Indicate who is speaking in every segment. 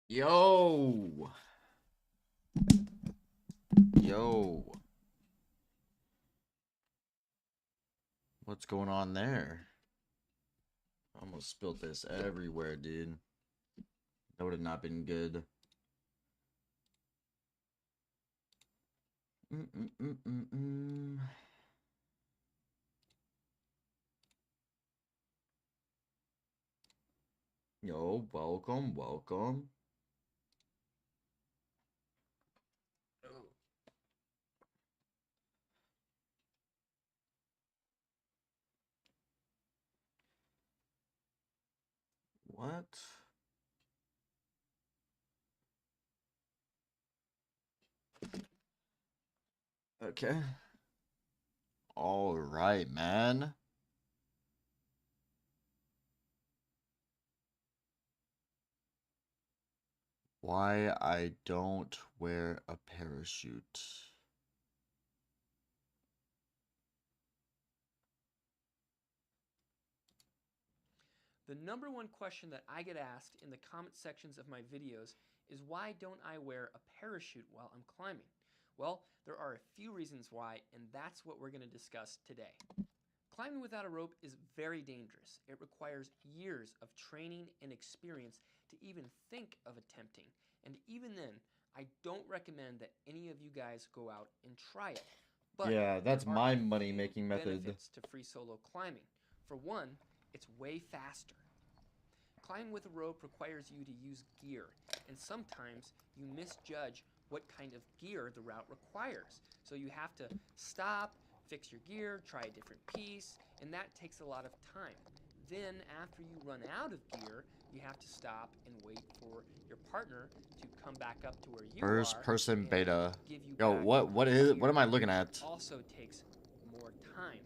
Speaker 1: Yo, yo, what's going on there? Almost spilled this everywhere, dude. That would have not been good. Mm-mm-mm-mm-mm. Yo, welcome, welcome. Oh, what? Okay. All right, man. Why I don't wear a parachute.
Speaker 2: The number one question that I get asked in the comment sections of my videos is why don't I wear a parachute while I'm climbing? Well, there are a few reasons why, and that's what we're going to discuss today. Climbing without a rope is very dangerous. It requires years of training and experience to even think of attempting. And even then, I don't recommend that any of you guys go out and try it. But
Speaker 1: Yeah,
Speaker 2: there
Speaker 1: that's
Speaker 2: are
Speaker 1: my
Speaker 2: a few
Speaker 1: money-making method.
Speaker 2: benefits to free solo climbing. For one, it's way faster. Climbing with a rope requires you to use gear, and sometimes you misjudge what kind of gear the route requires. So you have to stop, fix your gear, try a different piece, and that takes a lot of time. Then, after you run out of gear, you have to stop and wait for your partner to come back up to where you
Speaker 1: First
Speaker 2: are
Speaker 1: person
Speaker 2: and
Speaker 1: beta.
Speaker 2: give you
Speaker 1: Yo,
Speaker 2: back
Speaker 1: what
Speaker 2: the
Speaker 1: is what
Speaker 2: gear,
Speaker 1: am I looking
Speaker 2: which
Speaker 1: at?
Speaker 2: also takes more time.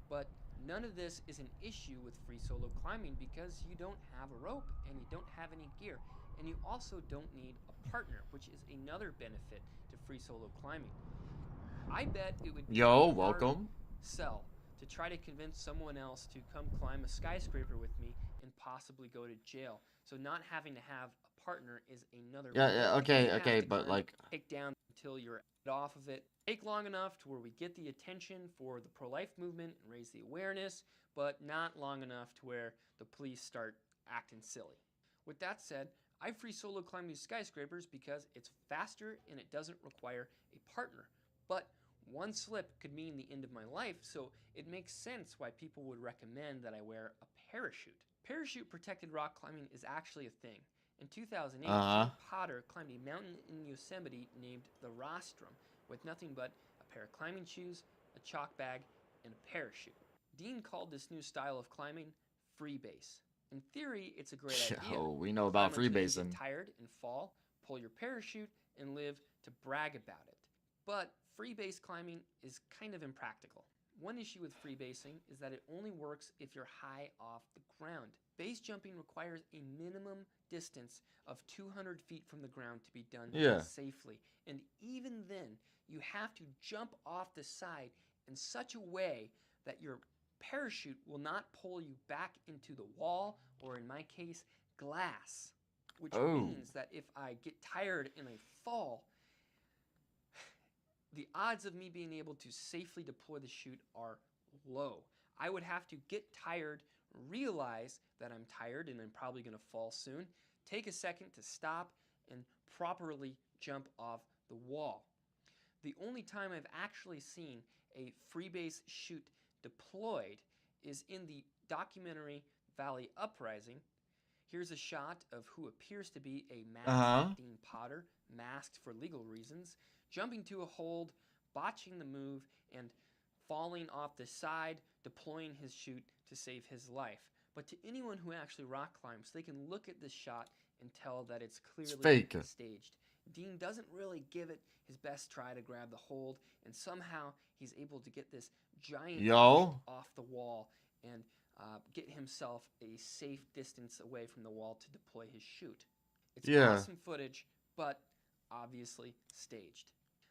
Speaker 2: But none of this is an issue with free solo climbing because you don't have a rope and you don't have any gear. And you also don't need a partner, which is another benefit to free solo climbing. I bet it would be
Speaker 1: Yo,
Speaker 2: a hard
Speaker 1: welcome.
Speaker 2: sell to try to convince someone else to come climb a skyscraper with me and possibly go to jail. So, not having to have a partner is another
Speaker 1: Yeah,
Speaker 2: one.
Speaker 1: yeah,
Speaker 2: We
Speaker 1: okay,
Speaker 2: have
Speaker 1: okay,
Speaker 2: to
Speaker 1: but
Speaker 2: climb
Speaker 1: like,
Speaker 2: take down until you're off of it. Take long enough to where we get the attention for the pro life movement and raise the awareness, but not long enough to where the police start acting silly. With that said, I free solo climb these skyscrapers because it's faster and it doesn't require a partner. But one slip could mean the end of my life, so it makes sense why people would recommend that I wear a parachute. Parachute protected rock climbing is actually a thing. In 2008,
Speaker 1: uh-huh.
Speaker 2: Dean Potter climbed a mountain in Yosemite named the Rostrum with nothing but a pair of climbing shoes, a chalk bag, and a parachute. Dean called this new style of climbing freebase. In theory, it's a great idea.
Speaker 1: Yo, we know
Speaker 2: Climb
Speaker 1: about
Speaker 2: until you get
Speaker 1: freebasing.
Speaker 2: tired and fall, pull your parachute, and live to brag about it. But freebase climbing is kind of impractical. One issue with freebasing is that it only works if you're high off the ground. Base jumping requires a minimum distance of 200 feet from the ground to be done
Speaker 1: Yeah.
Speaker 2: safely. And even then, you have to jump off the side in such a way that your parachute will not pull you back into the wall, or in my case, glass. Which
Speaker 1: Oh.
Speaker 2: means that if I get tired and I fall, the odds of me being able to safely deploy the chute are low. I would have to get tired, realize that I'm tired and I'm probably going to fall soon, take a second to stop, and properly jump off the wall. The only time I've actually seen a freebase chute deployed is in the documentary Valley Uprising. Here's a shot of who appears to be a masked
Speaker 1: Uh-huh.
Speaker 2: Dean Potter, masked for legal reasons, jumping to a hold, botching the move, and falling off the side, deploying his chute to save his life. But to anyone who actually rock climbs, they can look at this shot and tell that it's
Speaker 1: It's
Speaker 2: clearly
Speaker 1: fake.
Speaker 2: staged. Dean doesn't really give it his best try to grab the hold, and somehow he's able to get this giant chute
Speaker 1: Yo.
Speaker 2: off the wall and get himself a safe distance away from the wall to deploy his chute. It's
Speaker 1: Yeah.
Speaker 2: awesome footage, but obviously staged.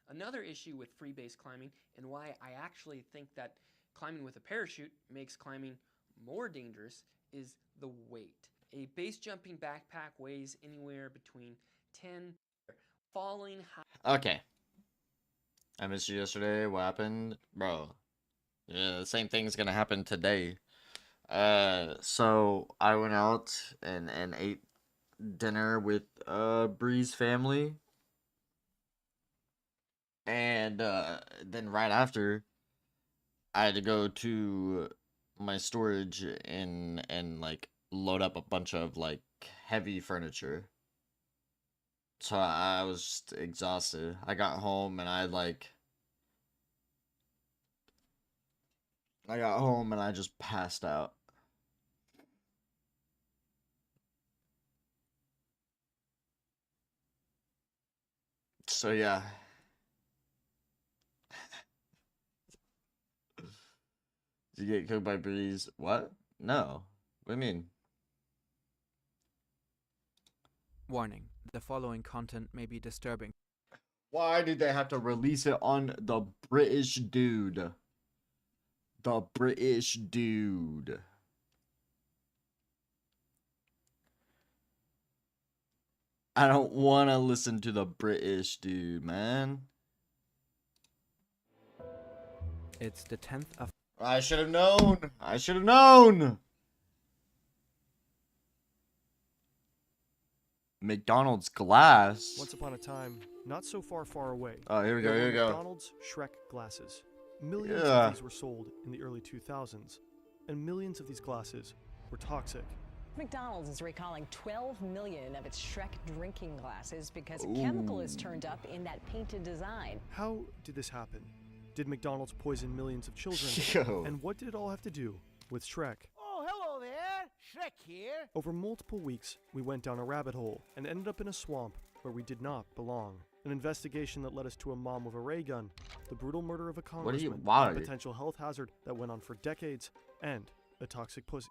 Speaker 2: Another issue with freebase climbing, and why I actually think that climbing with a parachute makes climbing more dangerous, is the weight. A base jumping backpack weighs anywhere between 10 falling high.
Speaker 1: Okay. I missed you yesterday. What happened? Bro. Yeah, the same thing's gonna happen today. So I went out and ate dinner with Bree's family. And then right after I had to go to my storage and like load up a bunch of like heavy furniture. So I was just exhausted. I got home and I got home and I just passed out. So yeah. Did you get cooked by Breeze? What? No. What do you mean?
Speaker 3: Warning, the following content may be disturbing.
Speaker 1: Why did they have to release it on the British dude? The British dude. I don't want to listen to the British dude, man.
Speaker 3: It's the 10th of
Speaker 1: I should have known. I should have known. McDonald's glass.
Speaker 4: Once upon a time, not so far away.
Speaker 1: Oh, here we go.
Speaker 4: there
Speaker 1: Here
Speaker 4: were
Speaker 1: we go.
Speaker 4: McDonald's Shrek glasses. Millions
Speaker 1: Yeah.
Speaker 4: of these were sold in the early 2000s, and millions of these glasses were toxic.
Speaker 5: McDonald's is recalling 12 million of its Shrek drinking glasses because a chemical is turned up in that painted design.
Speaker 4: How did this happen? Did McDonald's poison millions of children?
Speaker 1: Yo.
Speaker 4: And what did it all have to do with Shrek?
Speaker 6: Oh, hello there. Shrek here.
Speaker 4: Over multiple weeks, we went down a rabbit hole and ended up in a swamp where we did not belong. An investigation that led us to a mom with a ray gun, the brutal murder of a congressman,
Speaker 1: why?
Speaker 4: a potential health hazard that went on for decades, and a toxic pussy.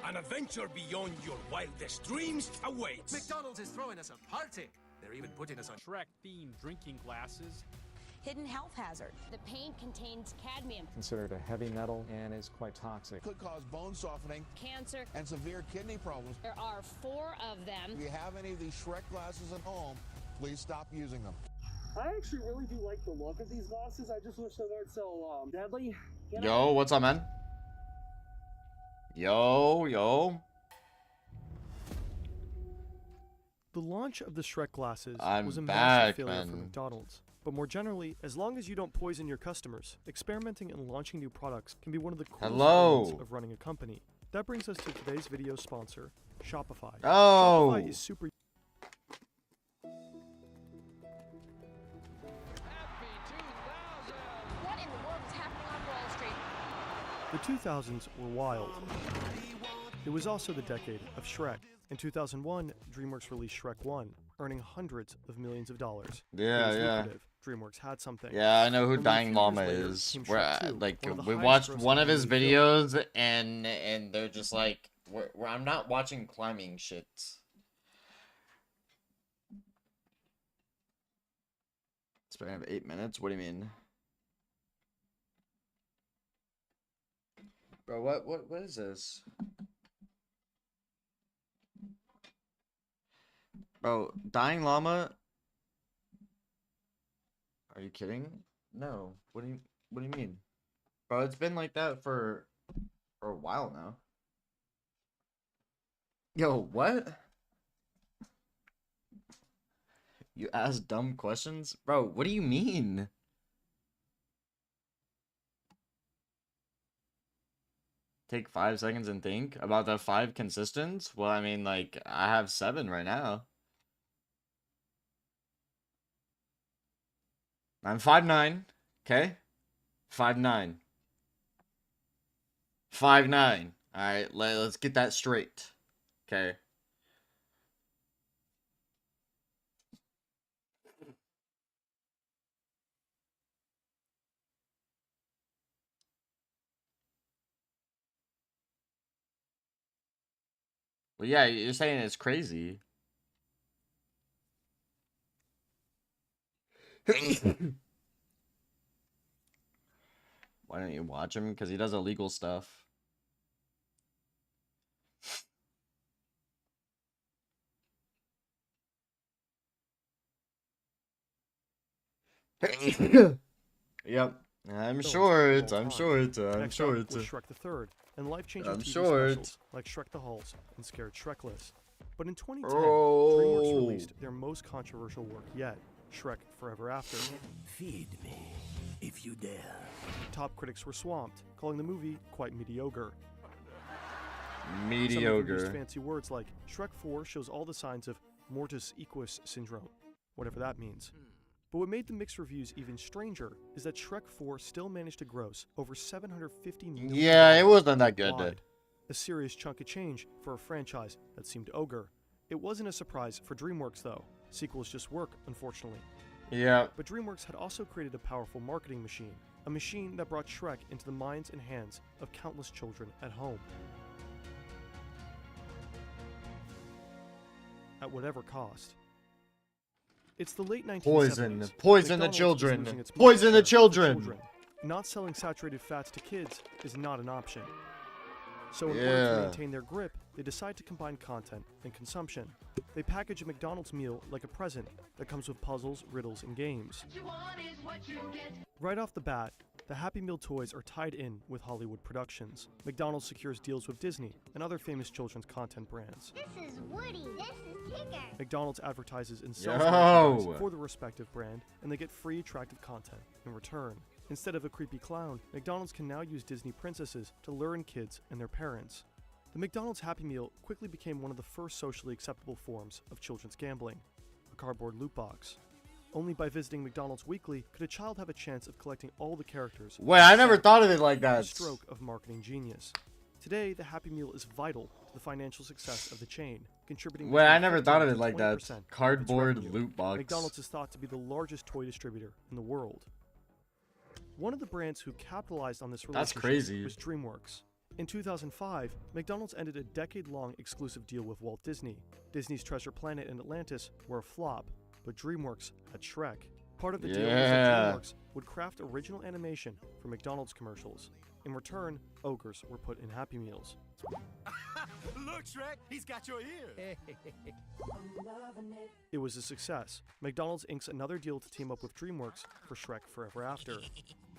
Speaker 7: An adventure beyond your wildest dreams awaits.
Speaker 6: McDonald's is throwing us a party. They're even putting us on
Speaker 8: Shrek-themed drinking glasses.
Speaker 5: Hidden health hazard.
Speaker 9: The paint contains cadmium,
Speaker 10: Considered a heavy metal and is quite toxic.
Speaker 11: Could cause bone softening
Speaker 9: cancer.
Speaker 11: and severe kidney problems.
Speaker 9: There are 4 of them.
Speaker 11: If you have any of these Shrek glasses at home, please stop using them.
Speaker 12: I actually really do like the look of these glasses. I just wish they weren't so deadly.
Speaker 1: Yo, what's up, man? Yo.
Speaker 4: The launch of the Shrek glasses
Speaker 1: I'm
Speaker 4: was a
Speaker 1: back,
Speaker 4: massive failure for
Speaker 1: man.
Speaker 4: McDonald's. But more generally, as long as you don't poison your customers, experimenting and launching new products can be one of the coolest
Speaker 1: Hello.
Speaker 4: elements of running a company. That brings us to today's video sponsor, Shopify.
Speaker 1: Oh.
Speaker 4: Shopify is super.
Speaker 9: What in the world is happening on Wall Street?
Speaker 4: The 2000s were wild. It was also the decade of Shrek. In 2001, DreamWorks released Shrek 1, earning hundreds of millions of dollars.
Speaker 1: Yeah,
Speaker 4: It was
Speaker 1: yeah.
Speaker 4: lucrative. DreamWorks had something.
Speaker 1: Yeah, I know who
Speaker 4: And then a
Speaker 1: Dying
Speaker 4: few
Speaker 1: Llama
Speaker 4: years later
Speaker 1: is.
Speaker 4: came
Speaker 1: Where
Speaker 4: Shrek 2,
Speaker 1: like
Speaker 4: one of the
Speaker 1: we
Speaker 4: highest
Speaker 1: watched
Speaker 4: grossing
Speaker 1: one of his
Speaker 4: animated films.
Speaker 1: videos and they're just like, I'm not watching climbing shit. Span of 8 minutes. What do you mean, bro? What is this, bro? Dying Llama. Are you kidding? No. What do you mean? Bro, it's been like that for a while now. Yo, what? You ask dumb questions? Bro, what do you mean? Take 5 seconds and think about the 5 consistent? Well, I mean, like, I have 7 right now. I'm 5'9", okay? 5'9". 5'9". Alright, let's get that straight. Okay. Well, yeah, you're saying it's crazy. Why don't you watch him? Because he does illegal stuff. Yep. I'm
Speaker 4: Films
Speaker 1: sure
Speaker 4: of
Speaker 1: it's.
Speaker 4: all
Speaker 1: I'm
Speaker 4: time.
Speaker 1: sure it's. I'm
Speaker 4: Next
Speaker 1: sure
Speaker 4: up
Speaker 1: it's.
Speaker 4: was Shrek the Third, and life-changing
Speaker 1: I'm
Speaker 4: TV
Speaker 1: sure
Speaker 4: specials like Shrek the Halls and Scared Shrekless. But in 2010,
Speaker 1: Oh.
Speaker 4: DreamWorks released their most controversial work yet, Shrek Forever After.
Speaker 7: Feed me, if you dare.
Speaker 4: Top critics were swamped, calling the movie quite mediocre. Some even used
Speaker 1: Mediocre.
Speaker 4: fancy words like Shrek 4 shows all the signs of mortis equus syndrome, whatever that means. But what made the mixed reviews even stranger is that Shrek 4 still managed to gross over $750 million.
Speaker 1: Yeah, it wasn't that good.
Speaker 4: worldwide. A serious chunk of change for a franchise that seemed ogre. It wasn't a surprise for DreamWorks though. Sequels just work, unfortunately.
Speaker 1: Yeah.
Speaker 4: But DreamWorks had also created a powerful marketing machine, a machine that brought Shrek into the minds and hands of countless children at home. At whatever cost. It's the late 1970s.
Speaker 1: Poison. Poison the
Speaker 4: McDonald's is
Speaker 1: children.
Speaker 4: losing its
Speaker 1: Poison the
Speaker 4: market share to
Speaker 1: children.
Speaker 4: Not selling saturated fats to kids is not an option. So in order to
Speaker 1: Yeah.
Speaker 4: maintain their grip, they decide to combine content and consumption. They package a McDonald's meal like a present that comes with puzzles, riddles, and games. Right off the bat, the Happy Meal toys are tied in with Hollywood productions. McDonald's secures deals with Disney and other famous children's content brands.
Speaker 13: This is Woody. This is Tigger.
Speaker 4: McDonald's advertises and sells
Speaker 1: Yo.
Speaker 4: merchandise for the respective brand, and they get free attractive content in return. Instead of a creepy clown, McDonald's can now use Disney princesses to lure in kids and their parents. The McDonald's Happy Meal quickly became one of the first socially acceptable forms of children's gambling, a cardboard loot box. Only by visiting McDonald's weekly could a child have a chance of collecting all the characters.
Speaker 1: Wait, I never thought of it like
Speaker 4: A
Speaker 1: that.
Speaker 4: stroke of marketing genius. Today, the Happy Meal is vital to the financial success of the chain, contributing.
Speaker 1: Wait, I
Speaker 4: between
Speaker 1: never
Speaker 4: 15
Speaker 1: thought of
Speaker 4: to
Speaker 1: it like that.
Speaker 4: 20% of its
Speaker 1: Cardboard
Speaker 4: revenue.
Speaker 1: loot box.
Speaker 4: McDonald's is thought to be the largest toy distributor in the world. One of the brands who capitalized on this
Speaker 1: That's
Speaker 4: relationship
Speaker 1: crazy.
Speaker 4: was DreamWorks. In 2005, McDonald's ended a decade-long exclusive deal with Walt Disney. Disney's Treasure Planet and Atlantis were a flop, but DreamWorks had Shrek. Part of the deal was that
Speaker 1: Yeah.
Speaker 4: DreamWorks would craft original animation for McDonald's commercials. In return, ogres were put in Happy Meals.
Speaker 6: Look, Shrek, he's got your ear.
Speaker 4: It was a success. McDonald's inks another deal to team up with DreamWorks for Shrek Forever After.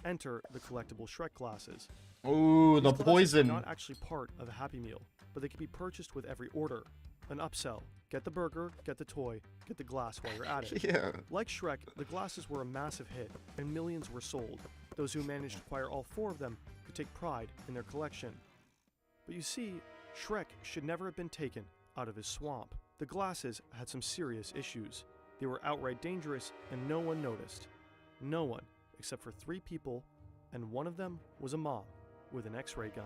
Speaker 4: Enter the collectible Shrek glasses.
Speaker 1: Ooh, the
Speaker 4: These glasses are
Speaker 1: poison.
Speaker 4: not actually part of a Happy Meal, but they can be purchased with every order. An upsell. Get the burger, get the toy, get the glass while you're at it.
Speaker 1: Yeah.
Speaker 4: Like Shrek, the glasses were a massive hit, and millions were sold. Those who managed to acquire all four of them could take pride in their collection. But you see, Shrek should never have been taken out of his swamp. The glasses had some serious issues. They were outright dangerous, and no one noticed. No one, except for 3 people, and one of them was a mom with an X-ray gun.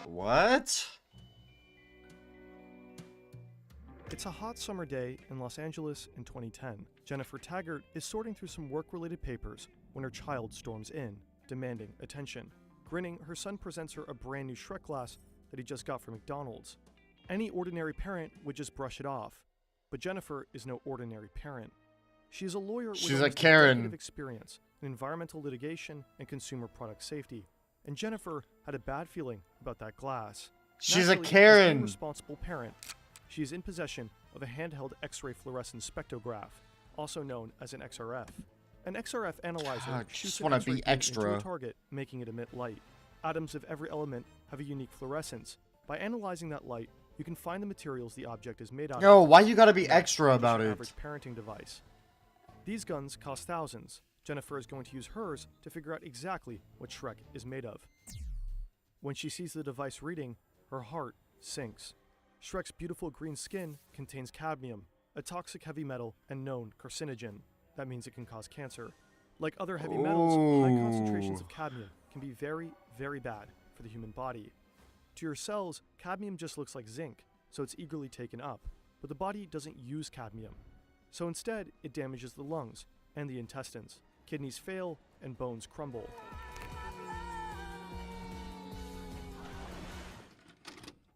Speaker 1: What?
Speaker 4: It's a hot summer day in Los Angeles in 2010. Jennifer Taggart is sorting through some work-related papers when her child storms in, demanding attention. Grinning, her son presents her a brand new Shrek glass that he just got from McDonald's. Any ordinary parent would just brush it off, but Jennifer is no ordinary parent. She is a lawyer with
Speaker 1: She's a
Speaker 4: almost
Speaker 1: Karen.
Speaker 4: decade of experience in environmental litigation and consumer product safety, and Jennifer had a bad feeling about that glass.
Speaker 1: She's a
Speaker 4: Naturally, as
Speaker 1: Karen.
Speaker 4: a responsible parent, she is in possession of a handheld X-ray fluorescence spectrograph, also known as an XRF. An XRF analyzer
Speaker 1: God,
Speaker 4: shoots
Speaker 1: just
Speaker 4: an
Speaker 1: wanna
Speaker 4: X-ray
Speaker 1: be
Speaker 4: beam into
Speaker 1: extra.
Speaker 4: a target, making it emit light. Atoms of every element have a unique fluorescence. By analyzing that light, you can find the materials the object is made out
Speaker 1: Yo,
Speaker 4: of.
Speaker 1: why you gotta be
Speaker 4: Not
Speaker 1: extra
Speaker 4: just
Speaker 1: about
Speaker 4: your
Speaker 1: it?
Speaker 4: Average parenting device. These guns cost thousands. Jennifer is going to use hers to figure out exactly what Shrek is made of. When she sees the device reading, her heart sinks. Shrek's beautiful green skin contains cadmium, a toxic heavy metal and known carcinogen. That means it can cause cancer. Like other heavy metals, high concentrations of cadmium can be very, very bad for the human body. To your cells, cadmium just looks like zinc, so it's eagerly taken up. But the body doesn't use cadmium. So instead, it damages the lungs and the intestines. Kidneys fail and bones crumble.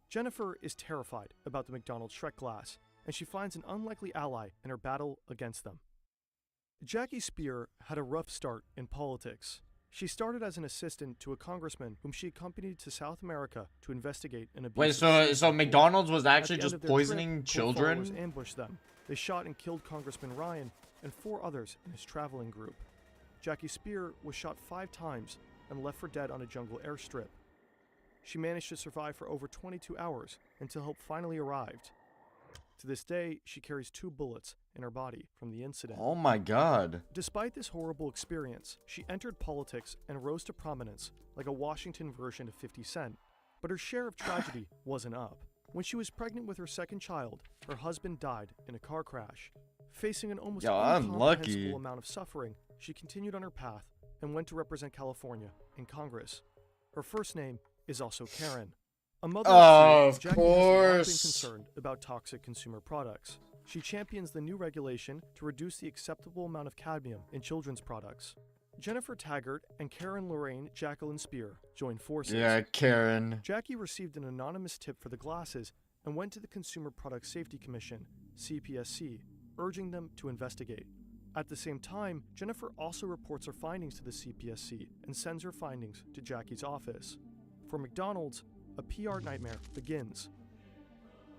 Speaker 4: Jennifer is terrified about the McDonald's Shrek glass, and she finds an unlikely ally in her battle against them. Jackie Spear had a rough start in politics. She started as an assistant to a congressman whom she accompanied to South America to investigate an abuse.
Speaker 1: Wait, so McDonald's was actually just poisoning children?
Speaker 4: Followers ambushed them. They shot and killed Congressman Ryan and 4 others in his traveling group. Jackie Spear was shot 5 times and left for dead on a jungle airstrip. She managed to survive for over 22 hours until help finally arrived. To this day, she carries 2 bullets in her body from the incident.
Speaker 1: Oh my god.
Speaker 4: Despite this horrible experience, she entered politics and rose to prominence like a Washington version of 50 Cent. But her share of tragedy wasn't up. When she was pregnant with her second child, her husband died in a car crash. Facing an almost incomprehensible amount of suffering, she continued on her path and went to represent California in Congress. Her first name is also Karen. A mother of 2, Jackie has long been concerned about toxic consumer products. She champions the new regulation to reduce the acceptable amount of cadmium in children's products. Jennifer Taggart and Karen Lorraine Jacqueline Spear joined forces.
Speaker 1: Yeah, Karen.
Speaker 4: Jackie received an anonymous tip for the glasses and went to the Consumer Product Safety Commission, CPSC, urging them to investigate. At the same time, Jennifer also reports her findings to the CPSC and sends her findings to Jackie's office. For McDonald's, a PR nightmare begins.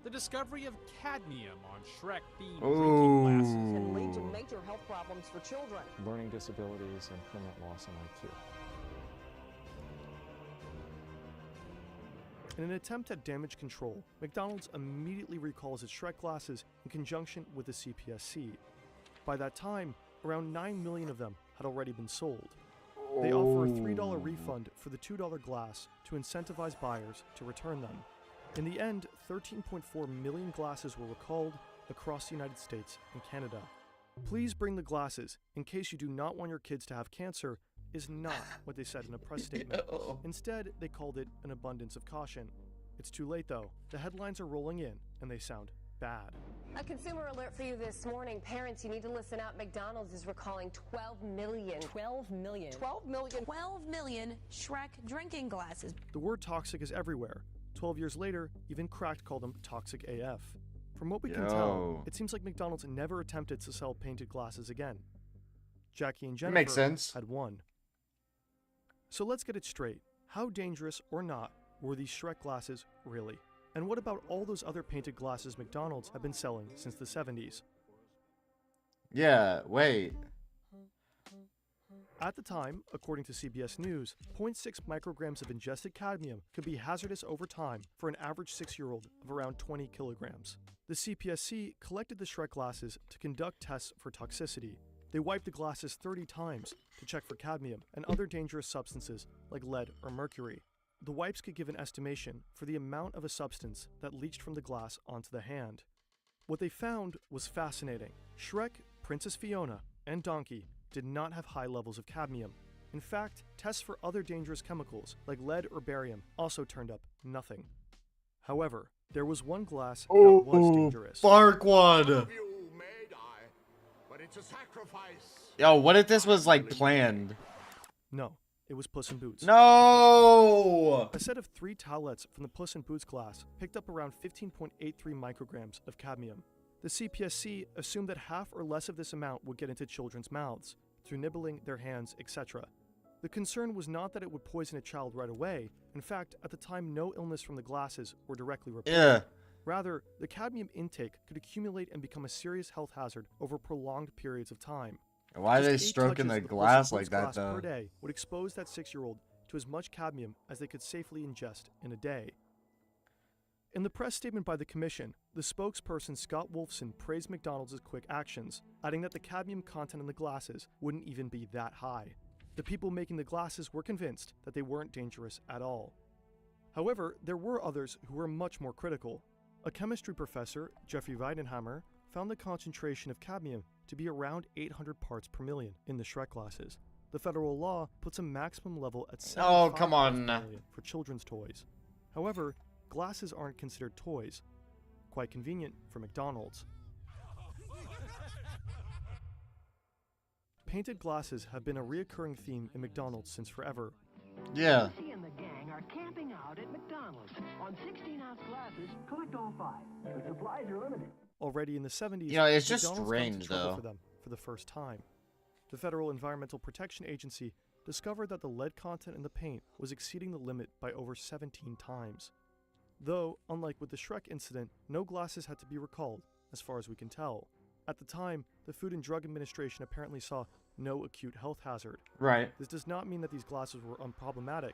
Speaker 8: The discovery of cadmium on Shrek-themed drinking glasses
Speaker 5: can lead to major health problems for children.
Speaker 10: Learning disabilities and permanent loss in IQ.
Speaker 4: In an attempt at damage control, McDonald's immediately recalls its Shrek glasses in conjunction with the CPSC. By that time, around 9 million of them had already been sold. They offer a $3 refund for the $2 glass to incentivize buyers to return them. In the end, 13.4 million glasses were recalled across the United States and Canada. Please bring the glasses in case you do not want your kids to have cancer is not what they said in a press statement. Instead, they called it an abundance of caution. It's too late though. The headlines are rolling in and they sound bad.
Speaker 14: A consumer alert for you this morning. Parents, you need to listen up. McDonald's is recalling 12 million.
Speaker 5: 12 million.
Speaker 14: 12 million.
Speaker 15: 12 million Shrek drinking glasses.
Speaker 4: The word toxic is everywhere. 12 years later, even Cracked called them toxic AF. From what we can tell, it seems like McDonald's never attempted to sell painted glasses again. Jackie and Jennifer had won. So let's get it straight. How dangerous or not were these Shrek glasses really? And what about all those other painted glasses McDonald's have been selling since the 70s?
Speaker 1: Yeah, wait.
Speaker 4: At the time, according to CBS News, 0.6 micrograms of ingested cadmium could be hazardous over time for an average 6-year-old of around 20 kilograms. The CPSC collected the Shrek glasses to conduct tests for toxicity. They wiped the glasses 30 times to check for cadmium and other dangerous substances like lead or mercury. The wipes could give an estimation for the amount of a substance that leached from the glass onto the hand. What they found was fascinating. Shrek, Princess Fiona, and Donkey did not have high levels of cadmium. In fact, tests for other dangerous chemicals like lead or barium also turned up nothing. However, there was one glass that was dangerous.
Speaker 1: Farquaad! Yo, what if this was like planned?
Speaker 4: No, it was Puss in Boots.
Speaker 1: No!
Speaker 4: A set of 3 towelettes from the Puss in Boots glass picked up around 15.83 micrograms of cadmium. The CPSC assumed that half or less of this amount would get into children's mouths, through nibbling their hands, etc. The concern was not that it would poison a child right away. In fact, at the time, no illness from the glasses were directly reported. Rather, the cadmium intake could accumulate and become a serious health hazard over prolonged periods of time.
Speaker 1: Why are they stroking the glass like that,
Speaker 4: though? Per
Speaker 1: though?
Speaker 4: day would expose that 6-year-old to as much cadmium as they could safely ingest in a day. In the press statement by the commission, the spokesperson Scott Wolfson praised McDonald's quick actions, adding that the cadmium content in the glasses wouldn't even be that high. The people making the glasses were convinced that they weren't dangerous at all. However, there were others who were much more critical. A chemistry professor, Jeffrey Weidenhammer, found the concentration of cadmium to be around 800 parts per million in the Shrek glasses. The federal law puts a maximum level at 75 parts per million for children's toys. However, glasses aren't considered toys. Quite convenient for McDonald's. Painted glasses have been a reoccurring theme in McDonald's since forever.
Speaker 1: Yeah.
Speaker 16: Lucy and the gang are camping out at McDonald's. On 16-ounce glasses, collect all 5. The supplies are limited.
Speaker 4: Already in the 70s,
Speaker 1: you know, it's just
Speaker 4: McDonald's
Speaker 1: strange,
Speaker 4: got into trouble
Speaker 1: though.
Speaker 4: for them for the first time. The Federal Environmental Protection Agency discovered that the lead content in the paint was exceeding the limit by over 17 times. Though, unlike with the Shrek incident, no glasses had to be recalled, as far as we can tell. At the time, the Food and Drug Administration apparently saw no acute health hazard.
Speaker 1: Right.
Speaker 4: This does not mean that these glasses were unproblematic,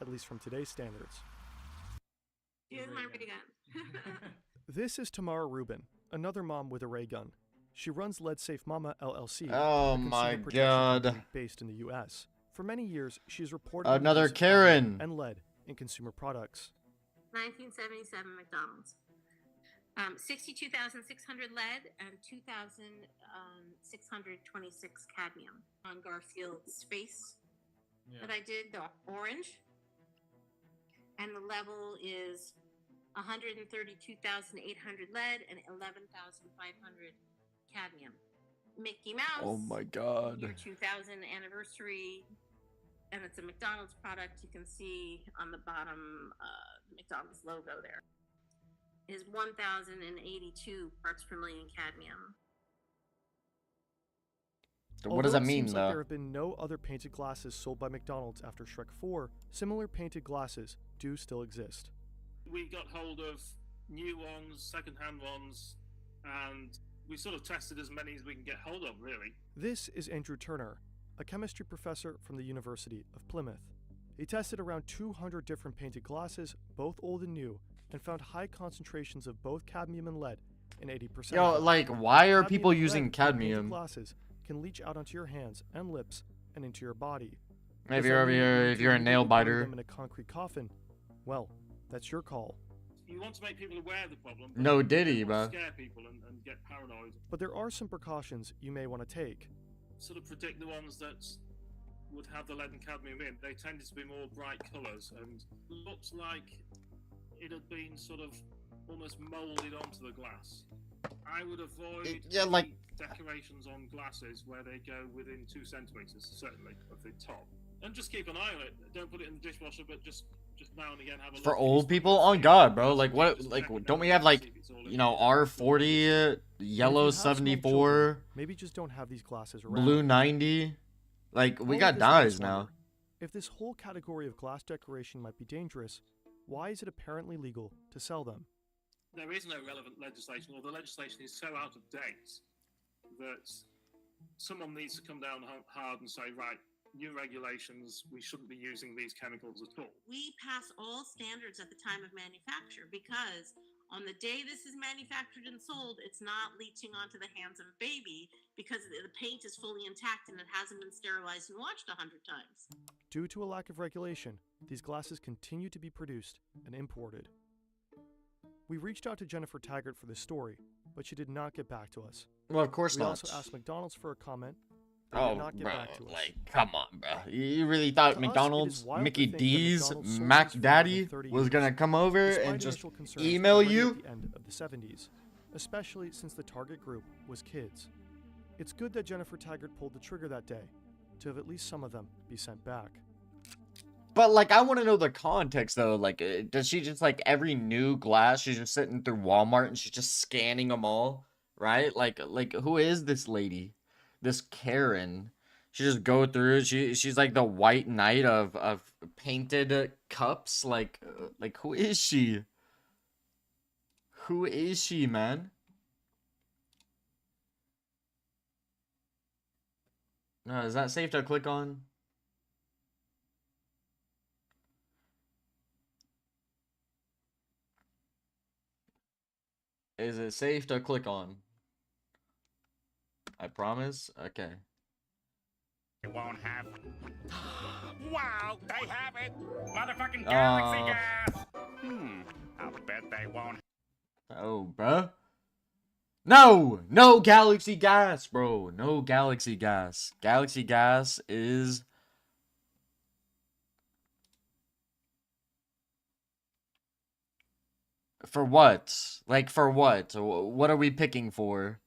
Speaker 4: at least from today's standards.
Speaker 17: Here's my ray gun.
Speaker 4: This is Tamara Rubin, another mom with a ray gun. She runs Lead Safe Mama LLC,
Speaker 1: Oh
Speaker 4: a consumer
Speaker 1: my
Speaker 4: protection
Speaker 1: God.
Speaker 4: company based in the U.S. For many years, she has reported
Speaker 1: Another
Speaker 4: the use of
Speaker 1: Karen.
Speaker 4: and lead in consumer products.
Speaker 17: 1977 McDonald's. 62,600 lead and 2,626 cadmium on Garfield's face that I did, the orange. And the level is 132,800 lead and 11,500 cadmium. Mickey Mouse.
Speaker 1: Oh my God.
Speaker 17: Year 2000 anniversary. And it's a McDonald's product. You can see on the bottom McDonald's logo there. Is 1,082 parts per million cadmium.
Speaker 1: What does that
Speaker 4: Although it
Speaker 1: mean,
Speaker 4: seems like
Speaker 1: though?
Speaker 4: there have been no other painted glasses sold by McDonald's after Shrek 4, similar painted glasses do still exist.
Speaker 18: We got hold of new ones, second-hand ones, and we sort of tested as many as we can get hold of, really.
Speaker 4: This is Andrew Turner, a chemistry professor from the University of Plymouth. He tested around 200 different painted glasses, both old and new, and found high concentrations of both cadmium and lead in 80%.
Speaker 1: Yo, like, why are
Speaker 4: Cadmium
Speaker 1: people
Speaker 4: and
Speaker 1: using
Speaker 4: lead in painted
Speaker 1: cadmium?
Speaker 4: glasses can leach out onto your hands and lips and into your body.
Speaker 1: Maybe
Speaker 4: Does that mean
Speaker 1: if you're a
Speaker 4: you
Speaker 1: nail
Speaker 4: need to bury
Speaker 1: biter.
Speaker 4: them in a concrete coffin? Well, that's your call.
Speaker 18: You want to make people aware of the problem. but
Speaker 1: No
Speaker 18: you
Speaker 1: diddy,
Speaker 18: don't want
Speaker 1: bro.
Speaker 18: to scare people and get paranoid.
Speaker 4: But there are some precautions you may want to take.
Speaker 18: Sort of predict the ones that would have the lead and cadmium in. They tended to be more bright colours and looked like it had been sort of almost moulded onto the glass. I would avoid
Speaker 1: Yeah, like-
Speaker 18: any decorations on glasses where they go within 2 centimetres, certainly, of the top. And just keep an eye on it. Don't put it in the dishwasher, but just now and again have a look.
Speaker 1: For old people? On God, bro. Like, what? Like, don't we have, like, you know, R40,
Speaker 4: And if you
Speaker 1: yellow
Speaker 4: have small
Speaker 1: 74,
Speaker 4: children, maybe just don't have these glasses around.
Speaker 1: blue 90? Like, we
Speaker 4: All
Speaker 1: got
Speaker 4: of this makes
Speaker 1: dyes
Speaker 4: us
Speaker 1: now.
Speaker 4: wonder, if this whole category of glass decoration might be dangerous, why is it apparently legal to sell them?
Speaker 18: There is no relevant legislation, or the legislation is so out of date that someone needs to come down hard and say, right, new regulations, we shouldn't be using these chemicals at all.
Speaker 17: We pass all standards at the time of manufacture because on the day this is manufactured and sold, it's not leaching onto the hands of a baby because the paint is fully intact and it hasn't been sterilized and washed 100 times.
Speaker 4: Due to a lack of regulation, these glasses continue to be produced and imported. We reached out to Jennifer Taggart for this story, but she did not get back to us.
Speaker 1: Well, of course
Speaker 4: we
Speaker 1: not.
Speaker 4: also asked McDonald's for a comment. They
Speaker 1: Oh,
Speaker 4: did not get
Speaker 1: bro,
Speaker 4: back to us.
Speaker 1: like, come on, bro. You really thought
Speaker 4: To us, it is
Speaker 1: McDonald's,
Speaker 4: wild to
Speaker 1: Mickey
Speaker 4: think that
Speaker 1: D's,
Speaker 4: McDonald's sold
Speaker 1: Mac
Speaker 4: these for more than
Speaker 1: Daddy
Speaker 4: 30
Speaker 1: was
Speaker 4: years,
Speaker 1: gonna come over
Speaker 4: despite
Speaker 1: and just
Speaker 4: initial concerns
Speaker 1: email
Speaker 4: already
Speaker 1: you?
Speaker 4: At the end of the 70s, especially since the target group was kids. It's good that Jennifer Taggart pulled the trigger that day, to have at least some of them be sent back.
Speaker 1: But, like, I want to know the context, though. Like, does she just, like, every new glass, she's just sitting through Walmart and she's just scanning them all, right? Like, who is this lady? This Karen? She just go through, she's like the white knight of painted cups. Like, who is she? Who is she, man? No, is that safe to click on? Is it safe to click on? I promise? Okay.
Speaker 19: They won't have. Wow, they have it! Motherfucking galaxy gas! I'll bet they won't.
Speaker 1: Oh, bruh. No! No galaxy gas, bro. No galaxy gas. Galaxy gas is... For what? Like, for what? What are we picking for?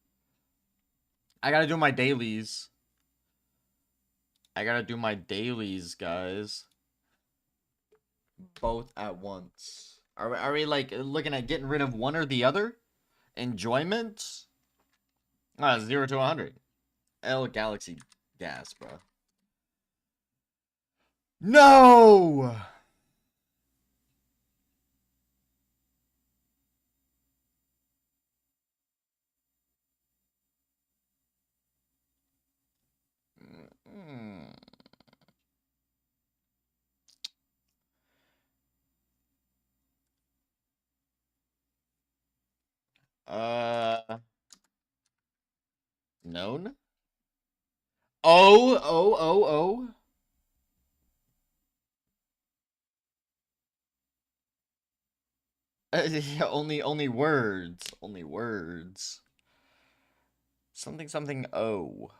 Speaker 1: I gotta do my dailies. I gotta do my dailies, guys. Both at once. Are we like looking at getting rid of one or the other? Enjoyment? 0 to 100. L Galaxy gas, bro. No! Known? Oh. Yeah, only words. Only words. Something, oh.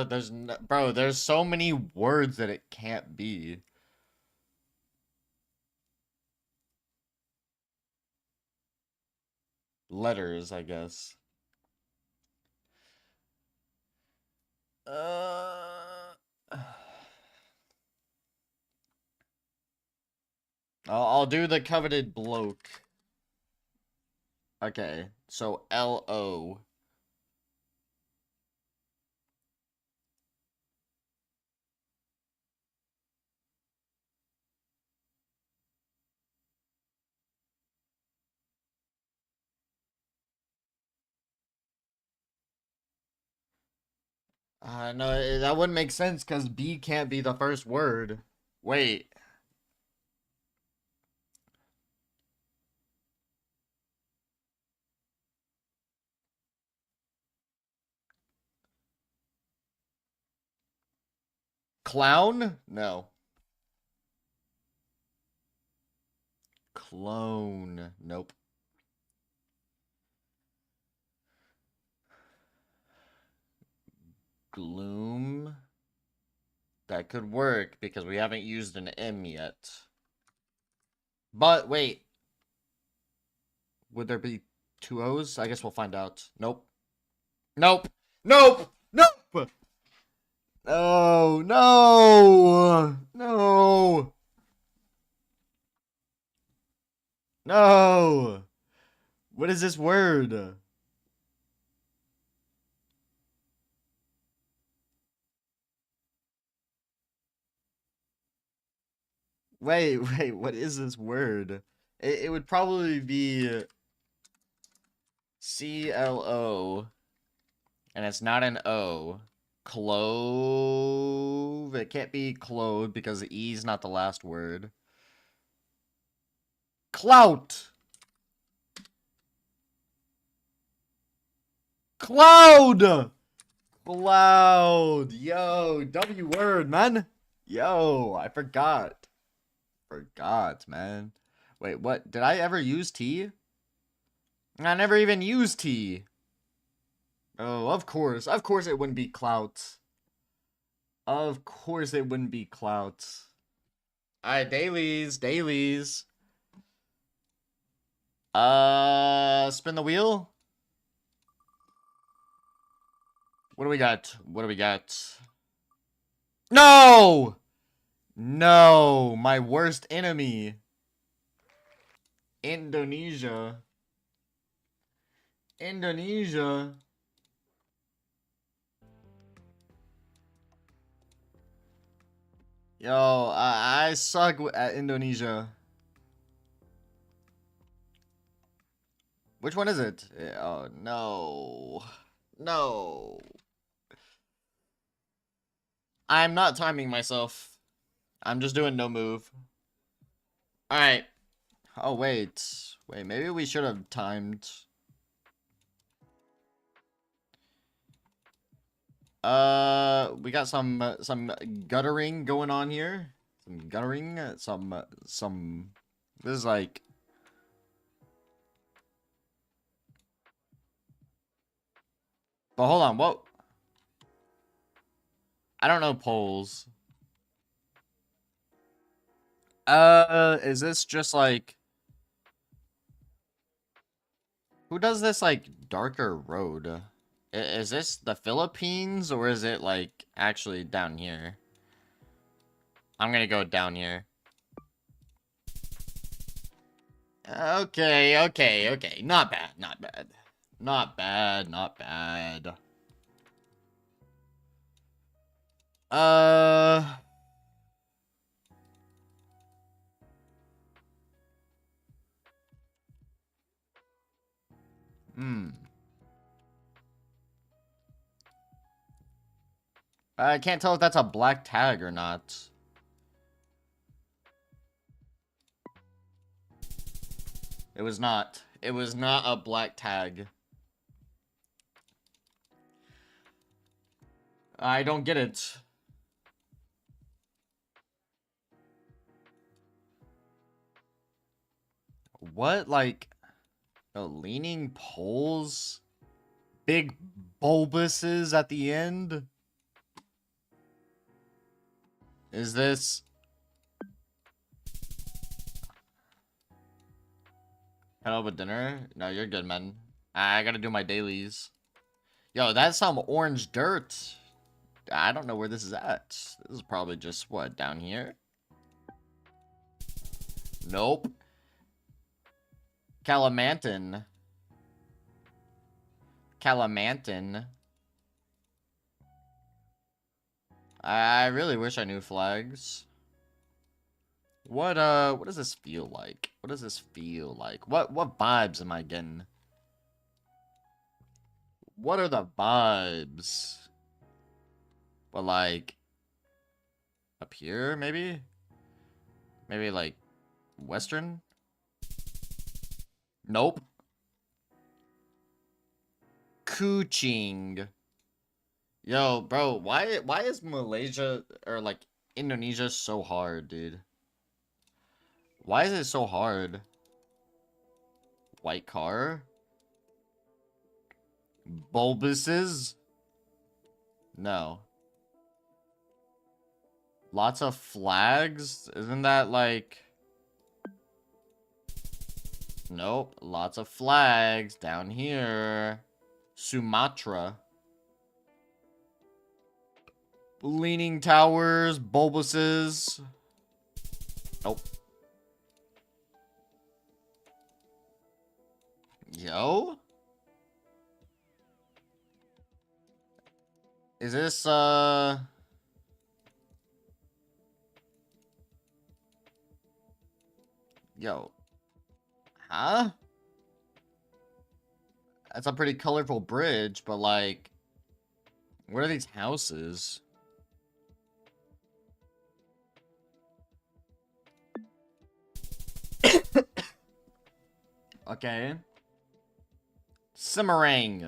Speaker 1: There's no, bro, there's so many words that it can't be. Letters, I guess. I'll do the coveted bloke. Okay, so L-O. No, that wouldn't make sense because B can't be the first word. Wait. Clown? No. Clone. Nope. Gloom. That could work because we haven't used an M yet. But wait. Would there be two O's? I guess we'll find out. Nope. Nope. Nope. Nope. No. No. No. No. What is this word? Wait, what is this word? It would probably be C-L-O, and it's not an O. Clove. It can't be clothed because the E is not the last word. Clout. Cloud. Cloud. Yo, W word, man. Yo, I forgot. Man. Wait, what? Did I ever use T? I never even used T. Oh, of course. Of course it wouldn't be clout. Of course it wouldn't be clout. Alright, dailies. Spin the wheel. What do we got? No! No, my worst enemy. Indonesia. Yo, I suck at Indonesia. Which one is it? Oh, no. No. I'm not timing myself. I'm just doing no move. Alright. Oh, wait. Maybe we should have timed. We got some guttering going on here. Some guttering. This is like... But hold on, what? I don't know polls. Is this just like... Who does this, like, darker road? Is this the Philippines, or is it, like, actually down here? I'm gonna go down here. Okay. Not bad. Not bad. I can't tell if that's a black tag or not. It was not. It was not a black tag. I don't get it. What, like, leaning poles? Big bulbuses at the end? Is this... Hello with dinner? No, you're good, man. I gotta do my dailies. Yo, that's some orange dirt. I don't know where this is at. This is probably just, what, down here? Nope. Calamantin. I really wish I knew flags. What does this feel like? What does this feel like? What vibes am I getting? What are the vibes? But like up here, maybe? Maybe like Western? Nope. Kuching. Yo, bro, why is Malaysia or like Indonesia so hard, dude? Why is it so hard? White car? Bulbuses? No. Lots of flags? Isn't that like... Nope. Lots of flags down here. Sumatra. Leaning towers, bulbuses. Nope. Yo? Is this, Yo. Huh? That's a pretty colorful bridge, but like... What are these houses? Okay. Simmering.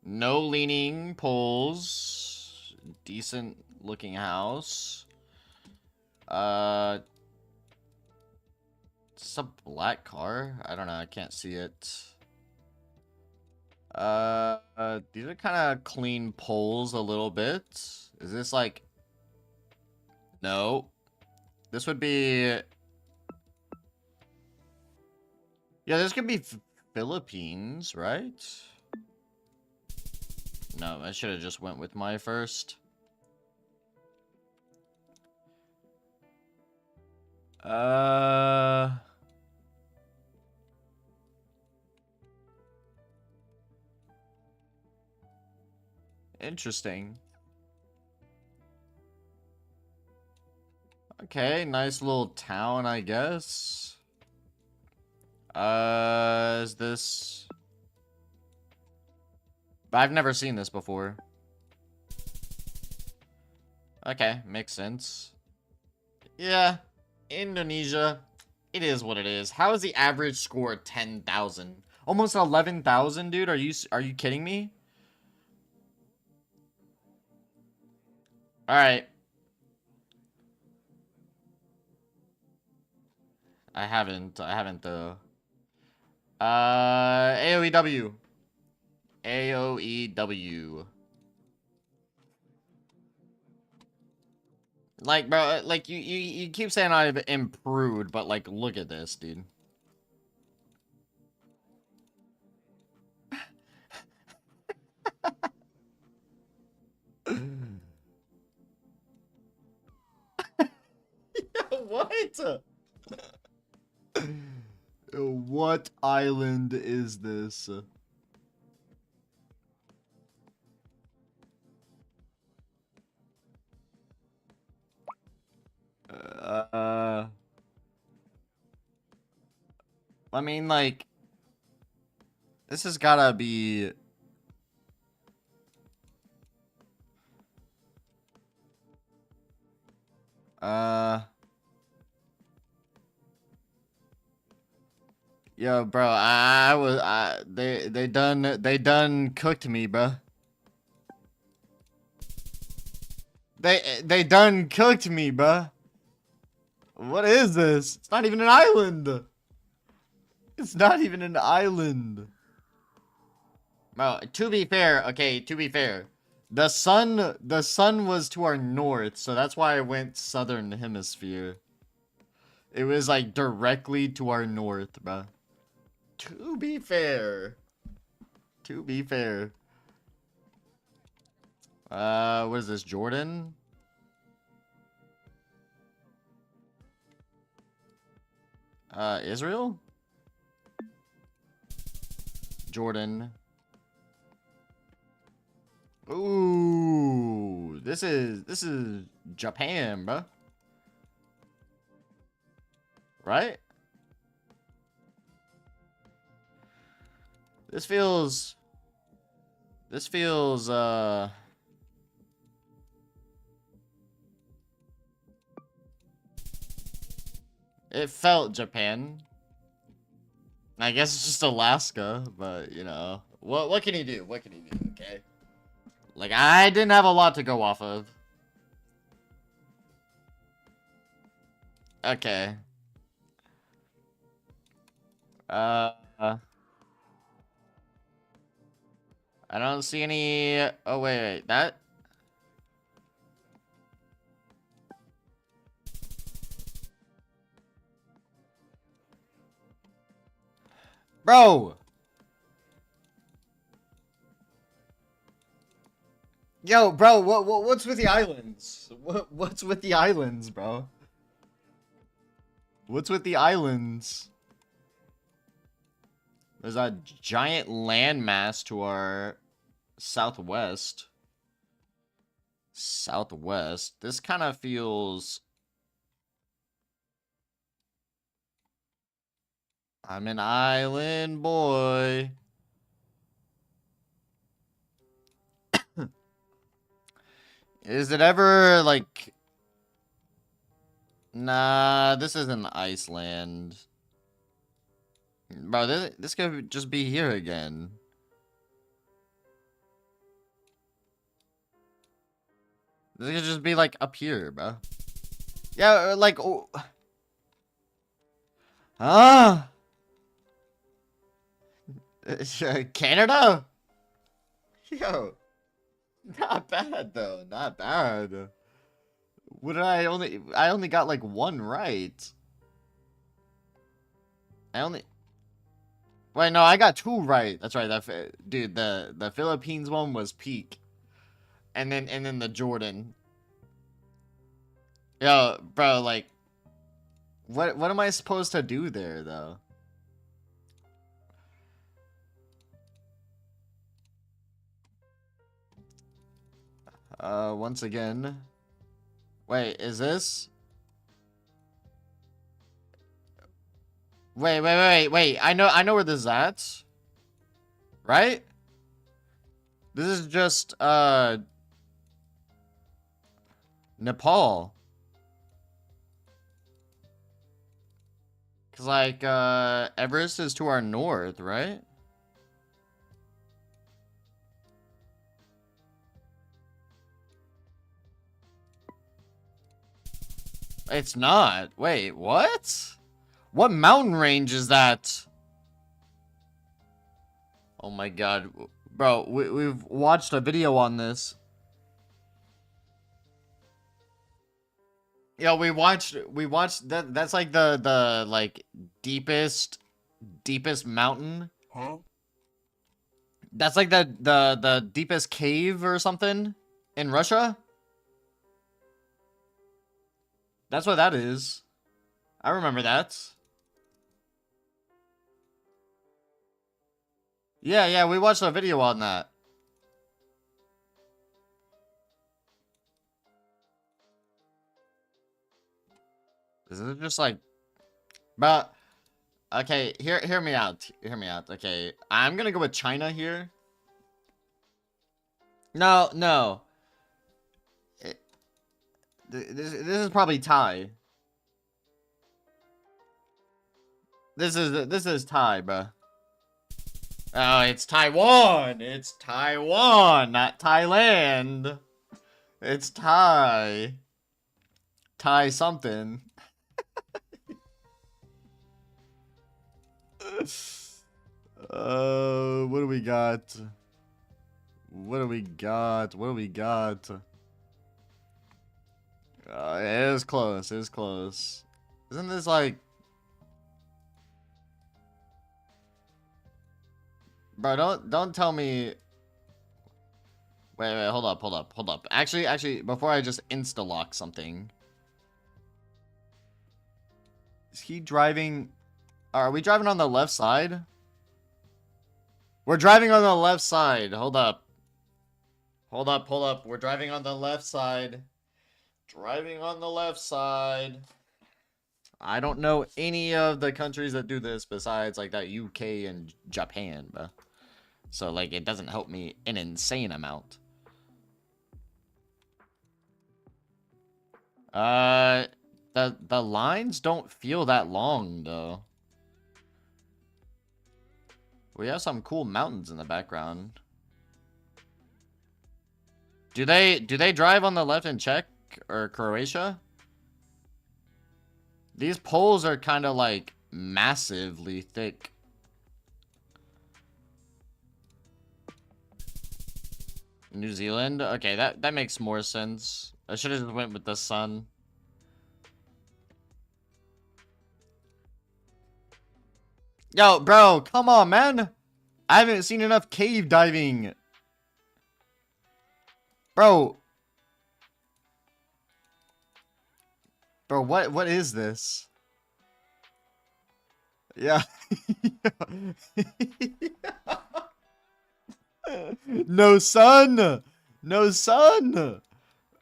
Speaker 1: No leaning poles. Decent looking house. It's a black car. I don't know. I can't see it. These are kind of clean poles a little bit. Is this like... No. This would be... Yeah, this could be Philippines, right? No, I should have just went with my first. Interesting. Okay, nice little town, I guess. Is this... I've never seen this before. Okay, makes sense. Yeah, Indonesia. It is what it is. How is the average score 10,000? Almost 11,000, dude. Are you kidding me? All right. I haven't though. AOEW. AOEW. Like, bro, like you keep saying I've improved, but like, look at this, dude. What? What island is this? I mean, like, this has gotta be. Yo, bro, they done cooked me, bro. They done cooked me, bro. What is this? It's not even an island. It's not even an island. Bro, to be fair, okay, to be fair. The sun was to our north, so that's why I went southern hemisphere. It was like directly to our north, bro. To be fair. To be fair. What is this, Jordan? Israel? Jordan. Ooh, this is Japan, bro. Right? This feels it felt Japan. I guess it's just Alaska, but you know, what can you do? What can you do? Okay. Like, I didn't have a lot to go off of. Okay. I don't see any. Oh wait, that. Bro. Yo, bro, what's with the islands? What's with the islands, bro? What's with the islands? There's a giant landmass to our southwest. Southwest. This kind of feels... I'm an island boy. Is it ever, like... Nah, this isn't Iceland. Bro, this could just be here again. This could just be, like, up here, bro. Yeah, like... Oh. Ah! Canada? Yo. Not bad though, not bad. What did I only got like one right. Wait, no, I got two right. That's right. Dude, the Philippines one was peak. And then the Jordan. Yo, bro, like what am I supposed to do there though? Once again. Wait, is this? Wait. I know where this is at. Right? This is just, Nepal. Cause like, Everest is to our north, right? It's not. Wait, what? What mountain range is that? Oh my god. Bro, we've watched a video on this. Yo, we watched that. That's like the like deepest mountain.
Speaker 11: Huh?
Speaker 1: That's like the deepest cave or something in Russia. That's what that is. I remember that. Yeah, we watched a video on that. Is it just like... But... Okay, hear me out. Hear me out. Okay, I'm gonna go with China here. No. This is probably Thai. This is Thai, bro. Oh, it's Taiwan. It's Taiwan, not Thailand. It's Thai. Thai something. What do we got? What do we got? What do we got? It is close. It is close. Isn't this like... Bro, don't tell me... Wait, hold up. Actually, before I just insta-lock something. Is he driving... Are we driving on the left side? We're driving on the left side. Hold up. We're driving on the left side. Driving on the left side. I don't know any of the countries that do this besides like that UK and Japan, bro. So like it doesn't help me an insane amount. The lines don't feel that long though. We have some cool mountains in the background. Do they drive on the left in Czech or Croatia? These poles are kind of like massively thick. New Zealand? Okay, that makes more sense. I should have just went with the sun. Yo, bro, come on, man. I haven't seen enough cave diving. Bro, what is this? Yeah. No sun. No sun.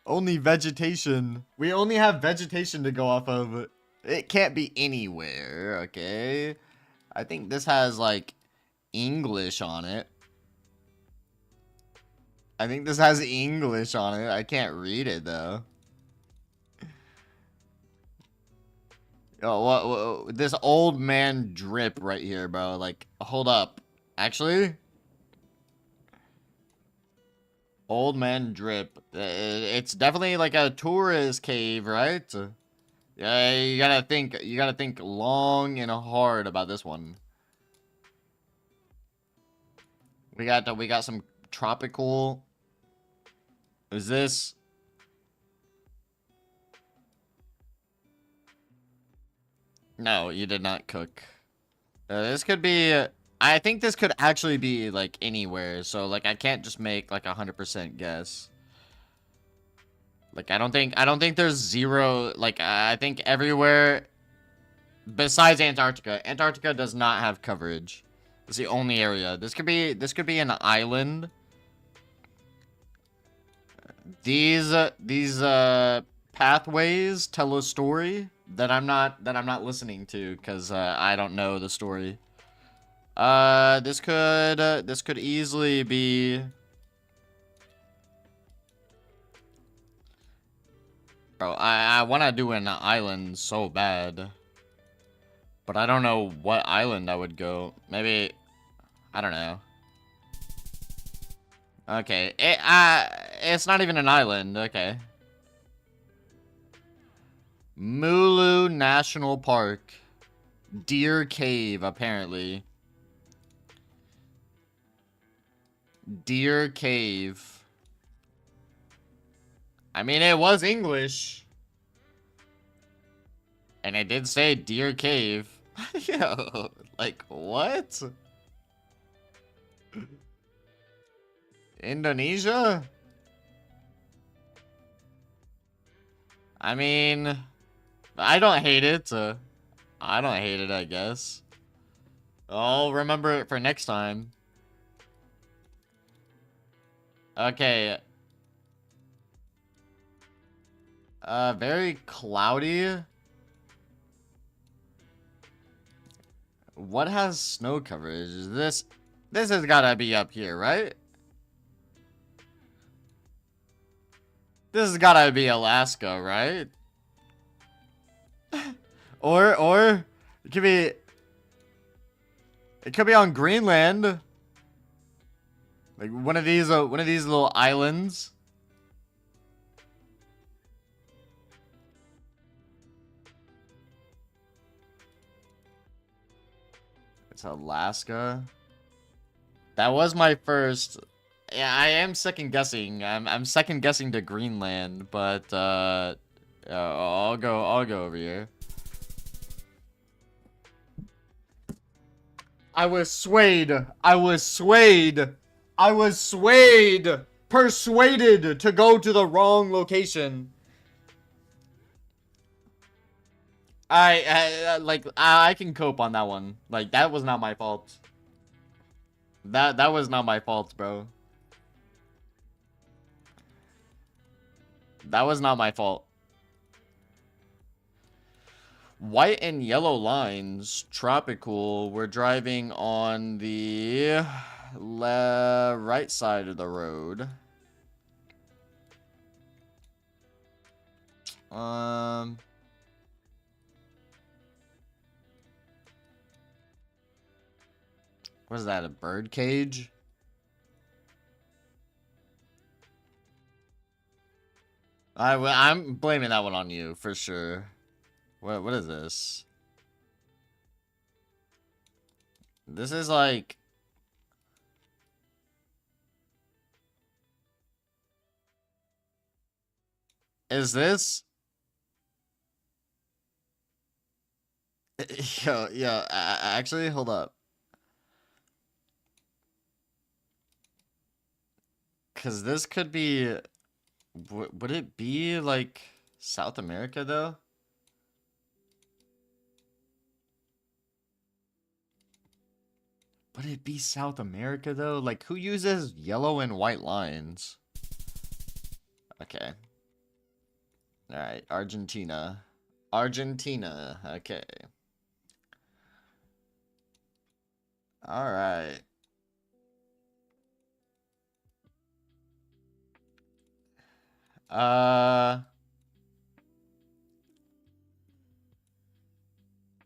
Speaker 1: Only vegetation. We only have vegetation to go off of. It can't be anywhere, okay? I think this has, like, English on it. I think this has English on it. I can't read it, though. Yo, what this old man drip right here, bro. Like, hold up. Actually? Old man drip. It's definitely like a tourist cave, right? Yeah, you gotta think long and hard about this one. We got some tropical. Is this? No, you did not cook. This could be. I think this could actually be like anywhere. So like I can't just make like 100% guess. Like I don't think there's zero. Like I think everywhere besides Antarctica. Antarctica does not have coverage. It's the only area. This could be an island. These pathways tell a story that I'm not listening to because I don't know the story. This could easily be. Bro, I want to do an island so bad. But I don't know what island I would go. Maybe, I don't know. Okay, it's not even an island. Okay. Mulu National Park. Deer Cave, apparently. Deer Cave. I mean, it was English. And it did say Deer Cave. Yo, like, what? Indonesia? I mean, I don't hate it. I don't hate it, I guess. I'll remember it for next time. Okay. Very cloudy. What has snow coverage? Is this has gotta be up here, right? This has gotta be Alaska, right? or it could be on Greenland. Like one of these little islands. It's Alaska. That was my first. Yeah, I am second guessing. I'm second guessing to Greenland, but I'll go over here. I was swayed. Persuaded to go to the wrong location. I can cope on that one. Like, that was not my fault. That was not my fault, bro. That was not my fault. White and yellow lines, tropical. We're driving on the right side of the road. What is that, a bird cage? I'm blaming that one on you, for sure. What is this? This is like... Is this... Yo, actually, hold up. Because this could be... Would it be, like, South America, though? Would it be South America, though? Like, who uses yellow and white lines? Okay. Alright, Argentina. Argentina, okay. Alright.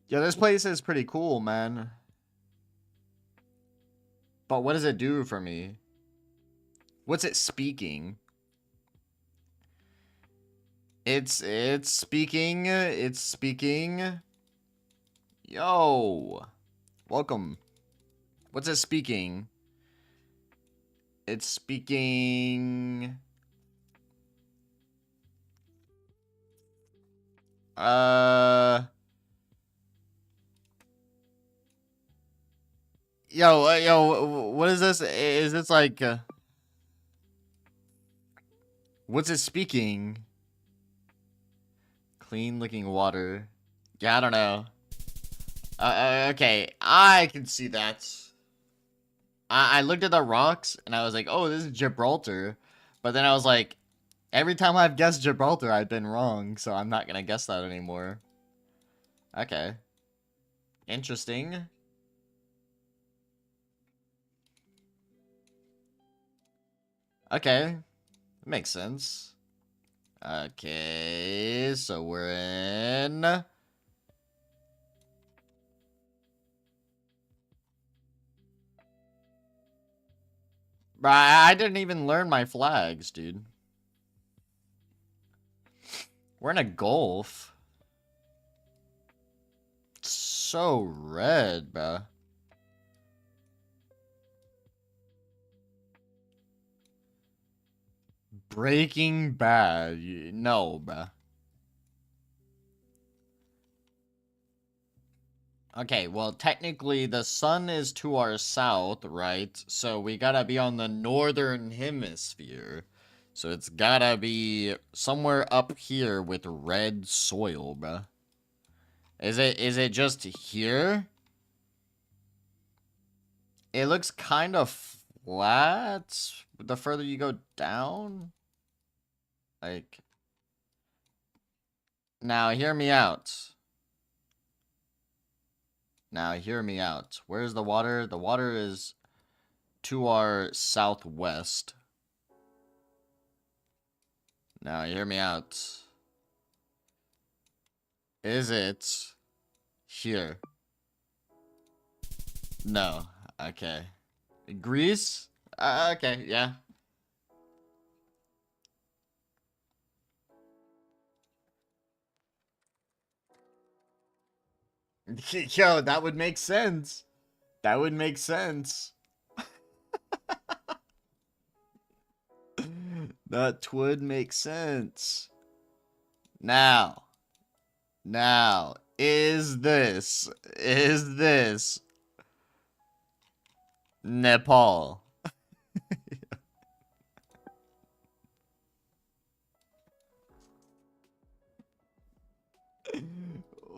Speaker 1: Yeah, this place is pretty cool, man. But what does it do for me? What's it speaking? It's speaking. It's speaking. Yo. Welcome. What's it speaking? It's speaking... Yo, what is this? Is this like... what's it speaking? Clean looking water. Yeah, I don't know. Okay, I can see that. I looked at the rocks, and I was like, oh, this is Gibraltar. But then I was like, every time I've guessed Gibraltar, I've been wrong, so I'm not gonna guess that anymore. Okay. Interesting. Okay. Makes sense. Okay, so we're in... Bro, I didn't even learn my flags, dude. We're in a Gulf. It's so red, bro. Breaking Bad. No, bruh. Okay, well, technically, the sun is to our south, right? So we gotta be on the northern hemisphere. So it's gotta be somewhere up here with red soil, bruh. Is it just here? It looks kind of flat the further you go down. Like, now hear me out. Now hear me out. Where's the water? The water is to our southwest. Now hear me out. Is it here? No. Okay. Greece? Okay, yeah. Yo, that would make sense. That would make sense. That would make sense. Now, is this Nepal?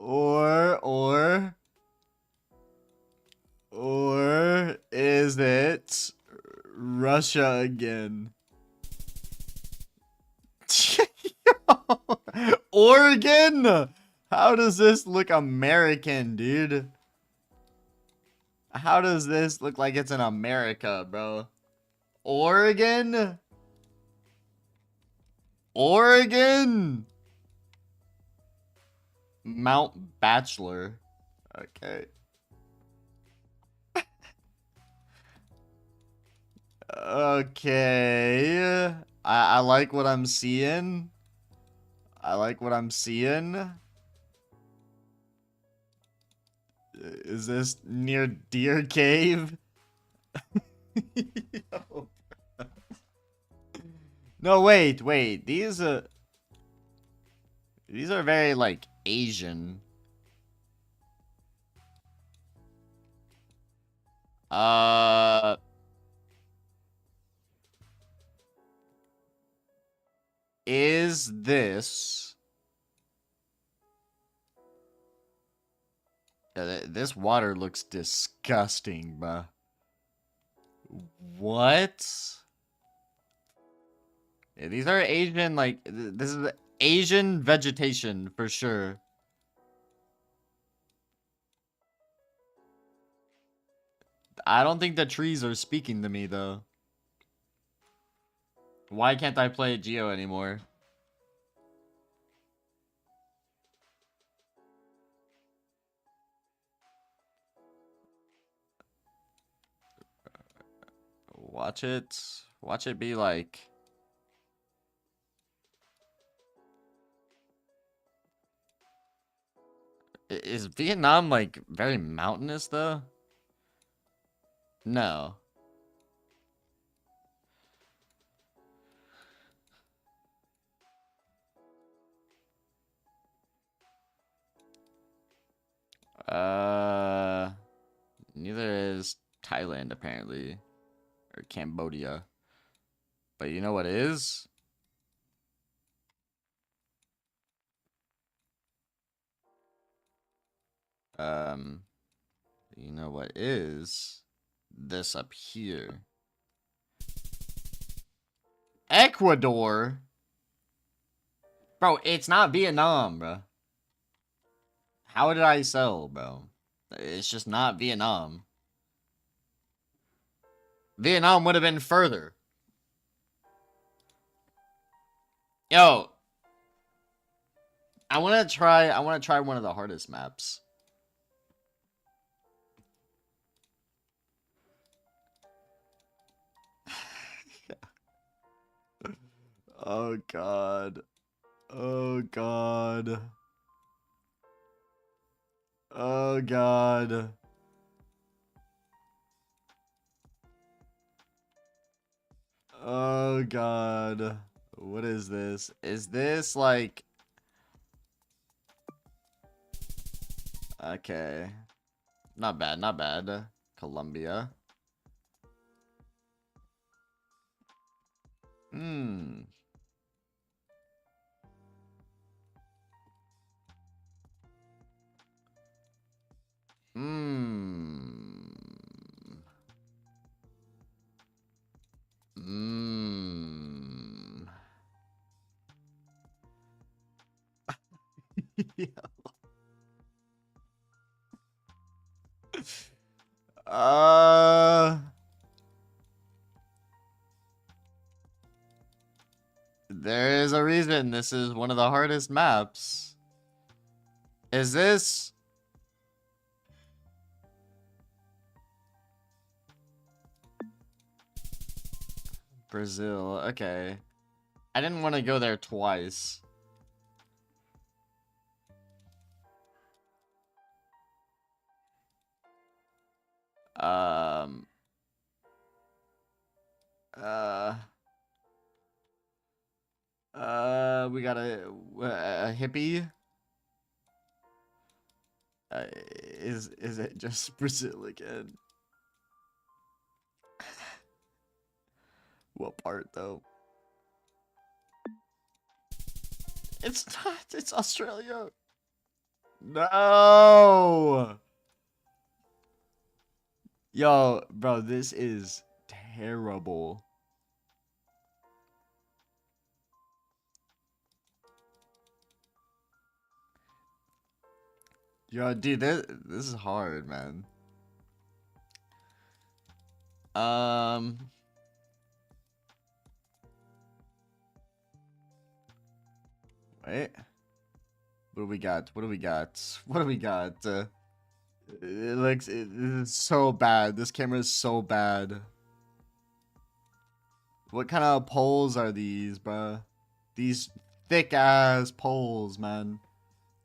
Speaker 1: Or is it Russia again? Oregon? How does this look American, dude? How does this look like it's in America, bro? Oregon? Oregon? Mount Bachelor. Okay. Okay. I like what I'm seeing. I like what I'm seeing. Is this near Deer Cave? No, wait. These are very, like, Asian. Is this... This water looks disgusting, bruh. What? Yeah, these are Asian, like, this is Asian vegetation for sure. I don't think the trees are speaking to me, though. Why can't I play Geo anymore? Watch it be like... Is Vietnam, like, very mountainous, though? No. Neither is Thailand, apparently. Or Cambodia. But you know what is? You know what is? This up here. Ecuador? Bro, it's not Vietnam, bro. How did I sell, bro? It's just not Vietnam. Vietnam would have been further. Yo. I want to try one of the hardest maps. Oh god. Oh god. Oh god. Oh god. What is this? Is this like... Okay. Not bad, not bad. Colombia. There is a reason this is one of the hardest maps. Is this? Brazil, okay. I didn't want to go there twice. We got a hippie. Is it just Brazil again? What part though? It's not. It's Australia. No. Yo, bro, this is terrible. Yo, dude, this is hard, man. Wait. What do we got? What do we got? What do we got? It looks it's so bad. This camera is so bad. What kind of poles are these, bruh? These thick ass poles, man.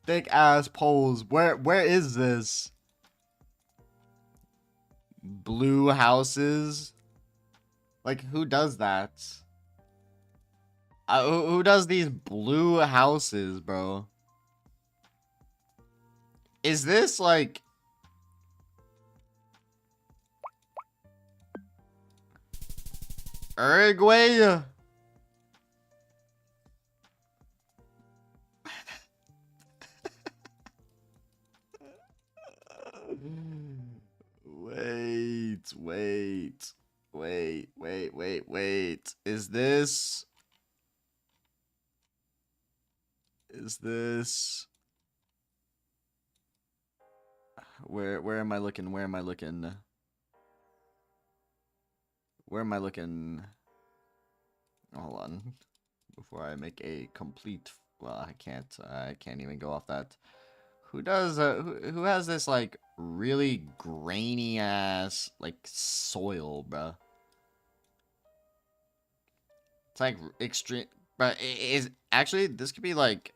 Speaker 1: Thick ass poles. Where is this? Blue houses? Like, who does that? Who does these blue houses, bro? Is this like Uruguay? Wait. Is this where am I looking? Where am I looking? Hold on. Before I make a complete, well, I can't even go off that. Who does who has this like really grainy ass like soil, bruh? It's like extreme, but it is actually this could be like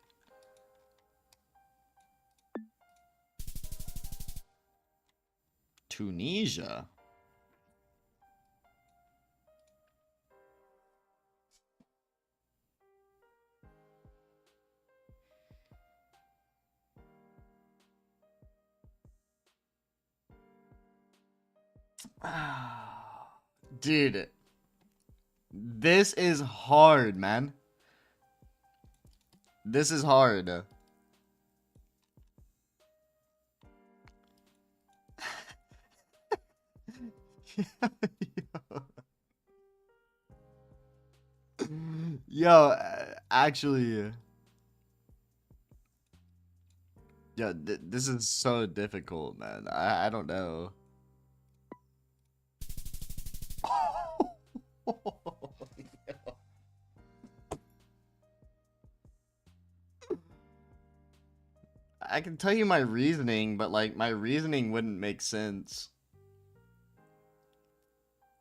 Speaker 1: Tunisia. Dude, this is hard, man. This is hard. Yo, actually, yeah, this is so difficult, man. I don't know. I can tell you my reasoning, but like my reasoning wouldn't make sense.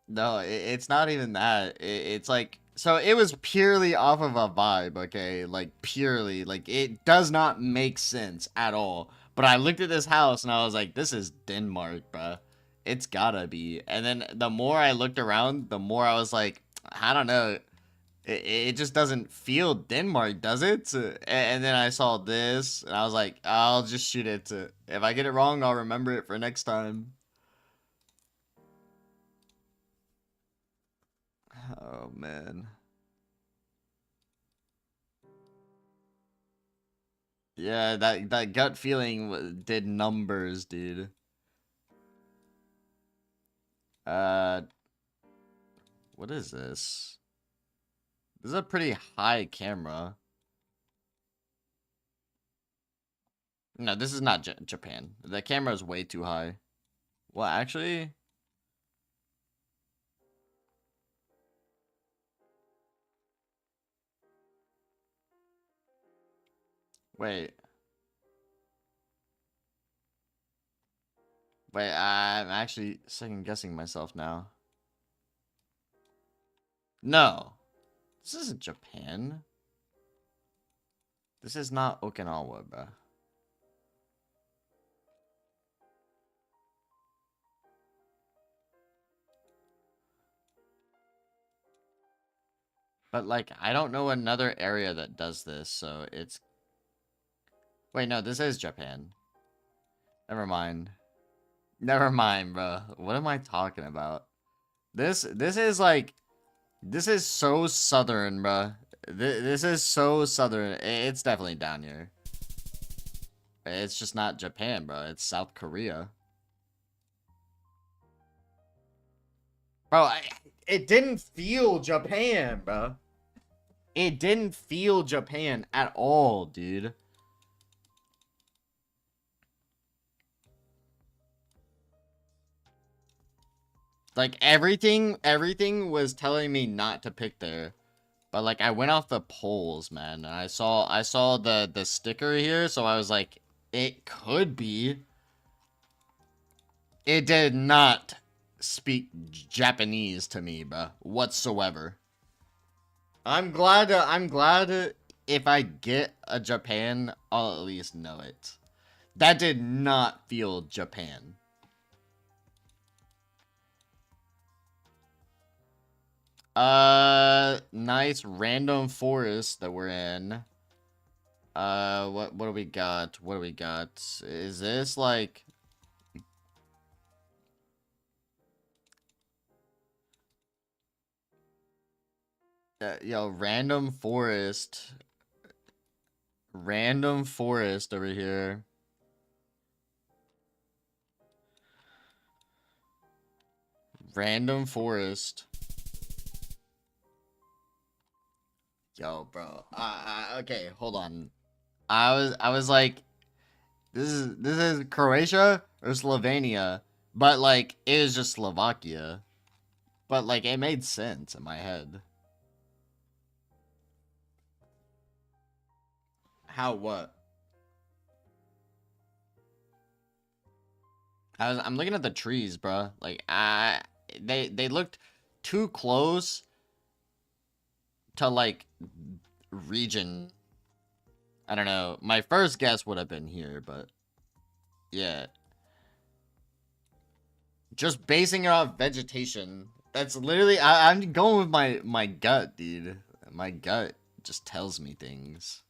Speaker 1: No, it's not even that. It's like, so it was purely off of a vibe, okay? Like purely, like it does not make sense at all. But I looked at this house and I was like, this is Denmark, bruh. It's gotta be. And then the more I looked around, the more I was like, I don't know. It just doesn't feel Denmark, does it? And then I saw this, and I was like, I'll just shoot it. If I get it wrong, I'll remember it for next time. Oh, man. Yeah, that gut feeling did numbers, dude. What is this? This is a pretty high camera. No, this is not Japan. The camera is way too high. Well, actually... Wait. Wait, I'm actually second guessing myself now. No. This isn't Japan. This is not Okinawa, bruh. But, like, I don't know another area that does this, so it's... Wait, no, this is Japan. Never mind. Never mind, bro. What am I talking about? This is, like... This is so southern, bro. This is so southern. It's definitely down here. It's just not Japan, bro. It's South Korea. Bro, it didn't feel Japan, bro. It didn't feel Japan at all, dude. Like, everything was telling me not to pick there. But, like, I went off the polls, man. And I saw the sticker here, so I was like, it could be. It did not speak Japanese to me, bro, whatsoever. I'm glad if I get a Japan, I'll at least know it. That did not feel Japan. Nice random forest that we're in. What do we got? What do we got? Is this like... yo, random forest. Random forest over here. Random forest. Yo, bro. Okay, hold on. I was like, this is Croatia or Slovenia, but like it was just Slovakia. But like it made sense in my head. How what? I'm looking at the trees, bro. Like they looked too close to like region. I don't know. My first guess would have been here, but yeah. Just basing it off vegetation. That's literally I'm going with my gut, dude. My gut just tells me things.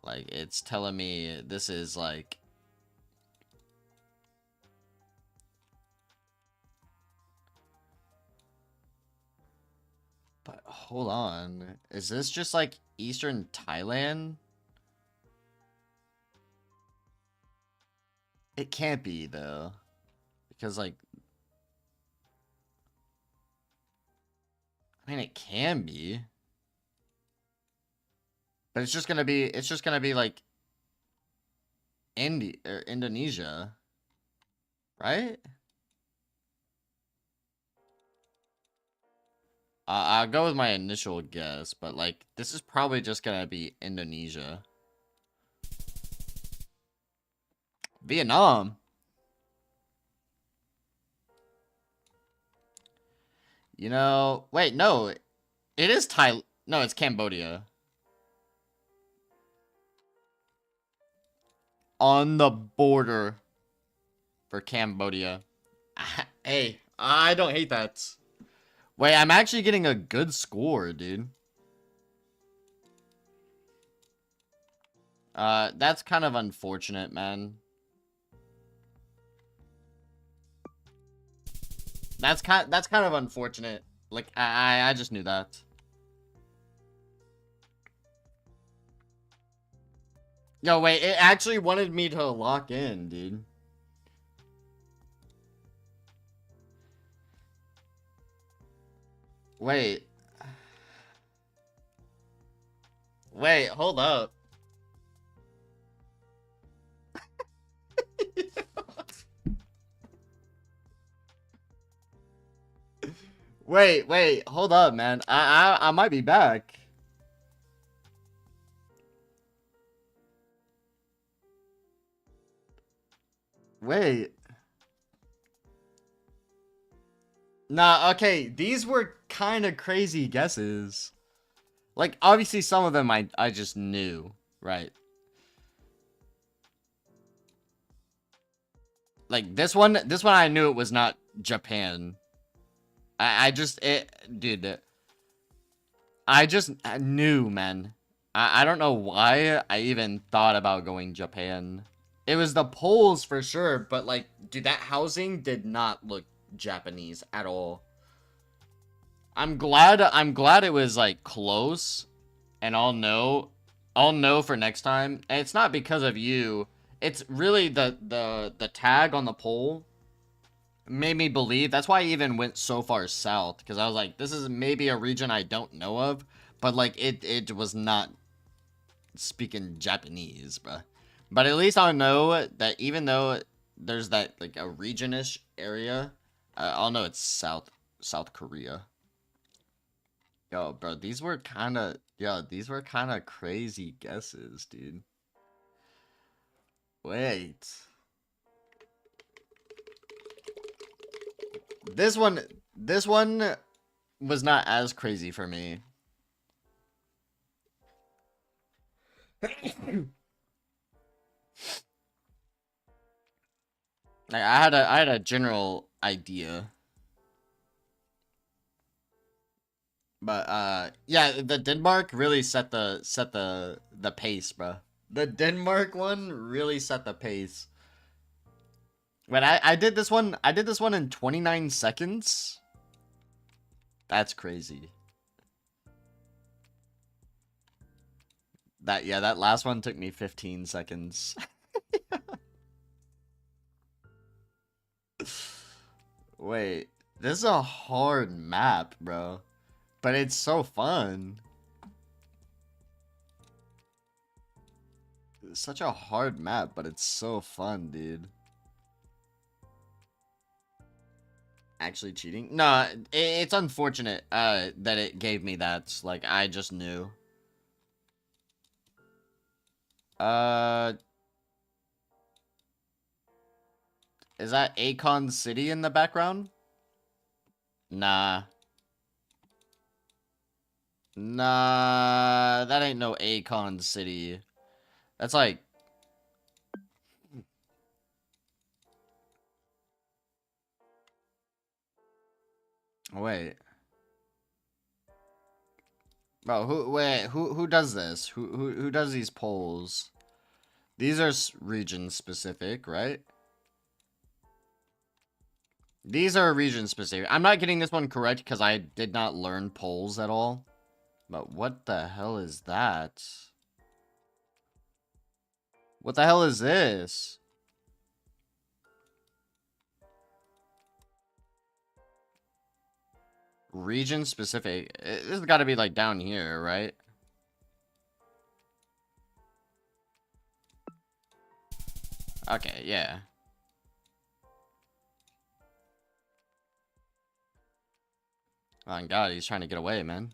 Speaker 1: Like it's telling me this is like but hold on. Is this just like Eastern Thailand? It can't be though. Because like I mean it can be. But it's just gonna be like Indonesia. Right? I'll go with my initial guess, but like this is probably just gonna be Indonesia. Vietnam. You know, wait, no. It is Thai. No, it's Cambodia. On the border for Cambodia. Hey, I don't hate that. Wait, I'm actually getting a good score, dude. That's kind of unfortunate, man. That's kind of unfortunate. Like I just knew that. Yo, wait, it actually wanted me to lock in, dude. Wait. Wait, hold up. Wait, hold up, man. I might be back. Wait. Nah, okay, these were kind of crazy guesses. Like, obviously some of them I just knew, right? Like, this one I knew it was not Japan. I knew, man. I don't know why I even thought about going Japan. It was the poles for sure, but like, dude, that housing did not look Japanese at all. I'm glad it was like close, and I'll know for next time. And it's not because of you. It's really the tag on the pole made me believe. That's why I even went so far south, because I was like, this is maybe a region I don't know of, but like it was not speaking Japanese, bruh. But at least I'll know that even though there's that like a regionish area, I'll know it's South Korea. Yo, bro, these were kind of crazy guesses, dude. Wait. This one was not as crazy for me. Like, I had a general idea. But yeah, the Denmark really set the pace, bro. The Denmark one really set the pace. When I did this one in 29 seconds. That's crazy. That last one took me 15 seconds. Wait, this is a hard map, bro. But it's so fun. It's such a hard map, but it's so fun, dude. Actually cheating? No, it's unfortunate that it gave me that. Like, I just knew. Is that Akon City in the background? Nah. Nah, that ain't no Akon City. That's like... Wait. Bro, who does this? Who does these polls? These are region specific, right? These are region specific. I'm not getting this one correct because I did not learn polls at all. But what the hell is that? What the hell is this? Region specific. This has got to be like down here, right? Okay, yeah. Oh god, he's trying to get away, man.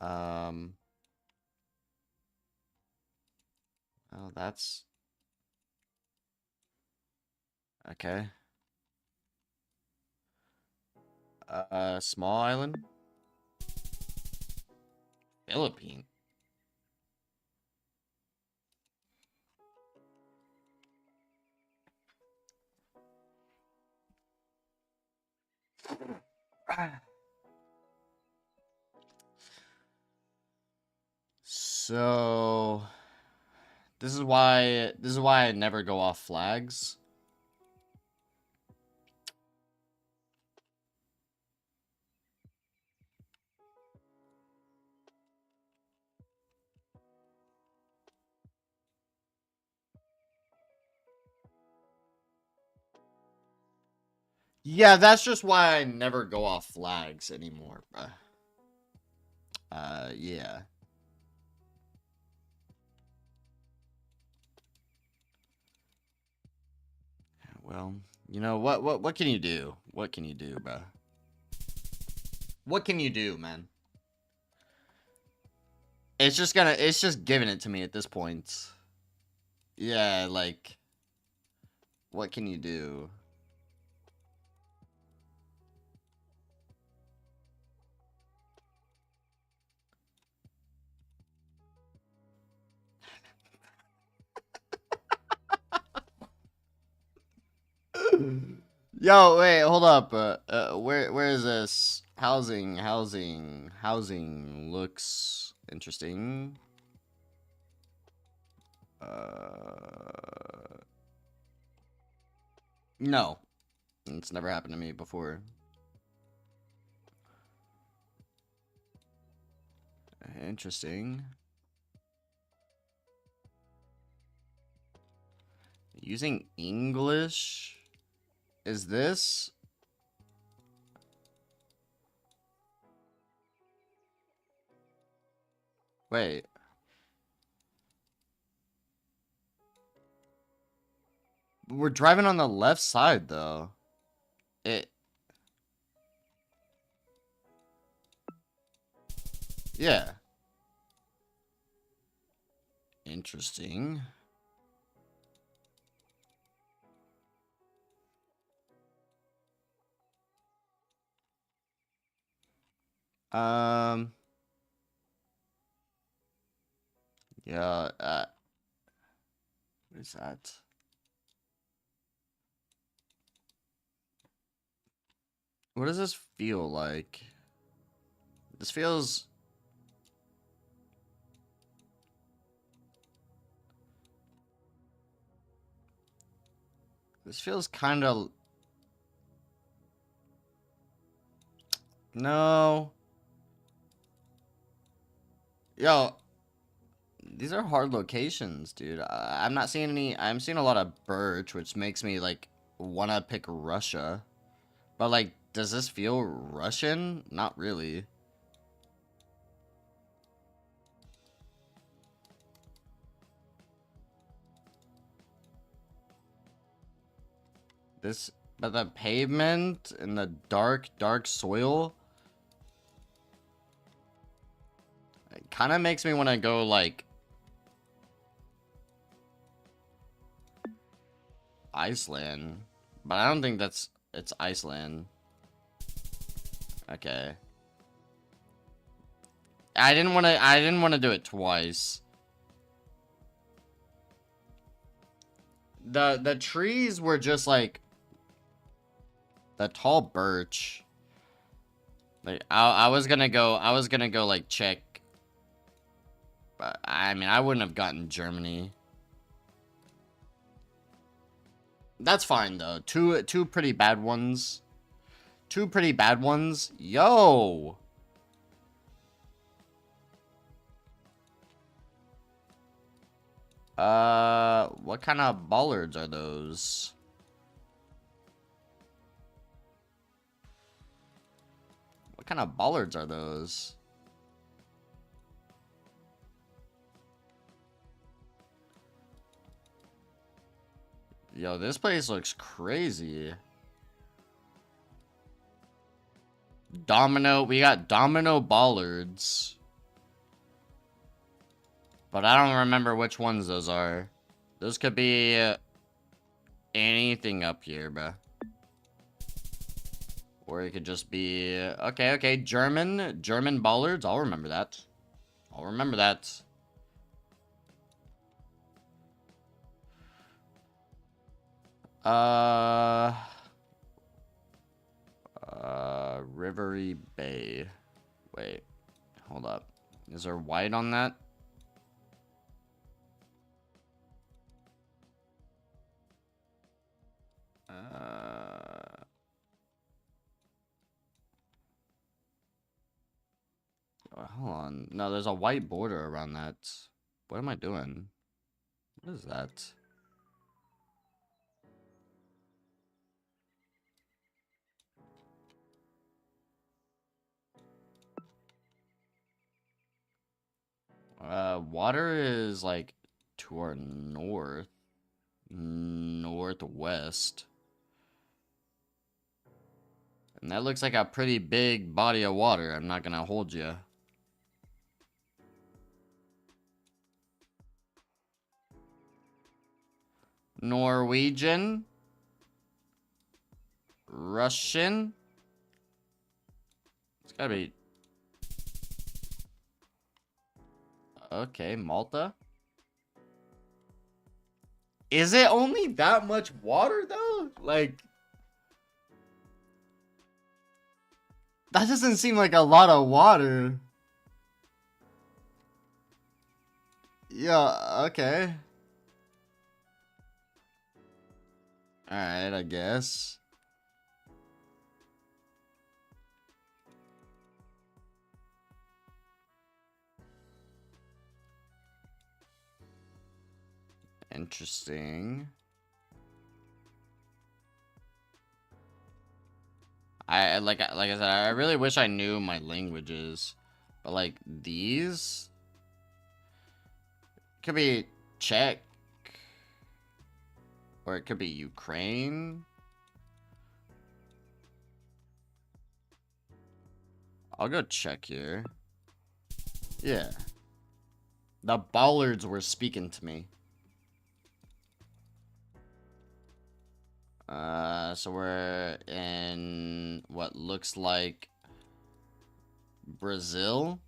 Speaker 1: Oh, that's... Okay. Small island? Philippine. So this is why I never go off flags. Yeah, that's just why I never go off flags anymore, bruh. Yeah. Well, you know, what can you do? What can you do, bruh? What can you do, man? It's just giving it to me at this point. Yeah, like, what can you do? Yo, wait, hold up. Where is this? Housing looks interesting. No. It's never happened to me before. Interesting. Using English? Is this? Wait. We're driving on the left side, though. Yeah. Interesting. Yeah, what is that? What does this feel like? This feels... This feels kind of... No. Yo, these are hard locations, dude. I'm not seeing any... I'm seeing a lot of birch, which makes me, like, want to pick Russia. But, like, does this feel Russian? Not really. This... But the pavement and the dark soil... It kind of makes me want to go, like... Iceland. But I don't think that's... It's Iceland. Okay. I didn't want to do it twice. The trees were just like the tall birch. Like I was gonna go like check. But I mean I wouldn't have gotten Germany. That's fine though. Two pretty bad ones. Two pretty bad ones. Yo. What kind of bollards are those? What kind of bollards are those? Yo, this place looks crazy. We got domino bollards. But I don't remember which ones those are. Those could be anything up here, bruh. Or it could just be... Okay, German bollards. I'll remember that. I'll remember that. Rivery Bay. Wait. Hold up. Is there white on that? Hold on. No, there's a white border around that. What am I doing? What is that? Water is like to our northwest. And that looks like a pretty big body of water, I'm not gonna hold you. Norwegian. Russian. It's gotta be... Okay, Malta. Is it only that much water, though? Like... That doesn't seem like a lot of water. Yeah, okay. Alright, I guess. Interesting. Like I said, I really wish I knew my languages, but like these could be Czech, or it could be Ukraine. I'll go Czech here. Yeah, the Ballards were speaking to me. So we're in what looks like Brazil.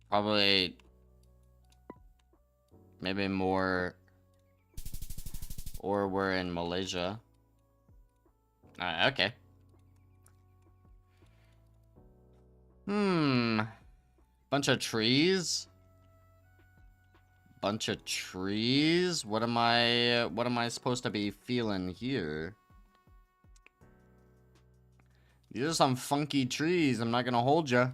Speaker 1: Probably maybe more, or we're in Malaysia. Okay. Bunch of trees. Bunch of trees. What am I supposed to be feeling here? These are some funky trees. I'm not gonna hold ya.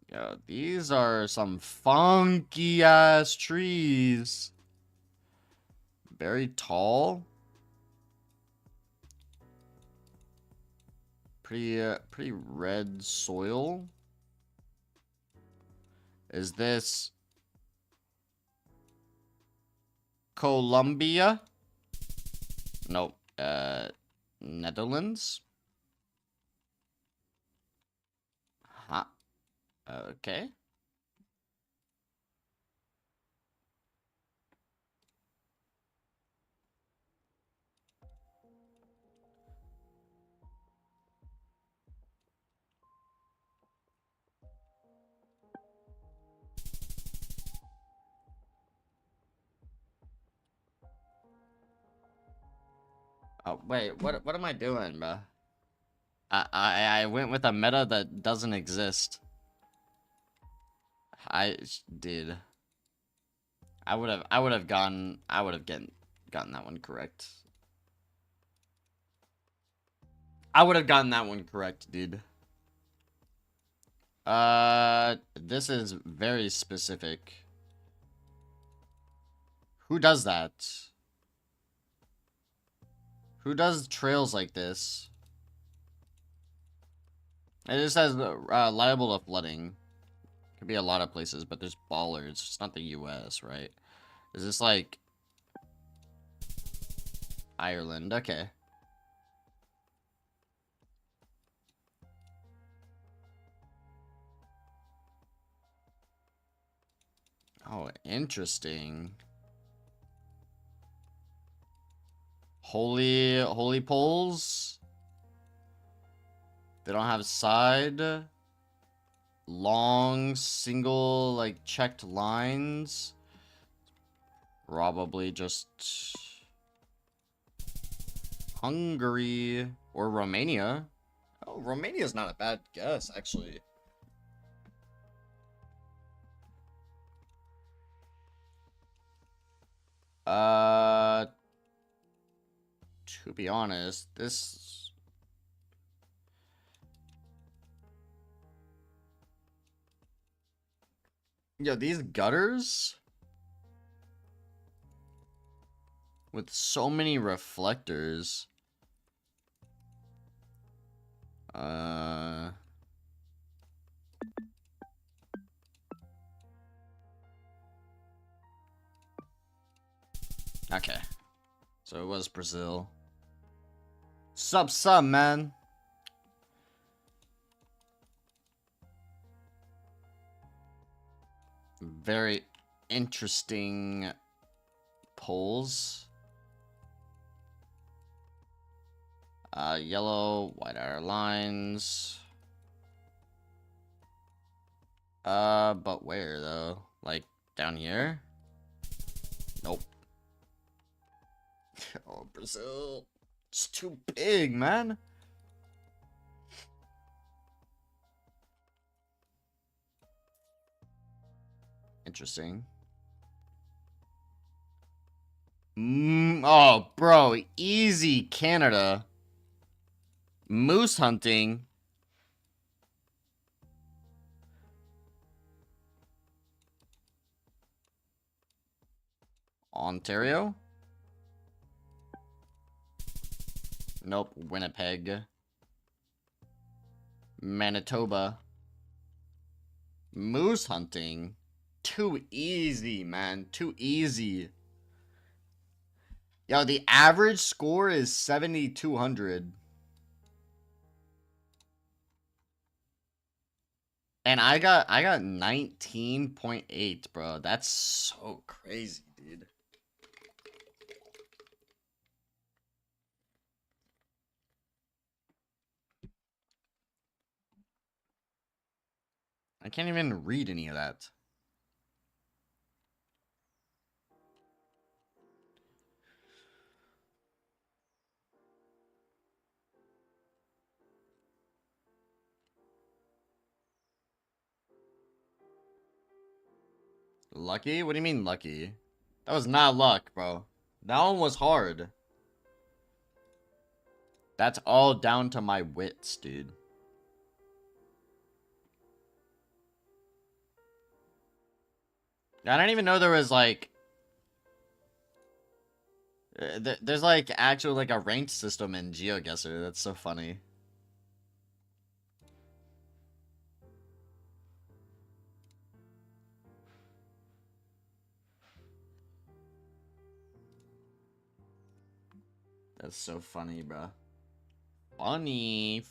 Speaker 1: Yo, these are some funky ass trees. Very tall. Pretty red soil. Is this Colombia? Nope. Netherlands? Huh. Okay. Oh, wait, what am I doing, bro? I went with a meta that doesn't exist. Dude. I would have gotten that one correct. I would have gotten that one correct, dude. This is very specific. Who does that? Who does trails like this? It just says liable to flooding. Could be a lot of places, but there's Ballards. It's not the US, right? Is this like Ireland? Okay. Oh, interesting. Holy poles. They don't have side. Long single like checked lines. Probably just Hungary or Romania. Oh, Romania's not a bad guess, actually. To be honest, this... Yo, these gutters with so many reflectors. Okay. So it was Brazil. Sup, man. Very interesting polls. Yellow, white outer lines. But where though? Like down here? Nope. Oh, Brazil. It's too big, man. Interesting. Oh, bro. Easy, Canada. Moose hunting. Ontario? Nope. Winnipeg. Manitoba. Moose hunting. Too easy, man. Too easy. Yo, the average score is 7,200. And I got 19.8, bro. That's so crazy, dude. I can't even read any of that. Lucky? What do you mean lucky? That was not luck, bro. That one was hard. That's all down to my wits, dude. I didn't even know there was like... There's like actual like a ranked system in GeoGuessr. That's so funny. That's so funny, bro. Funny.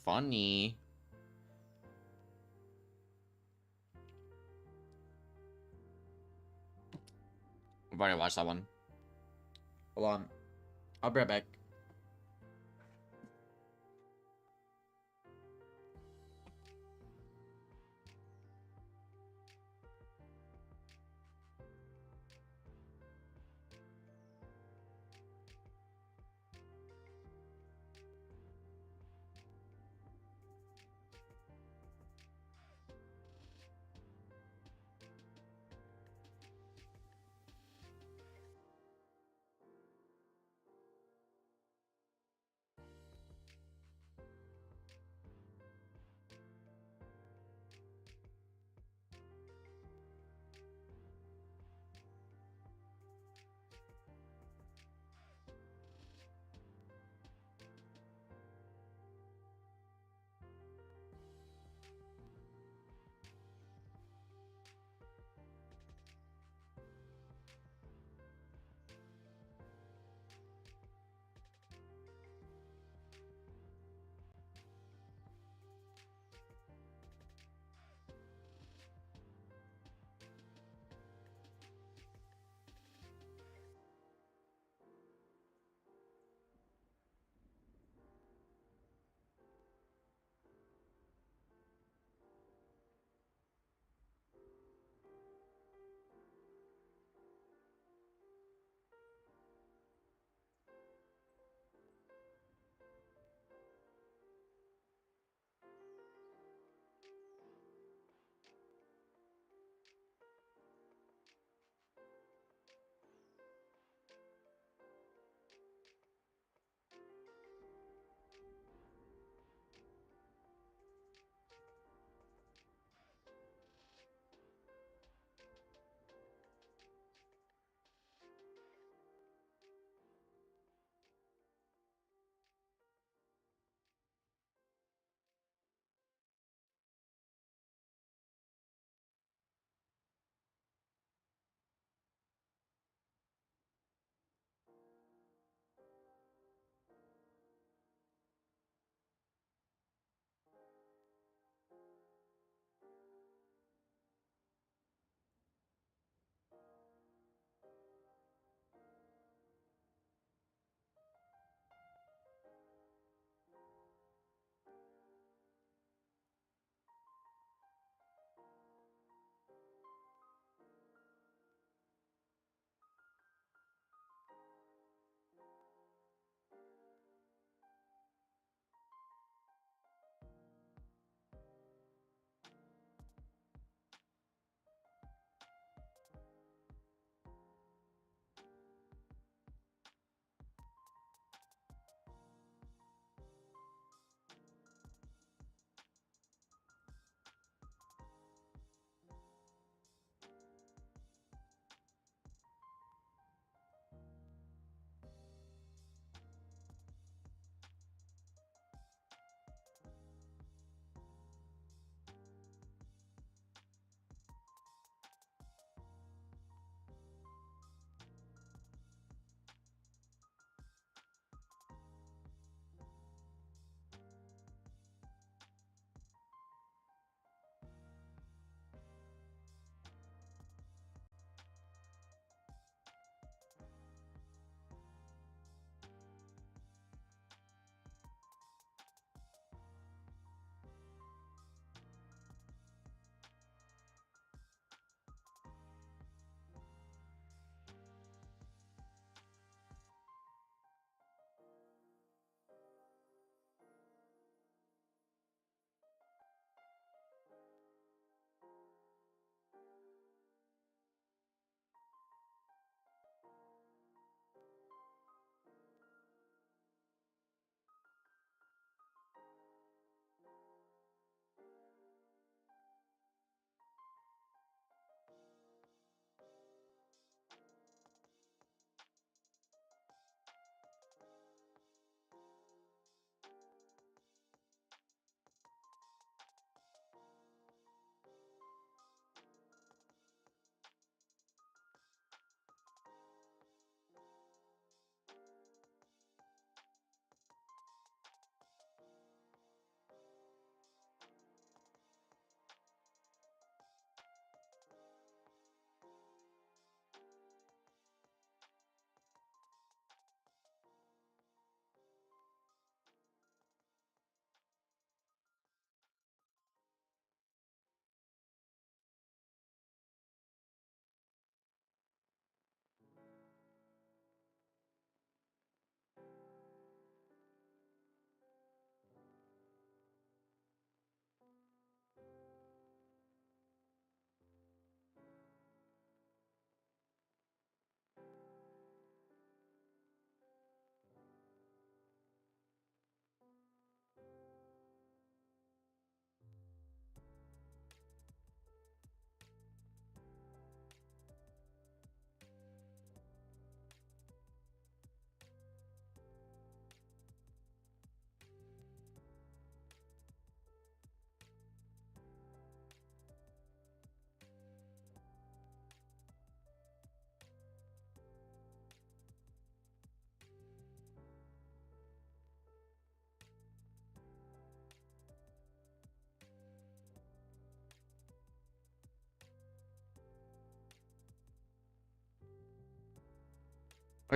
Speaker 1: I've already watched that one. Hold on. I'll be right back.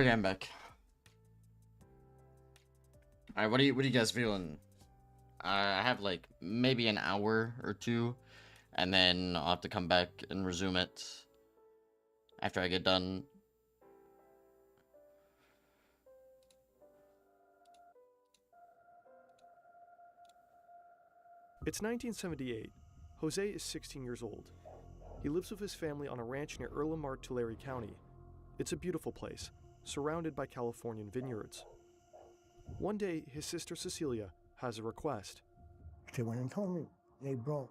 Speaker 1: Okay, I'm back. All right, what are you guys feeling? I have like maybe an hour or two, and then I'll have to come back and resume it after I get done.
Speaker 4: It's 1978. Jose is 16 years old. He lives with his family on a ranch near Erlenmar, Tulare County. It's a beautiful place, surrounded by Californian vineyards. One day, his sister Cecilia has a request.
Speaker 20: She went and told me, "Hey bro,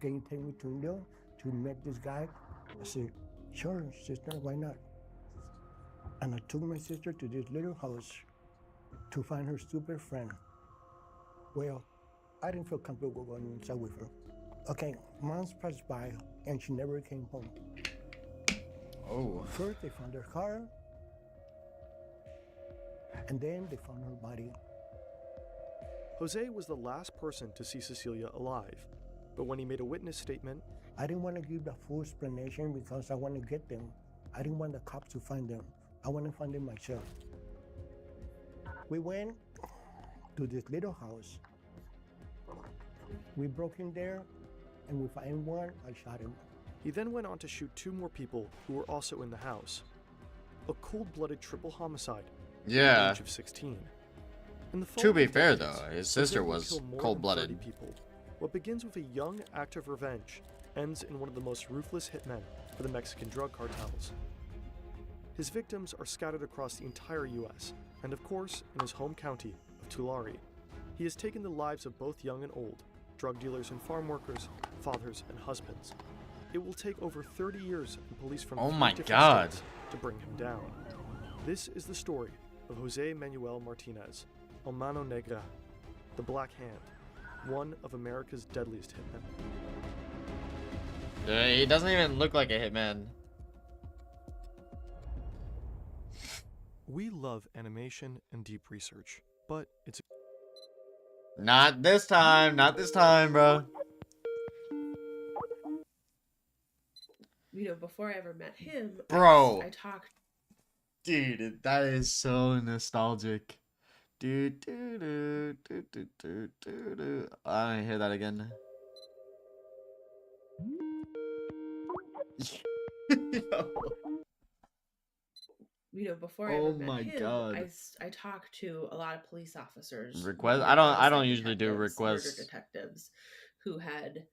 Speaker 20: can you take me to Indio to meet this guy?" I said, "Sure, sister, why not?" And I took my sister to this little house to find her stupid friend. Well, I didn't feel comfortable going inside with her. Okay, months passed by and she never came home.
Speaker 1: Oh.
Speaker 20: First they found her car, and then they found her body.
Speaker 4: Jose was the last person to see Cecilia alive, but when he made a witness statement,
Speaker 20: I didn't want to give the full explanation because I want to get them. I didn't want the cops to find them. I want to find them myself. We went to this little house. We broke in there, and we found one. I shot him.
Speaker 4: He then went on to shoot 2 more people who were also in the house. A cold-blooded triple homicide at the age of 16.
Speaker 1: To be fair, though, his sister was cold-blooded.
Speaker 4: What begins with a young act of revenge ends in one of the most ruthless hitmen for the Mexican drug cartels. His victims are scattered across the entire U.S., and of course, in his home county of Tulare. He has taken the lives of both young and old, drug dealers and farm workers, fathers and husbands. It will take over 30 years and police from 3 different states to bring him down. This is the story of Jose Manuel Martinez, El Mano Negra, the Black Hand, one of America's deadliest hitmen.
Speaker 1: He doesn't even look like a hitman.
Speaker 4: We love animation and deep research, but it's...
Speaker 1: Not this time, bro.
Speaker 21: You know, before I ever met him,
Speaker 1: bro,
Speaker 21: I talked.
Speaker 1: Dude, that is so nostalgic. I don't hear that again.
Speaker 21: You know, before I ever met him, I talked to a lot of police officers.
Speaker 1: Request? I don't usually do requests.
Speaker 21: Murder detectives who had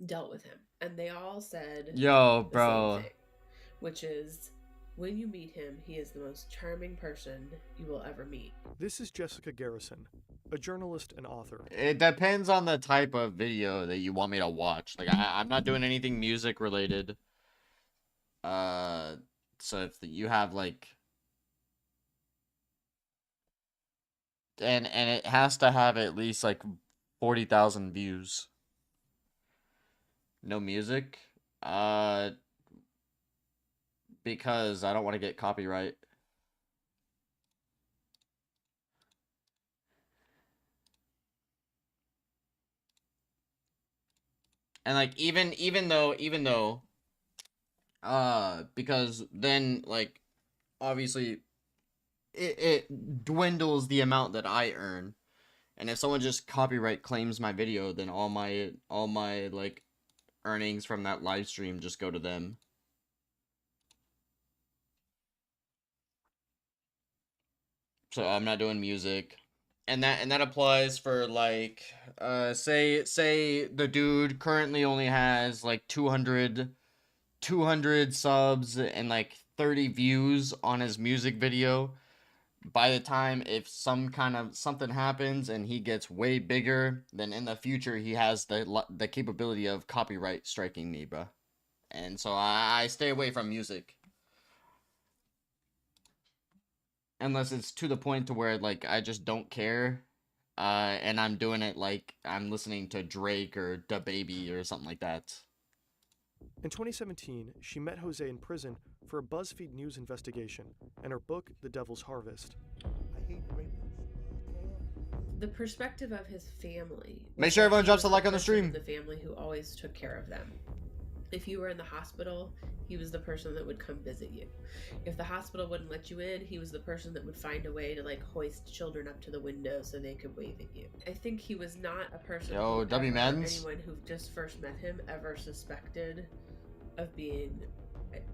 Speaker 21: dealt with him, and they all said,
Speaker 1: "Yo, bro,"
Speaker 21: same thing, which is, when you meet him, he is the most charming person you will ever meet.
Speaker 4: This is Jessica Garrison, a journalist and author.
Speaker 1: It depends on the type of video that you want me to watch. Like, I'm not doing anything music related. So if you have like, and it has to have at least like 40,000 views. No music, because I don't want to get copyright. And like even though because then like obviously it dwindles the amount that I earn, and if someone just copyright claims my video, then all my like earnings from that live stream just go to them. So I'm not doing music. And that applies for like say the dude currently only has like 200 subs and like 30 views on his music video. By the time if something happens and he gets way bigger, then in the future he has the capability of copyright striking me, bro. And so I stay away from music. Unless it's to the point to where like I just don't care, and I'm doing it like I'm listening to Drake or DaBaby or something like that.
Speaker 4: In 2017, she met Jose in prison for a BuzzFeed News investigation and her book, The Devil's Harvest.
Speaker 21: The perspective of his family.
Speaker 1: Make sure everyone drops a like on the stream.
Speaker 21: The family who always took care of them. If you were in the hospital, he was the person that would come visit you. If the hospital wouldn't let you in, he was the person that would find a way to like hoist children up to the window so they could wave at you. I think he was not a person
Speaker 1: Yo, W Mens.
Speaker 21: anyone who just first met him ever suspected of being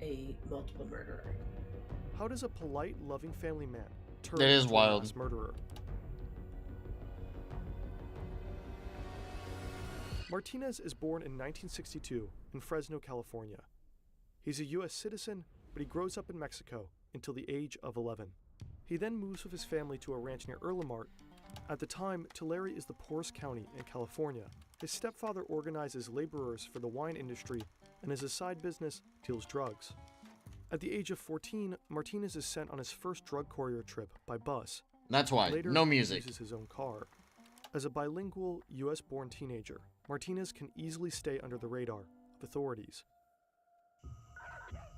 Speaker 21: a multiple murderer.
Speaker 4: How does a polite, loving family man turn
Speaker 1: That is
Speaker 4: into
Speaker 1: wild.
Speaker 4: a mass murderer? Martinez is born in 1962 in Fresno, California. He's a U.S. citizen, but he grows up in Mexico until the age of 11. He then moves with his family to a ranch near Irlamart. At the time, Tulare is the poorest county in California. His stepfather organizes laborers for the wine industry, and as a side business, deals drugs. At the age of 14, Martinez is sent on his first drug courier trip by bus.
Speaker 1: That's why.
Speaker 4: Later,
Speaker 1: No
Speaker 4: he
Speaker 1: music.
Speaker 4: uses his own car. As a bilingual, U.S.-born teenager, Martinez can easily stay under the radar of authorities.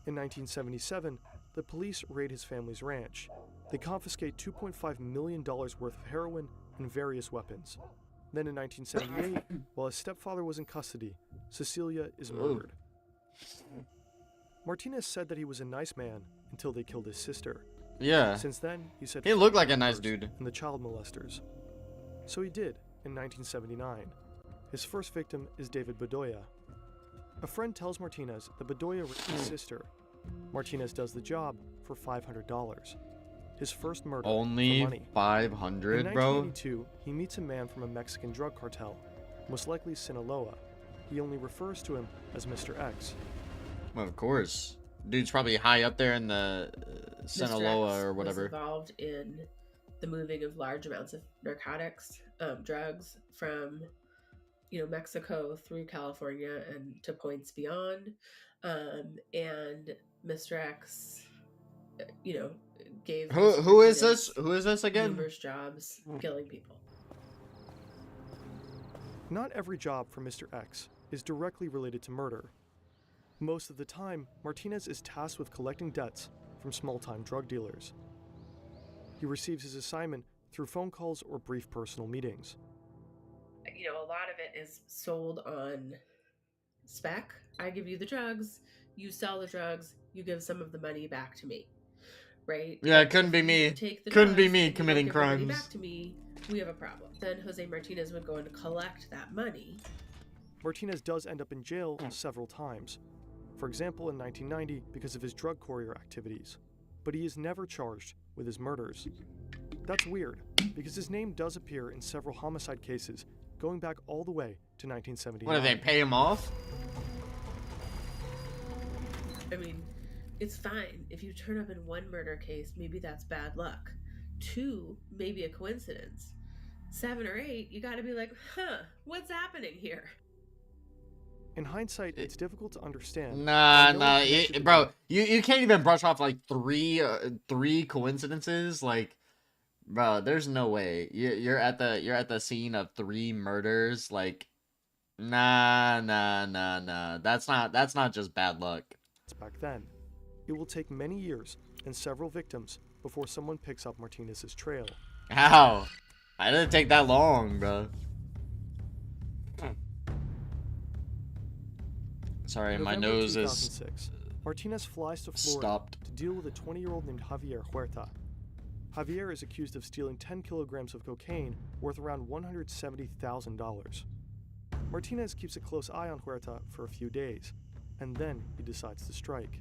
Speaker 4: In 1977, the police raid his family's ranch. They confiscate $2.5 million worth of heroin and various weapons. Then in 1978, while his stepfather was in custody, Cecilia is murdered. Martinez said that he was a nice man until they killed his sister.
Speaker 1: Yeah.
Speaker 4: Since then, he said
Speaker 1: He looked like a nice dude.
Speaker 4: And the child molesters. So he did in 1979. His first victim is David Bedoya. A friend tells Martinez that Bedoya raped his sister. Martinez does the job for $500. His first murder
Speaker 1: Only
Speaker 4: for money.
Speaker 1: 500,
Speaker 4: In
Speaker 1: bro.
Speaker 4: 1982, he meets a man from a Mexican drug cartel, most likely Sinaloa. He only refers to him as Mr. X.
Speaker 1: Well, of course. Dude's probably high up there in the Sinaloa
Speaker 21: Mr. X
Speaker 1: or whatever.
Speaker 21: was involved in the moving of large amounts of narcotics, drugs from, Mexico through California and to points beyond. And Mr. X, gave
Speaker 1: Who is this? Who is this again?
Speaker 21: numerous jobs killing people.
Speaker 4: Not every job for Mr. X is directly related to murder. Most of the time, Martinez is tasked with collecting debts from small-time drug dealers. He receives his assignment through phone calls or brief personal meetings.
Speaker 21: A lot of it is sold on spec. I give you the drugs, you sell the drugs, you give some of the money back to me, right?
Speaker 1: Yeah, it couldn't be me. Couldn't be me committing crimes.
Speaker 21: Back to me, we have a problem. Then Jose Martinez would go and collect that money.
Speaker 4: Martinez does end up in jail several times. For example, in 1990 because of his drug courier activities. But he is never charged with his murders. That's weird, because his name does appear in several homicide cases going back all the way to 1979.
Speaker 1: What, did they pay him off?
Speaker 21: I mean, it's fine. If you turn up in one murder case, maybe that's bad luck. 2, maybe a coincidence. 7 or 8, you gotta be like, what's happening here?
Speaker 4: In hindsight, it's difficult to understand.
Speaker 1: Bro, you can't even brush off like three coincidences. Like, bro, there's no way you're at the scene of 3 murders. Like, nah. That's not just bad luck.
Speaker 4: Back then, it will take many years and several victims before someone picks up Martinez's trail.
Speaker 1: How? I didn't take that long, bro. Sorry, my
Speaker 4: November
Speaker 1: nose
Speaker 4: 2006,
Speaker 1: is
Speaker 4: Martinez flies to Florida to deal with a 20-year-old named Javier Huerta. Javier is accused of stealing 10 kilograms of cocaine worth around $170,000. Martinez keeps a close eye on Huerta for a few days, and then he decides to strike.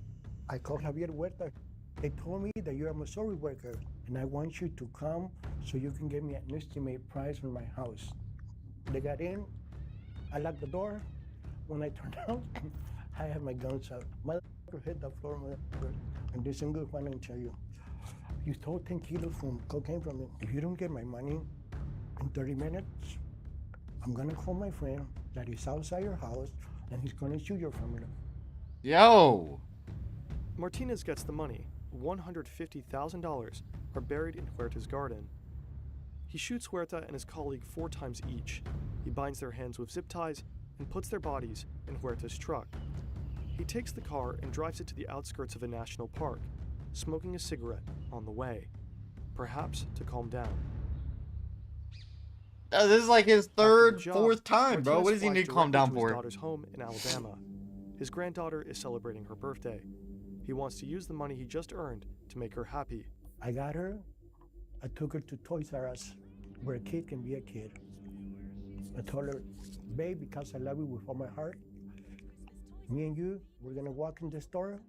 Speaker 20: I called Javier Huerta. They told me that you're a Missouri worker, and I want you to come so you can give me an estimate price on my house. They got in, I locked the door. When I turned out, I had my guns out. My hit the floor, and this single one I tell you. You stole 10 kilos from cocaine from me. If you don't get my money in 30 minutes, I'm gonna call my friend that is outside your house, and he's gonna shoot your family.
Speaker 1: Yo!
Speaker 4: Martinez gets the money. $150,000 are buried in Huerta's garden. He shoots Huerta and his colleague 4 times each. He binds their hands with zip ties and puts their bodies in Huerta's truck. He takes the car and drives it to the outskirts of a national park, smoking a cigarette on the way, perhaps to calm down.
Speaker 1: This is like his third,
Speaker 4: Job,
Speaker 1: fourth time, bro.
Speaker 4: Martinez
Speaker 1: What does he
Speaker 4: flies
Speaker 1: need to calm
Speaker 4: directly
Speaker 1: down
Speaker 4: to his
Speaker 1: for?
Speaker 4: daughter's home in Alabama. His granddaughter is celebrating her birthday. He wants to use the money he just earned to make her happy.
Speaker 20: I got her. I took her to Toys R Us, where a kid can be a kid. I told her, babe, because I love you with all my heart, me and you, we're gonna walk in the store,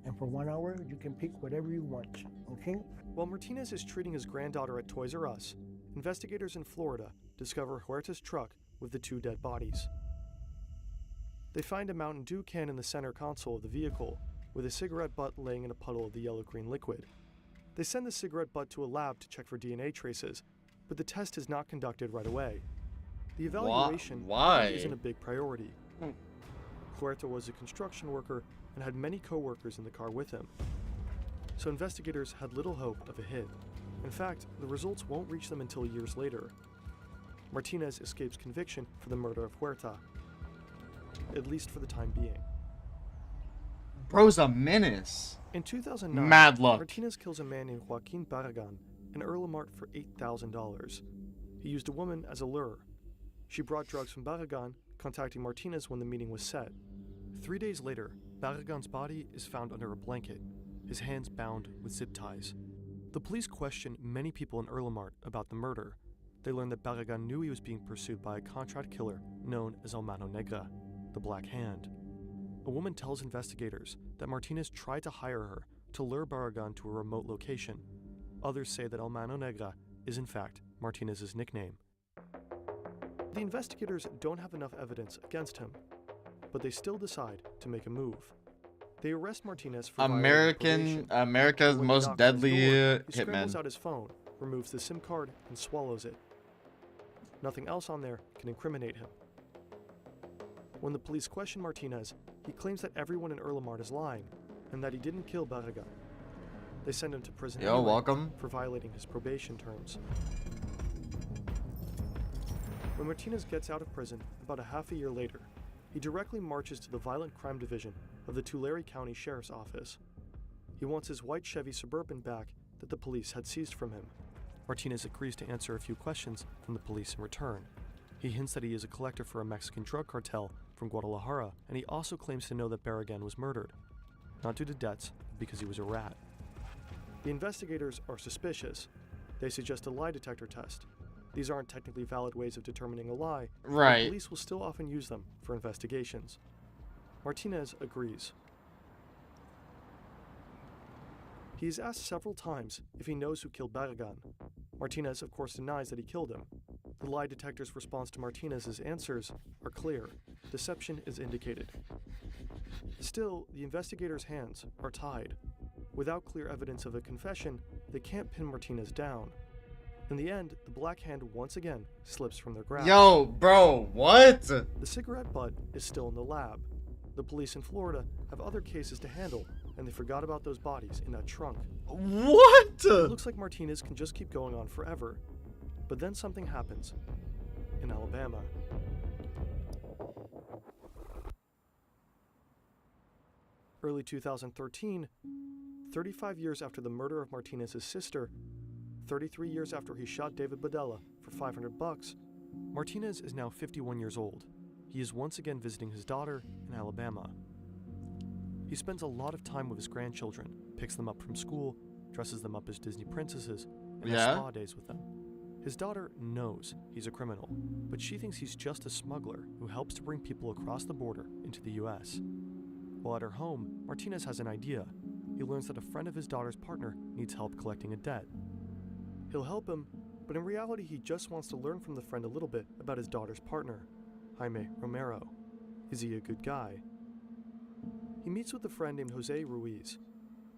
Speaker 20: and for 1 hour, you can pick whatever you want, okay?
Speaker 4: While Martinez is treating his granddaughter at Toys R Us, investigators in Florida discover Huerta's truck with the 2 dead bodies. They find a Mountain Dew can in the center console of the vehicle, with a cigarette butt laying in a puddle of the yellow-green liquid. They send the cigarette butt to a lab to check for DNA traces, but the test is not conducted right away. The evaluation isn't a big priority. Huerta was a construction worker and had many co-workers in the car with him, so investigators had little hope of a hit. In fact, the results won't reach them until years later. Martinez escapes conviction for the murder of Huerta, at least for the time being.
Speaker 1: Bro's a menace.
Speaker 4: In 2009,
Speaker 1: Mad luck.
Speaker 4: Martinez kills a man named Joaquin Barragan in Earl Mart for $8,000. He used a woman as a lure. She brought drugs from Barragan, contacting Martinez when the meeting was set. 3 days later, Barragan's body is found under a blanket, his hands bound with zip ties. The police question many people in Earl Mart about the murder. They learn that Barragan knew he was being pursued by a contract killer known as El Mano Negra, the Black Hand. A woman tells investigators that Martinez tried to hire her to lure Barragan to a remote location. Others say that El Mano Negra is in fact Martinez's nickname. The investigators don't have enough evidence against him, but they still decide to make a move. They arrest Martinez for
Speaker 1: America's
Speaker 4: When
Speaker 1: most
Speaker 4: he knocks on his
Speaker 1: deadly
Speaker 4: door, he scrambles
Speaker 1: hitman.
Speaker 4: out his phone, removes the SIM card, and swallows it. Nothing else on there can incriminate him. When the police question Martinez, he claims that everyone in Earl Mart is lying, and that he didn't kill Barragan. They send him to prison
Speaker 1: Yo,
Speaker 4: anyway
Speaker 1: welcome.
Speaker 4: for violating his probation terms. When Martinez gets out of prison about a half a year later, he directly marches to the Violent Crime Division of the Tulare County Sheriff's Office. He wants his white Chevy Suburban back that the police had seized from him. Martinez agrees to answer a few questions from the police in return. He hints that he is a collector for a Mexican drug cartel from Guadalajara, and he also claims to know that Barragan was murdered, not due to debts, but because he was a rat. The investigators are suspicious. They suggest a lie detector test. These aren't technically valid ways of determining a lie,
Speaker 1: Right.
Speaker 4: but police will still often use them for investigations. Martinez agrees. He is asked several times if he knows who killed Barragan. Martinez, of course, denies that he killed him. The lie detector's response to Martinez's answers are clear. Deception is indicated. Still, the investigators' hands are tied. Without clear evidence of a confession, they can't pin Martinez down. In the end, the Black Hand once again slips from their grasp.
Speaker 1: Yo, bro, what?
Speaker 4: The cigarette butt is still in the lab. The police in Florida have other cases to handle, and they forgot about those bodies in that trunk.
Speaker 1: What?
Speaker 4: It looks like Martinez can just keep going on forever. But then something happens in Alabama. Early 2013, 35 years after the murder of Martinez's sister, 33 years after he shot David Badella for $500, Martinez is now 51 years old. He is once again visiting his daughter in Alabama. He spends a lot of time with his grandchildren, picks them up from school, dresses them up as Disney princesses, and has spa days with them. His daughter knows he's a criminal, but she thinks he's just a smuggler who helps to bring people across the border into the US. While at her home, Martinez has an idea. He learns that a friend of his daughter's partner needs help collecting a debt. He'll help him, but in reality he just wants to learn from the friend a little bit about his daughter's partner, Jaime Romero. Is he a good guy? He meets with a friend named Jose Ruiz.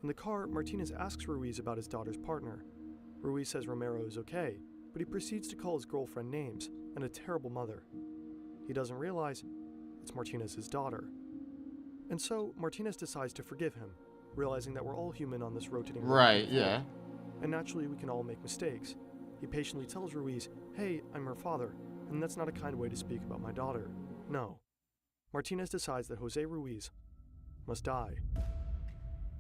Speaker 4: In the car, Martinez asks Ruiz about his daughter's partner. Ruiz says Romero is okay, but he proceeds to call his girlfriend names and a terrible mother. He doesn't realize it's Martinez's daughter. And so Martinez decides to forgive him, realizing that we're all human on this rotating road.
Speaker 1: Right, yeah.
Speaker 4: And naturally we can all make mistakes. He patiently tells Ruiz, "Hey, I'm her father, and that's not a kind way to speak about my daughter." No. Martinez decides that Jose Ruiz must die.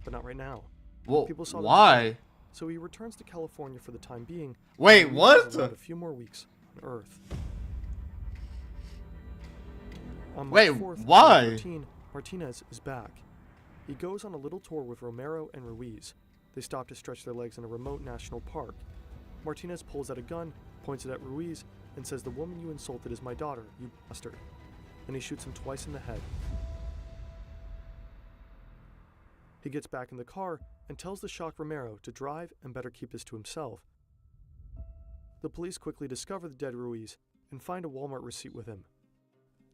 Speaker 4: But not right now.
Speaker 1: Well,
Speaker 4: People saw
Speaker 1: why?
Speaker 4: So he returns to California for the time being.
Speaker 1: Wait,
Speaker 4: and
Speaker 1: what?
Speaker 4: has allowed a few more weeks on Earth. On
Speaker 1: Wait,
Speaker 4: March 4th,
Speaker 1: why?
Speaker 4: 2013, Martinez is back. He goes on a little tour with Romero and Ruiz. They stop to stretch their legs in a remote national park. Martinez pulls out a gun, points it at Ruiz, and says, "The woman you insulted is my daughter, you bastard." And he shoots him twice in the head. He gets back in the car and tells the shocked Romero to drive and better keep this to himself. The police quickly discover the dead Ruiz and find a Walmart receipt with him.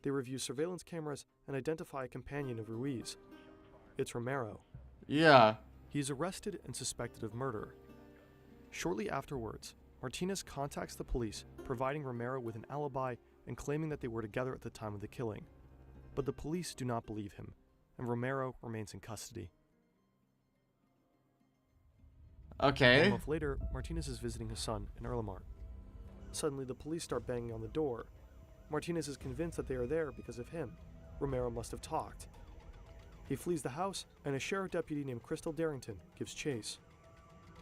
Speaker 4: They review surveillance cameras and identify a companion of Ruiz. It's Romero.
Speaker 1: Yeah.
Speaker 4: He is arrested and suspected of murder. Shortly afterwards, Martinez contacts the police, providing Romero with an alibi and claiming that they were together at the time of the killing. But the police do not believe him, and Romero remains in custody.
Speaker 1: Okay.
Speaker 4: 1 month later, Martinez is visiting his son in Erlenmeer. Suddenly, the police start banging on the door. Martinez is convinced that they are there because of him. Romero must have talked. He flees the house, and a sheriff deputy named Crystal Darrington gives chase.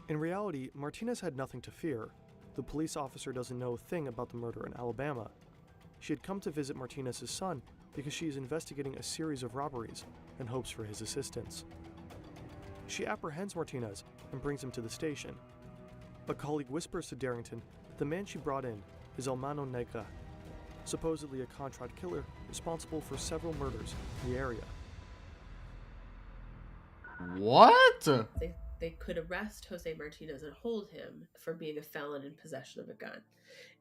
Speaker 4: In reality, Martinez had nothing to fear. The police officer doesn't know a thing about the murder in Alabama. She had come to visit Martinez's son because she is investigating a series of robberies and hopes for his assistance. She apprehends Martinez and brings him to the station. A colleague whispers to Darrington that the man she brought in is Hermano Negra, supposedly a contract killer responsible for several murders in the area.
Speaker 1: What?
Speaker 21: They could arrest Jose Martinez and hold him for being a felon in possession of a gun.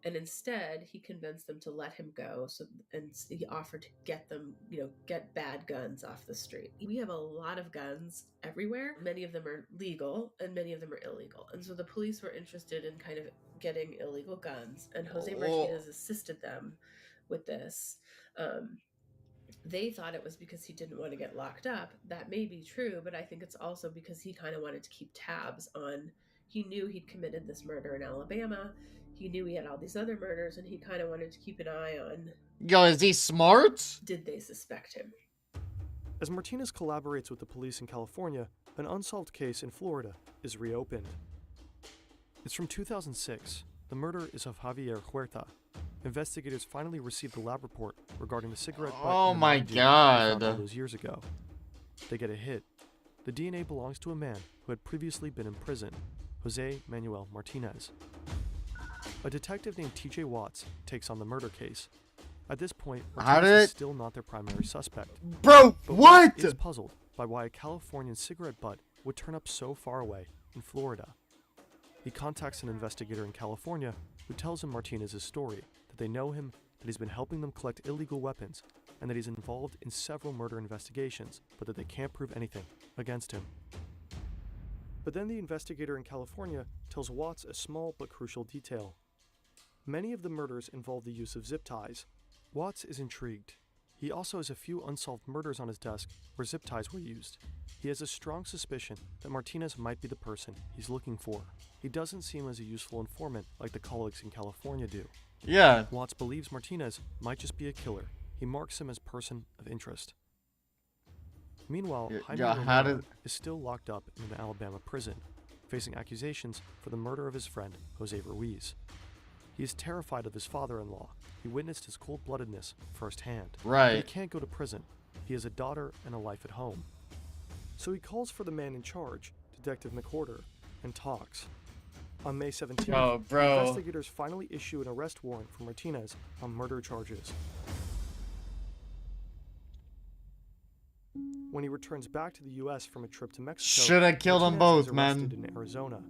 Speaker 21: And instead, he convinced them to let him go, and he offered to get them, get bad guns off the street. We have a lot of guns everywhere. Many of them are legal and many of them are illegal. And so the police were interested in kind of getting illegal guns, and Jose Martinez assisted them with this. They thought it was because he didn't want to get locked up. That may be true, but I think it's also because he kind of wanted to keep tabs on, he knew he'd committed this murder in Alabama. He knew he had all these other murders, and he kind of wanted to keep an eye on...
Speaker 1: Yo, is he smart?
Speaker 21: Did they suspect him?
Speaker 4: As Martinez collaborates with the police in California, an unsolved case in Florida is reopened. It's from 2006. The murder is of Javier Huerta. Investigators finally received the lab report regarding the cigarette butt.
Speaker 1: Oh my God.
Speaker 4: All those years ago. They get a hit. The DNA belongs to a man who had previously been in prison, Jose Manuel Martinez. A detective named TJ Watts takes on the murder case. At this point, Martinez is still not their primary suspect.
Speaker 1: Bro,
Speaker 4: but
Speaker 1: what?
Speaker 4: Watts is puzzled by why a Californian cigarette butt would turn up so far away in Florida. He contacts an investigator in California who tells him Martinez's story, that they know him, that he's been helping them collect illegal weapons, and that he's involved in several murder investigations, but that they can't prove anything against him. But then the investigator in California tells Watts a small but crucial detail. Many of the murders involve the use of zip ties. Watts is intrigued. He also has a few unsolved murders on his desk where zip ties were used. He has a strong suspicion that Martinez might be the person he's looking for. He doesn't seem as a useful informant like the colleagues in California do.
Speaker 1: Yeah.
Speaker 4: Watts believes Martinez might just be a killer. He marks him as person of interest. Meanwhile, Jaime Romero is still locked up in an Alabama prison, facing accusations for the murder of his friend, Jose Ruiz. He is terrified of his father-in-law. He witnessed his cold-bloodedness firsthand.
Speaker 1: Right.
Speaker 4: But he can't go to prison. He has a daughter and a life at home. So he calls for the man in charge, Detective McWhorter, and talks. On May 17th, investigators finally issue an arrest warrant for Martinez on murder charges. When he returns back to the U.S. from a trip to Mexico,
Speaker 1: should have killed them both, man.
Speaker 4: In Arizona.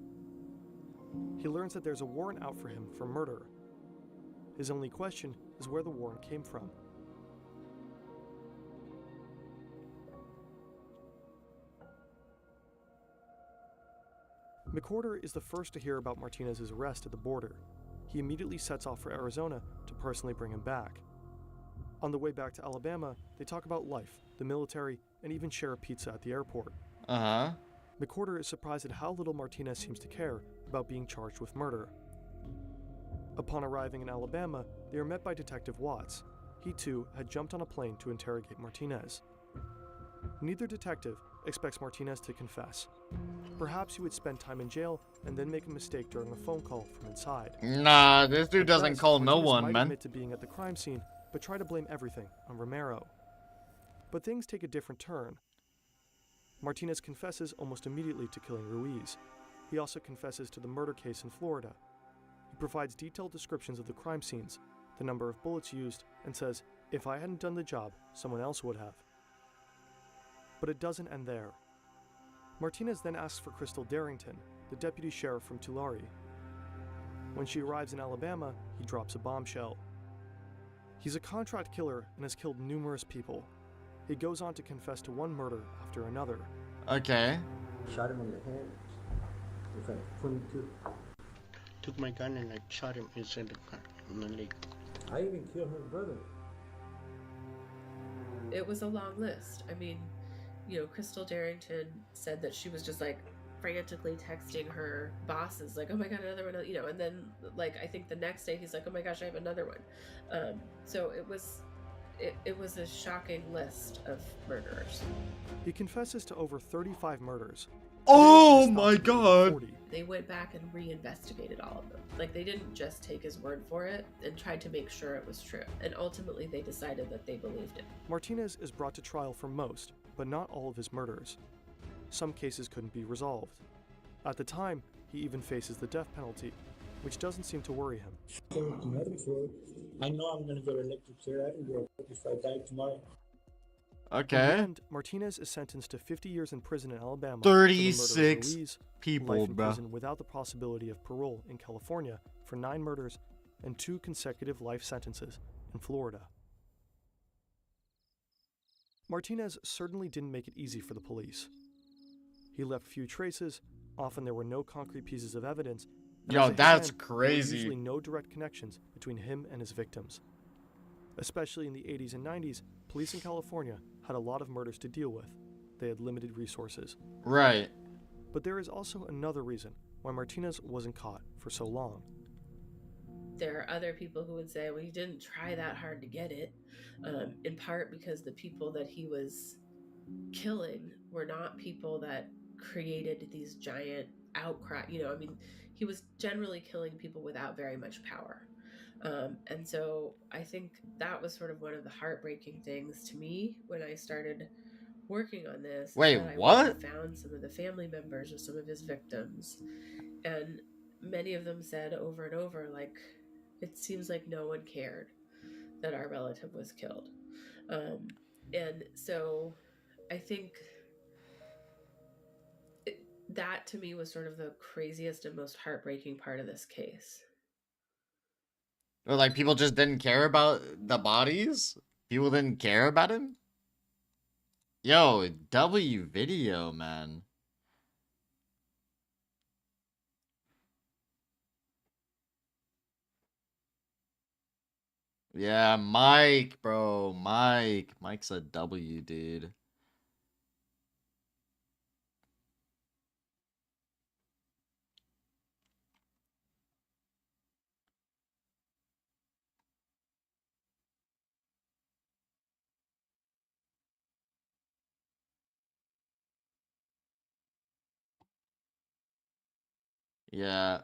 Speaker 4: He learns that there's a warrant out for him for murder. His only question is where the warrant came from. McWhorter is the first to hear about Martinez's arrest at the border. He immediately sets off for Arizona to personally bring him back. On the way back to Alabama, they talk about life, the military, and even share a pizza at the airport.
Speaker 1: Uh-huh.
Speaker 4: McWhorter is surprised at how little Martinez seems to care about being charged with murder. Upon arriving in Alabama, they are met by Detective Watts. He too had jumped on a plane to interrogate Martinez. Neither detective expects Martinez to confess. Perhaps he would spend time in jail and then make a mistake during a phone call from inside.
Speaker 1: Nah, this dude doesn't call no one,
Speaker 4: might
Speaker 1: man.
Speaker 4: Admit to being at the crime scene, but try to blame everything on Romero. But things take a different turn. Martinez confesses almost immediately to killing Ruiz. He also confesses to the murder case in Florida. He provides detailed descriptions of the crime scenes, the number of bullets used, and says, "If I hadn't done the job, someone else would have." But it doesn't end there. Martinez then asks for Crystal Darrington, the deputy sheriff from Tulare. When she arrives in Alabama, he drops a bombshell. He's a contract killer and has killed numerous people. He goes on to confess to one murder after another.
Speaker 1: Okay.
Speaker 20: Shot him in the head with a 22. Took my gun and I shot him inside the car in the leg. I even killed her brother.
Speaker 21: It was a long list. I mean, you know, Crystal Darrington said that she was just like frantically texting her bosses, like, "Oh my god, another one," you know, and then like I think the next day he's like, "Oh my gosh, I have another one." So it was a shocking list of murderers.
Speaker 4: He confesses to over 35 murders.
Speaker 1: Oh my god!
Speaker 21: They went back and reinvestigated all of them. Like, they didn't just take his word for it and tried to make sure it was true. And ultimately they decided that they believed it.
Speaker 4: Martinez is brought to trial for most, but not all of his murders. Some cases couldn't be resolved. At the time, he even faces the death penalty, which doesn't seem to worry him.
Speaker 20: I know I'm gonna go to electric chair if I die tomorrow.
Speaker 1: Okay.
Speaker 4: In the end, Martinez is sentenced to 50 years in prison in Alabama.
Speaker 1: 36
Speaker 4: Ruiz,
Speaker 1: people,
Speaker 4: life in
Speaker 1: bro.
Speaker 4: prison without the possibility of parole in California for 9 murders, and 2 consecutive life sentences in Florida. Martinez certainly didn't make it easy for the police. He left few traces. Often there were no concrete pieces of evidence. and
Speaker 1: Yo,
Speaker 4: as a
Speaker 1: that's
Speaker 4: hitman, there were
Speaker 1: crazy.
Speaker 4: usually no direct connections between him and his victims. Especially in the 80s and 90s, police in California had a lot of murders to deal with. They had limited resources.
Speaker 1: Right.
Speaker 4: But there is also another reason why Martinez wasn't caught for so long.
Speaker 21: There are other people who would say, well, he didn't try that hard to get it, in part because the people that he was killing were not people that created these giant outcry. You know, I mean, he was generally killing people without very much power. And so I think that was sort of one of the heartbreaking things to me when I started working on this.
Speaker 1: Wait,
Speaker 21: that I
Speaker 1: what?
Speaker 21: went and found some of the family members of some of his victims, and many of them said over and over, like, it seems like no one cared that our relative was killed. And so I think that to me was sort of the craziest and most heartbreaking part of this case.
Speaker 1: Or like people just didn't care about the bodies? People didn't care about him? Yo, W video, man. Yeah, Mike, bro. Mike. Mike's a W, dude. Yeah.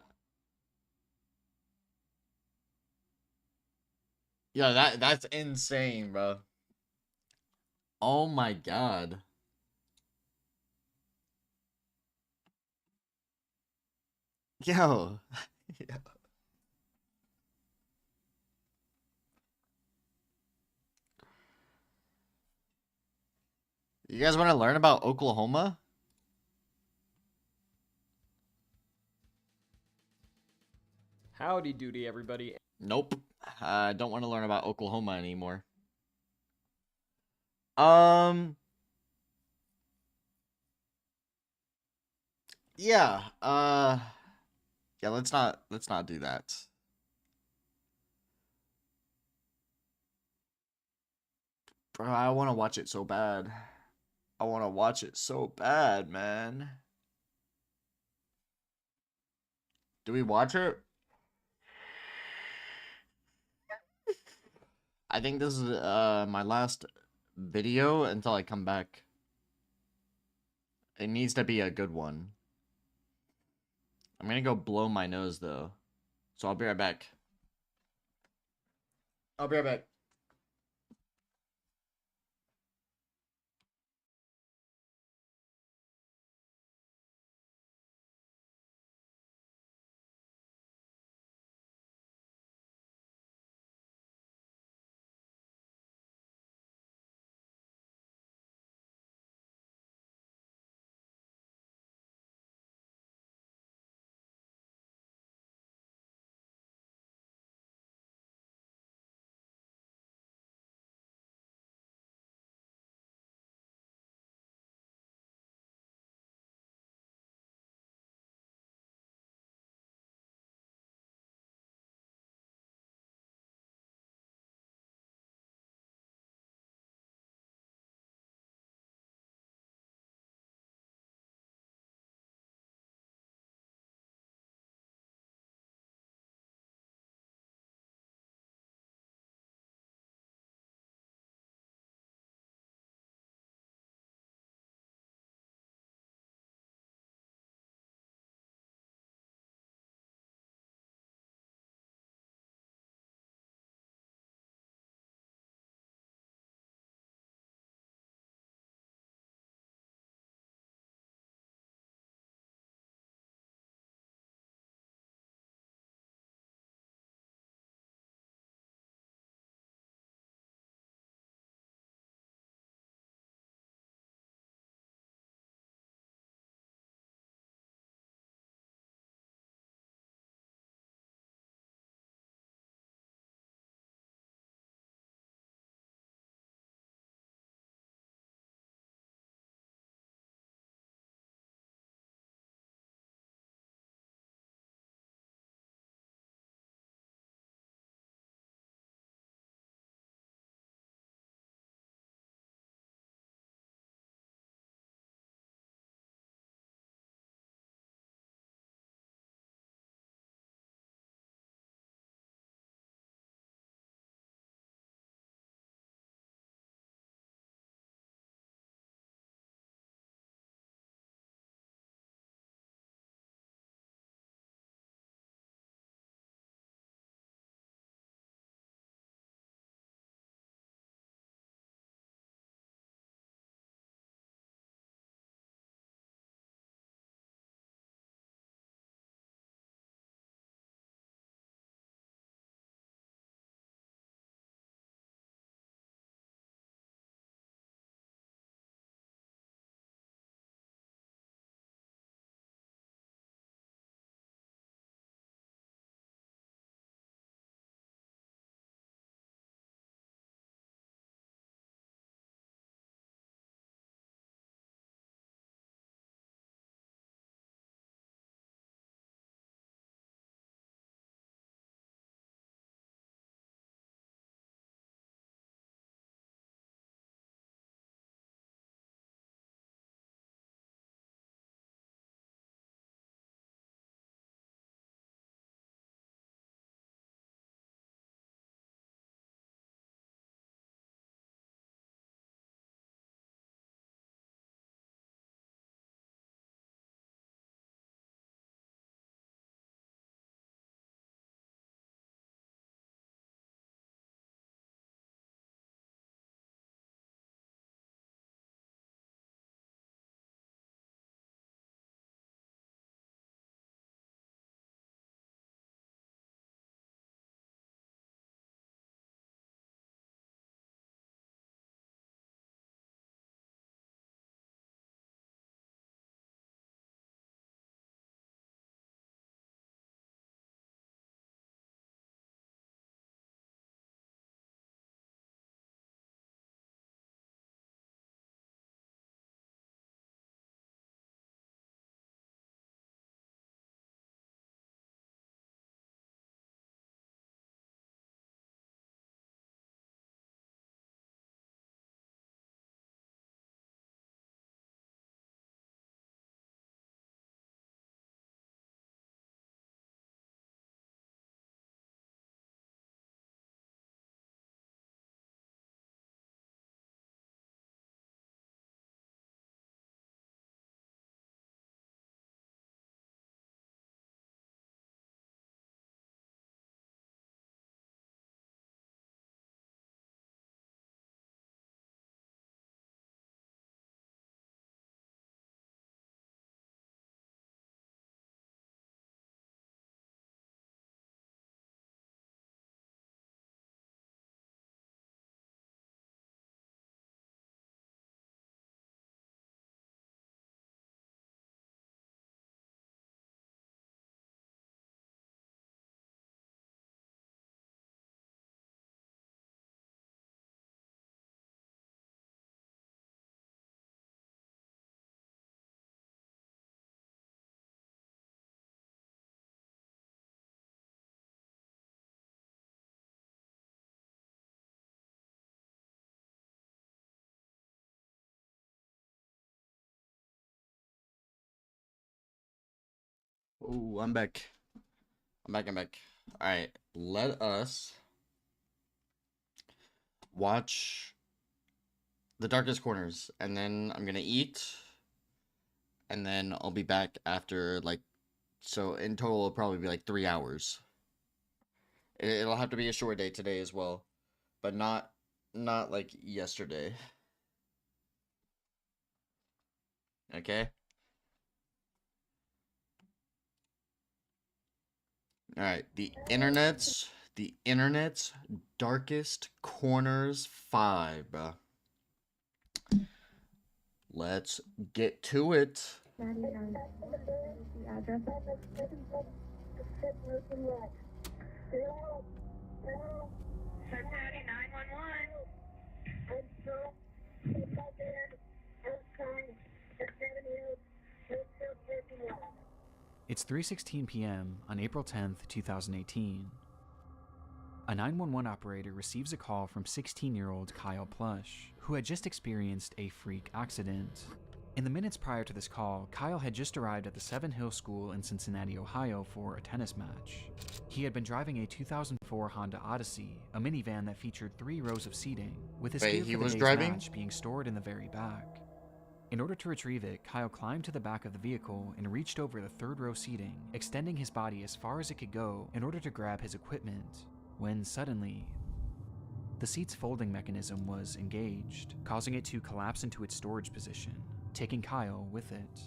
Speaker 1: Yeah, that's insane, bro. Oh my god. Yo. Yo. You guys want to learn about Oklahoma?
Speaker 10: Howdy doody, everybody.
Speaker 1: Nope. I don't want to learn about Oklahoma anymore. Yeah, yeah, let's not do that. Bro, I want to watch it so bad. I want to watch it so bad, man. Do we watch it? I think this is my last video until I come back. It needs to be a good one. I'm gonna go blow my nose though. So I'll be right back. I'll be right back. Oh, I'm back. I'm back. Alright, let us watch The Darkest Corners, and then I'm gonna eat, and then I'll be back after, like, so in total it'll probably be like 3 hours. It'll have to be a short day today as well, but not like yesterday. Okay? Alright, the internet's Darkest Corners 5. Let's get to it.
Speaker 3: It's 3:16 p.m. on April 10th, 2018. A 911 operator receives a call from 16-year-old Kyle Plush, who had just experienced a freak accident. In the minutes prior to this call, Kyle had just arrived at the Seven Hills School in Cincinnati, Ohio for a tennis match. He had been driving a 2004 Honda Odyssey, a minivan that featured 3 rows of seating, with his gear for the day's match being stored in the very back. In order to retrieve it, Kyle climbed to the back of the vehicle and reached over the 3rd row seating, extending his body as far as it could go in order to grab his equipment, when suddenly, the seat's folding mechanism was engaged, causing it to collapse into its storage position, taking Kyle with it.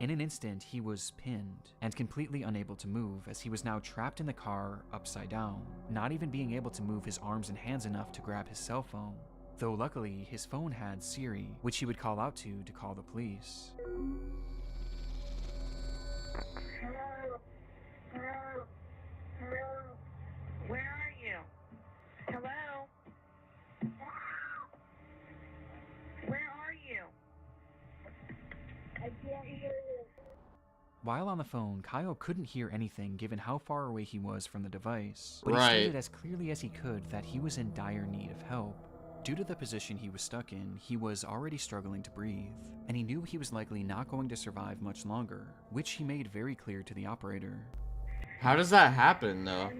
Speaker 3: In an instant, he was pinned and completely unable to move, as he was now trapped in the car upside down, not even being able to move his arms and hands enough to grab his cell phone. Though luckily, his phone had Siri, which he would call out to call the police.
Speaker 2: Hello? Hello? Hello? Where are you? Hello? Where are you? I can't hear you.
Speaker 3: While on the phone, Kyle couldn't hear anything given how far away he was from the device, but
Speaker 1: Right.
Speaker 3: he stated as clearly as he could that he was in dire need of help. Due to the position he was stuck in, he was already struggling to breathe, and he knew he was likely not going to survive much longer, which he made very clear to the operator.
Speaker 1: How does that happen, though?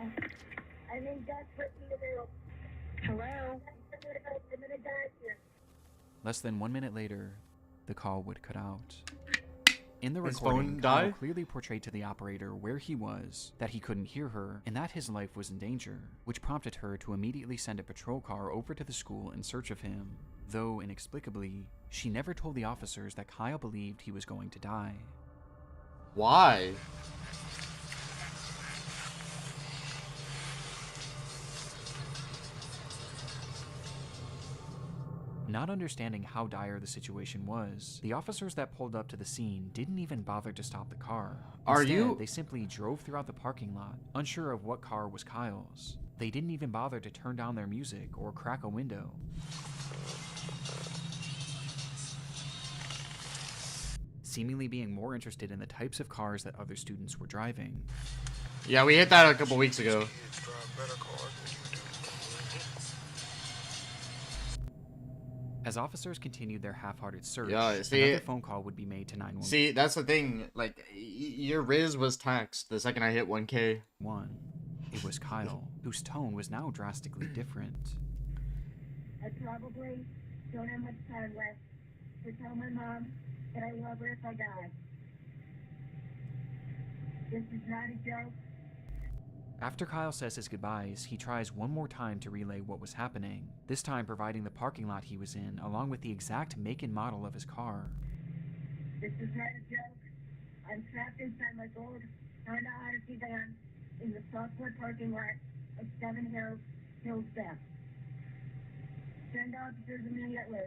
Speaker 2: I'm in desperate need of help. Hello? I'm gonna die here.
Speaker 3: Less than 1 minute later, the call would cut out. In the
Speaker 1: His
Speaker 3: recording,
Speaker 1: phone
Speaker 3: Kyle
Speaker 1: died?
Speaker 3: clearly portrayed to the operator where he was, that he couldn't hear her, and that his life was in danger, which prompted her to immediately send a patrol car over to the school in search of him, though inexplicably, she never told the officers that Kyle believed he was going to die.
Speaker 1: Why?
Speaker 3: Not understanding how dire the situation was, the officers that pulled up to the scene didn't even bother to stop the car. Instead, they simply drove throughout the parking lot, unsure of what car was Kyle's. They didn't even bother to turn down their music or crack a window. Seemingly being more interested in the types of cars that other students were driving.
Speaker 1: Yeah, we hit that a couple weeks ago.
Speaker 3: As officers continued their half-hearted search,
Speaker 1: Yeah, see,
Speaker 3: another phone call would be made to 911.
Speaker 1: See, that's the thing. Like, your Riz was taxed the second I hit 1K.
Speaker 3: It was Kyle, whose tone was now drastically different.
Speaker 2: I probably don't have much time left to tell my mom that I love her if I die. This is not a joke.
Speaker 3: After Kyle says his goodbyes, he tries one more time to relay what was happening, this time providing the parking lot he was in, along with the exact make and model of his car.
Speaker 2: This is not a joke. I'm trapped inside my gold Honda Odyssey van in the Southwood parking lot of Seven Hills Theft. Send officers immediately.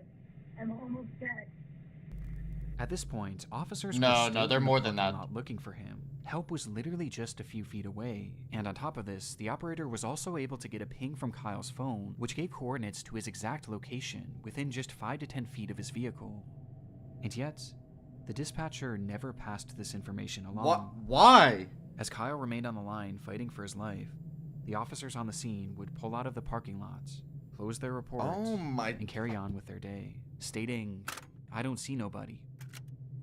Speaker 2: I'm almost dead.
Speaker 3: At this point, officers
Speaker 1: No,
Speaker 3: were still
Speaker 1: they're
Speaker 3: in the
Speaker 1: more than
Speaker 3: parking
Speaker 1: that.
Speaker 3: lot looking for him. Help was literally just a few feet away, and on top of this, the operator was also able to get a ping from Kyle's phone, which gave coordinates to his exact location within just 5 to 10 feet of his vehicle. And yet, the dispatcher never passed this information along.
Speaker 1: Why?
Speaker 3: As Kyle remained on the line fighting for his life, the officers on the scene would pull out of the parking lot, close their report, and carry on with their day, stating, "I don't see nobody,"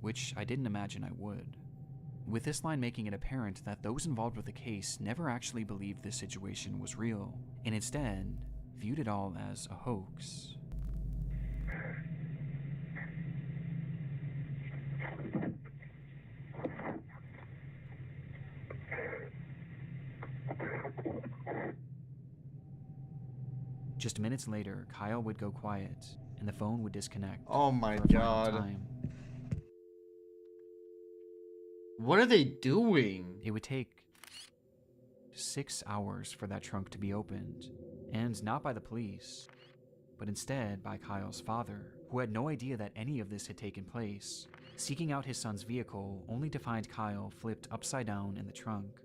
Speaker 3: which I didn't imagine I would. with this line making it apparent that those involved with the case never actually believed this situation was real, and instead viewed it all as a hoax. Just minutes later, Kyle would go quiet, and the phone would disconnect.
Speaker 1: Oh my
Speaker 3: for a final
Speaker 1: god.
Speaker 3: time.
Speaker 1: What are they doing?
Speaker 3: It would take 6 hours for that trunk to be opened, and not by the police, but instead by Kyle's father, who had no idea that any of this had taken place, seeking out his son's vehicle only to find Kyle flipped upside down in the trunk.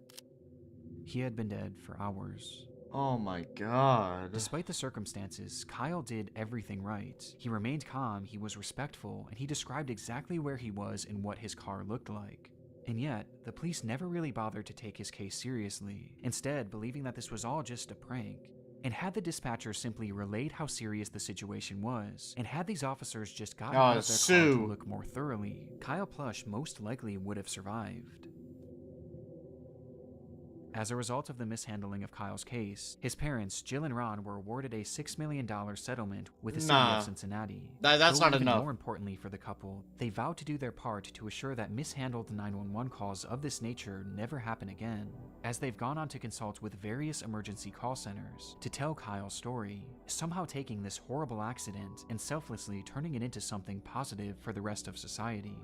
Speaker 3: He had been dead for hours.
Speaker 1: Oh my god.
Speaker 3: Despite the circumstances, Kyle did everything right. He remained calm, he was respectful, and he described exactly where he was and what his car looked like. And yet, the police never really bothered to take his case seriously, instead believing that this was all just a prank. And had the dispatcher simply relayed how serious the situation was, and had these officers just gotten out of their car to look more thoroughly, Kyle Plush most likely would have survived. As a result of the mishandling of Kyle's case, his parents, Jill and Ron, were awarded a $6 million settlement with the city of Cincinnati.
Speaker 1: That's not
Speaker 3: even
Speaker 1: enough.
Speaker 3: More importantly for the couple, they vowed to do their part to assure that mishandled 911 calls of this nature never happen again, as they've gone on to consult with various emergency call centers to tell Kyle's story, somehow taking this horrible accident and selflessly turning it into something positive for the rest of society.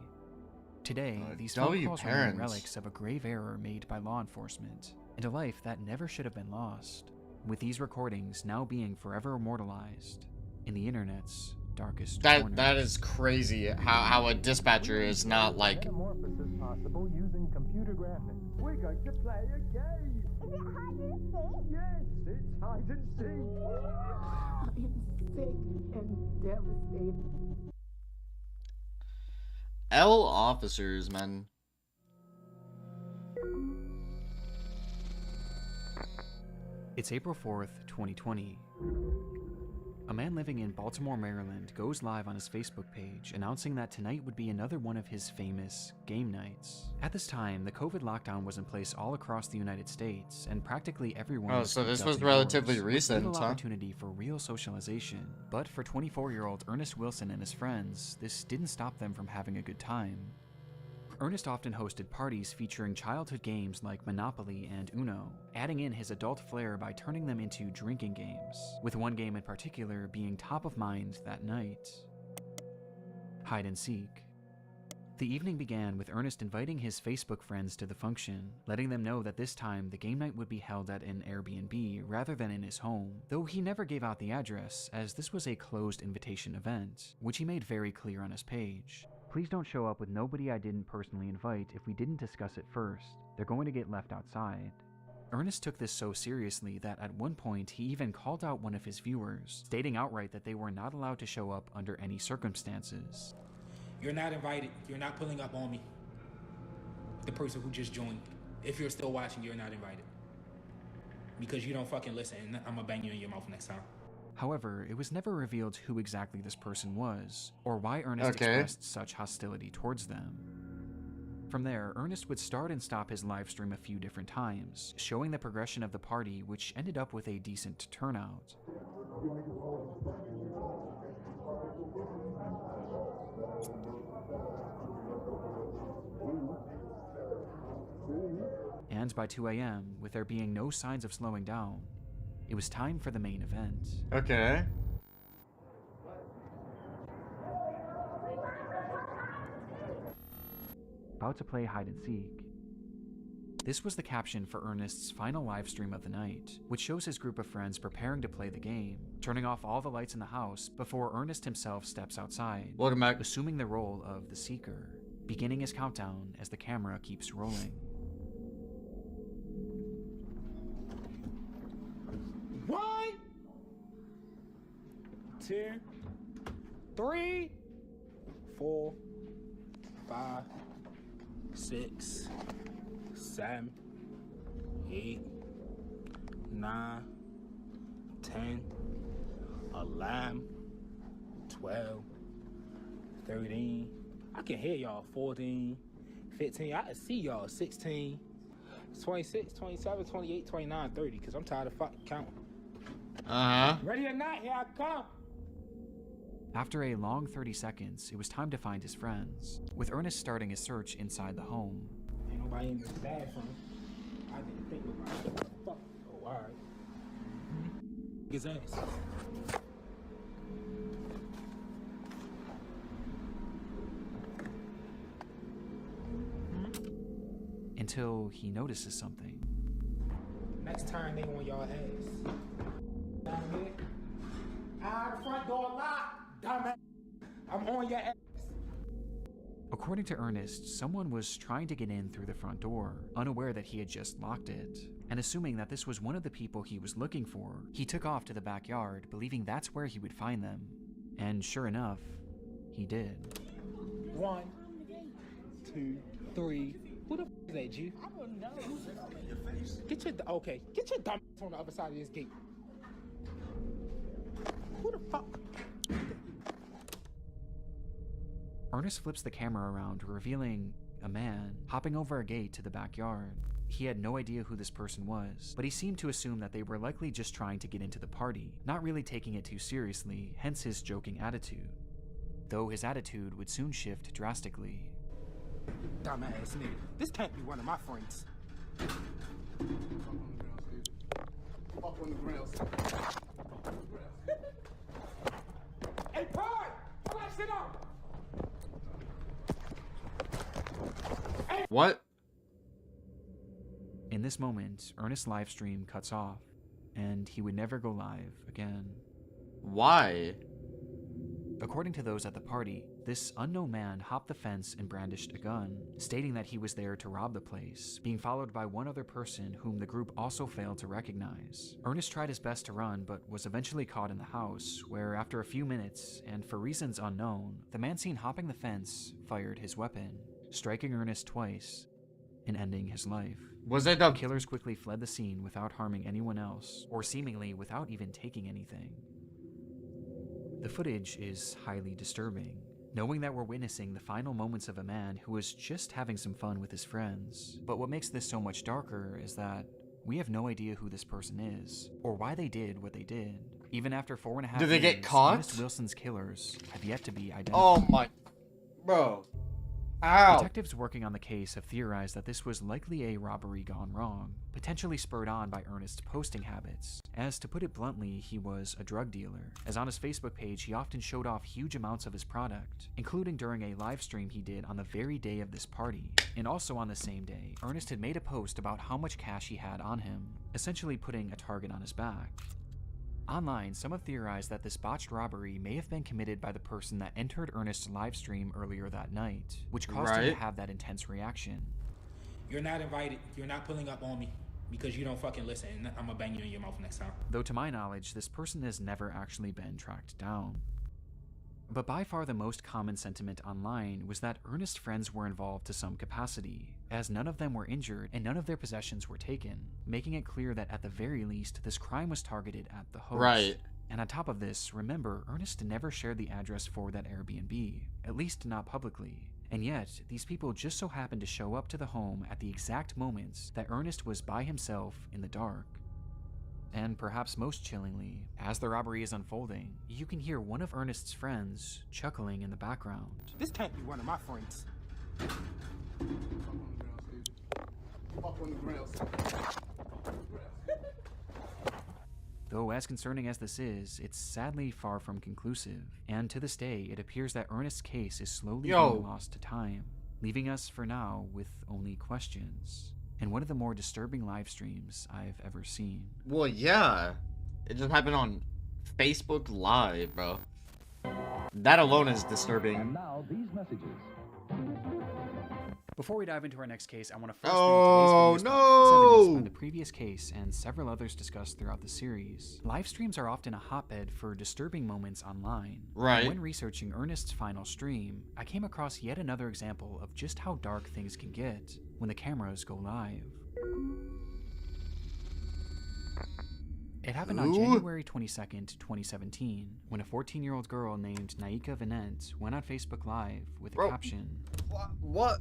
Speaker 3: Today, these phone calls remain relics of a grave error made by law enforcement, and a life that never should have been lost, with these recordings now being forever immortalized in the internet's darkest corners.
Speaker 1: That is crazy how a dispatcher is not like...
Speaker 16: Metamorphosis possible using computer graphics. We're going to play a game!
Speaker 13: Is it hide and seek?
Speaker 16: Yes, it's hide and seek!
Speaker 12: I am sick and devastated.
Speaker 1: L officers, man.
Speaker 3: It's April 4th, 2020. A man living in Baltimore, Maryland goes live on his Facebook page announcing that tonight would be another one of his famous game nights. At this time, the COVID lockdown was in place all across the United States, and practically everyone was
Speaker 1: so this
Speaker 3: cooped
Speaker 1: was
Speaker 3: up
Speaker 1: relatively
Speaker 3: indoors, with
Speaker 1: recent,
Speaker 3: little
Speaker 1: huh?
Speaker 3: opportunity for real socialization. But for 24-year-old Ernest Wilson and his friends, this didn't stop them from having a good time. Ernest often hosted parties featuring childhood games like Monopoly and Uno, adding in his adult flair by turning them into drinking games, with one game in particular being top of mind that night: hide and seek. The evening began with Ernest inviting his Facebook friends to the function, letting them know that this time the game night would be held at an Airbnb rather than in his home, though he never gave out the address, as this was a closed invitation event, which he made very clear on his page. Please don't show up with nobody I didn't personally invite if we didn't discuss it first. They're going to get left outside. Ernest took this so seriously that at one point he even called out one of his viewers, stating outright that they were not allowed to show up under any circumstances.
Speaker 22: You're not invited. You're not pulling up on me. The person who just joined. If you're still watching, you're not invited. Because you don't fucking listen, and I'm gonna bang you in your mouth next time.
Speaker 3: However, it was never revealed who exactly this person was, or why Ernest expressed such hostility towards them. From there, Ernest would start and stop his live stream a few different times, showing the progression of the party, which ended up with a decent turnout. And by 2 a.m., with there being no signs of slowing down, it was time for the main event.
Speaker 1: Okay.
Speaker 3: About to play hide and seek. This was the caption for Ernest's final live stream of the night, which shows his group of friends preparing to play the game, turning off all the lights in the house before Ernest himself steps outside,
Speaker 1: Welcome back.
Speaker 3: assuming the role of the seeker, beginning his countdown as the camera keeps rolling.
Speaker 22: 1, 2, 3, 4, 5, 6, 7, 8, 9, 10, 11, 12, 13. I can hear y'all. 14, 15. I can see y'all 16, 26, 27, 28, 29, 30, because I'm tired of fucking counting.
Speaker 1: Uh-huh.
Speaker 22: Ready or not, here I come.
Speaker 3: After a long 30 seconds, it was time to find his friends, with Ernest starting his search inside the home.
Speaker 22: Ain't nobody in this bathroom. I didn't think about it. Fuck. Oh, alright. His ass.
Speaker 3: Until he notices something.
Speaker 22: Next time they on y'all ass. Down here. The front door locked. Dumbass. I'm on your ass.
Speaker 3: According to Ernest, someone was trying to get in through the front door, unaware that he had just locked it. And assuming that this was one of the people he was looking for, he took off to the backyard, believing that's where he would find them. And sure enough, he did.
Speaker 22: 1, 2, 3. Who the f is that, G?
Speaker 16: I don't know.
Speaker 22: Get your dumb ass on the other side of this gate. Who the fuck?
Speaker 3: Ernest flips the camera around, revealing a man hopping over a gate to the backyard. He had no idea who this person was, but he seemed to assume that they were likely just trying to get into the party, not really taking it too seriously, hence his joking attitude. Though his attitude would soon shift drastically.
Speaker 22: Dumbass nigga. This can't be one of my friends.
Speaker 11: Up on the ground.
Speaker 22: Hey, Pod! Pull that shit up!
Speaker 1: What?
Speaker 3: In this moment, Ernest's live stream cuts off, and he would never go live again.
Speaker 1: Why?
Speaker 3: According to those at the party, this unknown man hopped the fence and brandished a gun, stating that he was there to rob the place, being followed by one other person whom the group also failed to recognize. Ernest tried his best to run, but was eventually caught in the house, where after a few minutes, and for reasons unknown, the man seen hopping the fence fired his weapon, striking Ernest twice and ending his life.
Speaker 1: Was it the
Speaker 3: killers quickly fled the scene without harming anyone else, or seemingly without even taking anything. The footage is highly disturbing, knowing that we're witnessing the final moments of a man who was just having some fun with his friends. But what makes this so much darker is that we have no idea who this person is, or why they did what they did. Even after 4.5 years,
Speaker 1: did they get caught?
Speaker 3: Ernest Wilson's killers have yet to be identified.
Speaker 1: Oh my... Bro. Ow.
Speaker 3: Detectives working on the case have theorized that this was likely a robbery gone wrong, potentially spurred on by Ernest's posting habits, as to put it bluntly, he was a drug dealer, as on his Facebook page he often showed off huge amounts of his product, including during a live stream he did on the very day of this party. And also on the same day, Ernest had made a post about how much cash he had on him, essentially putting a target on his back. Online, some have theorized that this botched robbery may have been committed by the person that entered Ernest's live stream earlier that night, which caused him to have that intense reaction.
Speaker 22: You're not invited. You're not pulling up on me because you don't fucking listen, and I'm gonna bang you in your mouth next time.
Speaker 3: Though to my knowledge, this person has never actually been tracked down. But by far the most common sentiment online was that Ernest's friends were involved to some capacity, as none of them were injured and none of their possessions were taken, making it clear that at the very least, this crime was targeted at the host.
Speaker 1: Right.
Speaker 3: And on top of this, remember, Ernest never shared the address for that Airbnb, at least not publicly. And yet, these people just so happened to show up to the home at the exact moments that Ernest was by himself in the dark. And perhaps most chillingly, as the robbery is unfolding, you can hear one of Ernest's friends chuckling in the background.
Speaker 22: This can't be one of my friends.
Speaker 11: Up on the ground.
Speaker 3: Though as concerning as this is, it's sadly far from conclusive, and to this day, it appears that Ernest's case is slowly being lost to time, leaving us for now with only questions. And one of the more disturbing live streams I've ever seen.
Speaker 1: Well, yeah. It just happened on Facebook Live, bro. That alone is disturbing.
Speaker 7: And now these messages.
Speaker 3: Before we dive into our next case, I want to first
Speaker 1: bring today's
Speaker 3: evidence on the previous case and several others discussed throughout the series. Live streams are often a hotbed for disturbing moments online.
Speaker 1: Right.
Speaker 3: And when researching Ernest's final stream, I came across yet another example of just how dark things can get when the cameras go live. It happened on January 22nd, 2017, when a 14-year-old girl named Naika Vinent went on Facebook Live with a caption.
Speaker 1: What?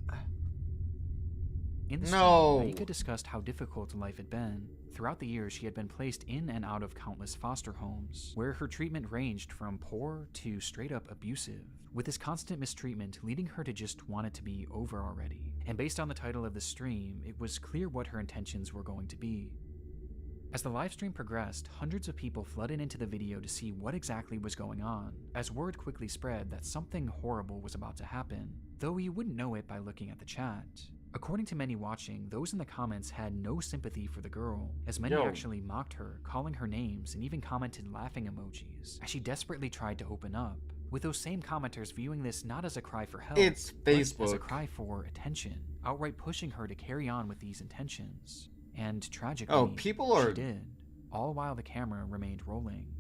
Speaker 3: In the
Speaker 1: No.
Speaker 3: stream, Naika discussed how difficult life had been. Throughout the years, she had been placed in and out of countless foster homes, where her treatment ranged from poor to straight up abusive, with this constant mistreatment leading her to just want it to be over already. And based on the title of the stream, it was clear what her intentions were going to be. As the livestream progressed, hundreds of people flooded into the video to see what exactly was going on, as word quickly spread that something horrible was about to happen, though you wouldn't know it by looking at the chat. According to many watching, those in the comments had no sympathy for the girl, as many actually mocked her, calling her names, and even commented laughing emojis, as she desperately tried to open up, with those same commenters viewing this not as a cry for help,
Speaker 1: It's
Speaker 3: but as a
Speaker 1: Facebook.
Speaker 3: cry for attention, outright pushing her to carry on with these intentions. And tragically,
Speaker 1: people are-
Speaker 3: she did, all while the camera remained rolling.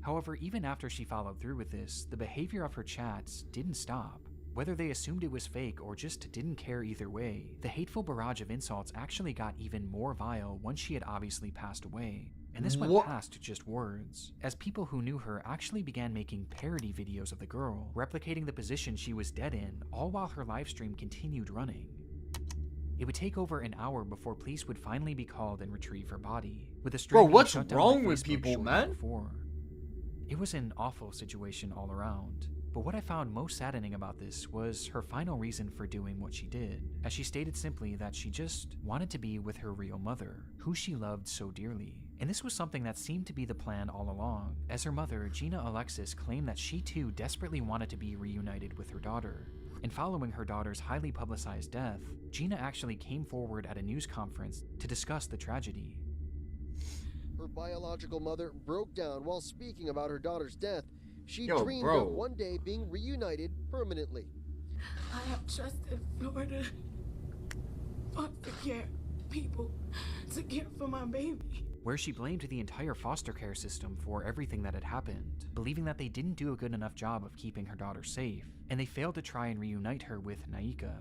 Speaker 3: However, even after she followed through with this, the behavior of her chats didn't stop. Whether they assumed it was fake or just didn't care either way, the hateful barrage of insults actually got even more vile once she had obviously passed away. And this went past just words, as people who knew her actually began making parody videos of the girl, replicating the position she was dead in, all while her livestream continued running. It would take over an hour before police would finally be called and retrieve her body, with the stream
Speaker 1: Bro,
Speaker 3: being
Speaker 1: what's
Speaker 3: shut down
Speaker 1: wrong
Speaker 3: by
Speaker 1: with
Speaker 3: Facebook
Speaker 1: people,
Speaker 3: shortly
Speaker 1: man?
Speaker 3: before. It was an awful situation all around, but what I found most saddening about this was her final reason for doing what she did, as she stated simply that she just wanted to be with her real mother, who she loved so dearly. And this was something that seemed to be the plan all along, as her mother, Gina Alexis, claimed that she too desperately wanted to be reunited with her daughter. And following her daughter's highly publicized death, Gina actually came forward at a news conference to discuss the tragedy.
Speaker 7: Her biological mother broke down while speaking about her daughter's death. She
Speaker 1: Yo,
Speaker 7: dreamed
Speaker 1: bro.
Speaker 7: of one day being reunited permanently.
Speaker 12: I have trusted Florida foster care people to care for my baby.
Speaker 3: Where she blamed the entire foster care system for everything that had happened, believing that they didn't do a good enough job of keeping her daughter safe, and they failed to try and reunite her with Naika.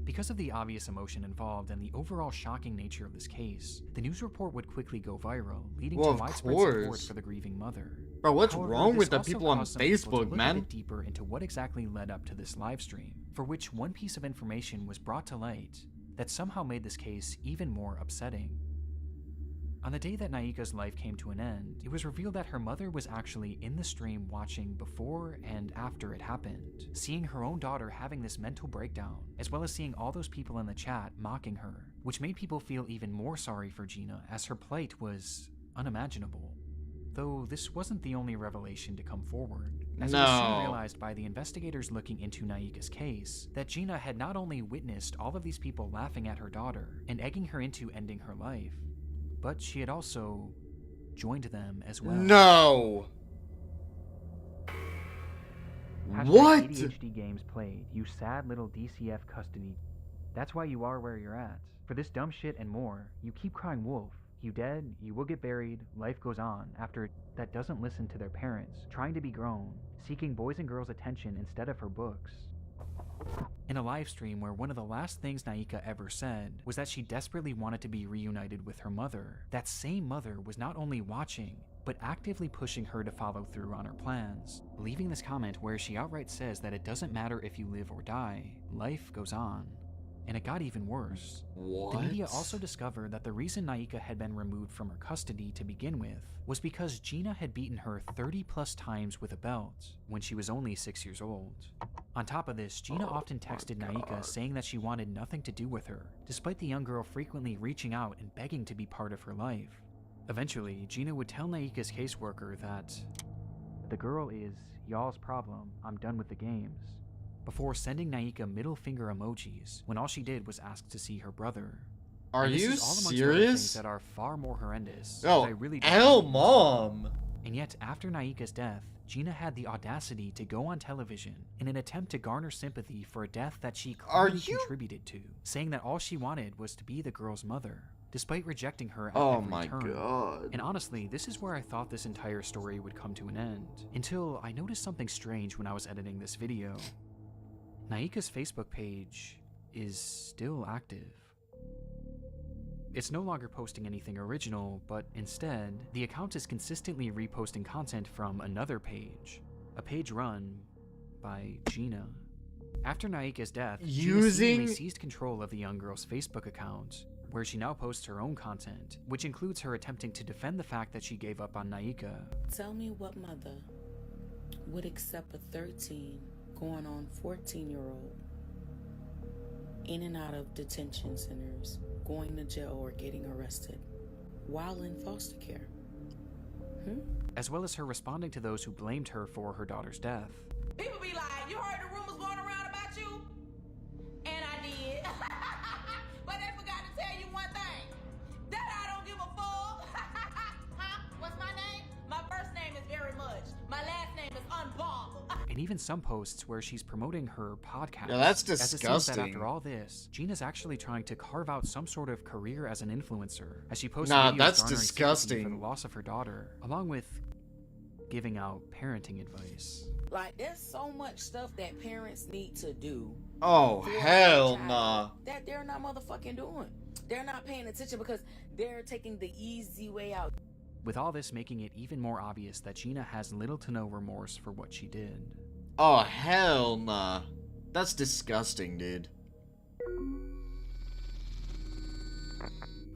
Speaker 3: Because of the obvious emotion involved and the overall shocking nature of this case, the news report would quickly go viral, leading
Speaker 1: Well,
Speaker 3: to
Speaker 1: of
Speaker 3: widespread support
Speaker 1: course.
Speaker 3: for the grieving mother.
Speaker 1: Bro, what's
Speaker 3: However,
Speaker 1: wrong
Speaker 3: this
Speaker 1: with the
Speaker 3: also
Speaker 1: people on
Speaker 3: caused some people to
Speaker 1: Facebook,
Speaker 3: look a
Speaker 1: man?
Speaker 3: bit deeper into what exactly led up to this live stream, for which one piece of information was brought to light that somehow made this case even more upsetting. On the day that Naika's life came to an end, it was revealed that her mother was actually in the stream watching before and after it happened, seeing her own daughter having this mental breakdown, as well as seeing all those people in the chat mocking her, which made people feel even more sorry for Gina as her plight was unimaginable. Though this wasn't the only revelation to come forward, as it was soon
Speaker 1: No.
Speaker 3: realized by the investigators looking into Naika's case that Gina had not only witnessed all of these people laughing at her daughter and egging her into ending her life, but she had also joined them as well.
Speaker 1: No.
Speaker 3: Hashtag
Speaker 1: What?
Speaker 3: ADHD games played, you sad little DCF custody. That's why you are where you're at. For this dumb shit and more, you keep crying wolf. You dead, you will get buried, life goes on after that doesn't listen to their parents, trying to be grown, seeking boys and girls' attention instead of her books. In a live stream where one of the last things Naika ever said was that she desperately wanted to be reunited with her mother, that same mother was not only watching, but actively pushing her to follow through on her plans, leaving this comment where she outright says that it doesn't matter if you live or die, life goes on. And it got even worse.
Speaker 1: What?
Speaker 3: The media also discovered that the reason Naika had been removed from her custody to begin with was because Gina had beaten her 30 plus times with a belt when she was only 6 years old. On top of this, Gina often texted Naika saying that she wanted nothing to do with her, despite the young girl frequently reaching out and begging to be part of her life. Eventually, Gina would tell Naika's caseworker that the girl is y'all's problem, I'm done with the games, before sending Naika middle finger emojis when all she did was ask to see her brother.
Speaker 1: Are
Speaker 3: And this
Speaker 1: you
Speaker 3: is all amongst other
Speaker 1: serious?
Speaker 3: things that are far more horrendous.
Speaker 1: Yo,
Speaker 3: that I really don't
Speaker 1: L
Speaker 3: get
Speaker 1: mom.
Speaker 3: into. And yet, after Naika's death, Gina had the audacity to go on television in an attempt to garner sympathy for a death that she clearly contributed to, saying that all she wanted was to be the girl's mother, despite rejecting her at
Speaker 1: Oh
Speaker 3: every
Speaker 1: my
Speaker 3: turn.
Speaker 1: God.
Speaker 3: And honestly, this is where I thought this entire story would come to an end, until I noticed something strange when I was editing this video. Naika's Facebook page is still active. It's no longer posting anything original, but instead, the account is consistently reposting content from another page, a page run by Gina. After Naika's death, Gina
Speaker 1: Using-
Speaker 3: seemingly seized control of the young girl's Facebook account, where she now posts her own content, which includes her attempting to defend the fact that she gave up on Naika.
Speaker 6: Tell me what mother would accept a 13 going on 14-year-old in and out of detention centers, going to jail or getting arrested while in foster care?
Speaker 3: As well as her responding to those who blamed her for her daughter's death.
Speaker 12: People be like, you heard the rumors going around about you? And I did. But they forgot to tell you one thing. That I don't give a fuck. Huh? What's my name? My first name is Very Much. My last name is Unbothered.
Speaker 3: And even some posts where she's promoting her podcast.
Speaker 1: Yeah, that's
Speaker 3: As it seems that
Speaker 1: disgusting.
Speaker 3: after all this, Gina's actually trying to carve out some sort of career as an influencer, as she posts
Speaker 1: Nah,
Speaker 3: videos
Speaker 1: that's
Speaker 3: garnering sympathy
Speaker 1: disgusting.
Speaker 3: for the loss of her daughter, along with giving out parenting advice.
Speaker 6: Like, there's so much stuff that parents need to do.
Speaker 1: Oh,
Speaker 6: for their
Speaker 1: hell
Speaker 6: child
Speaker 1: nah.
Speaker 6: That they're not motherfucking doing. They're not paying attention because they're taking the easy way out.
Speaker 3: With all this making it even more obvious that Gina has little to no remorse for what she did.
Speaker 1: Oh, hell nah. That's disgusting, dude.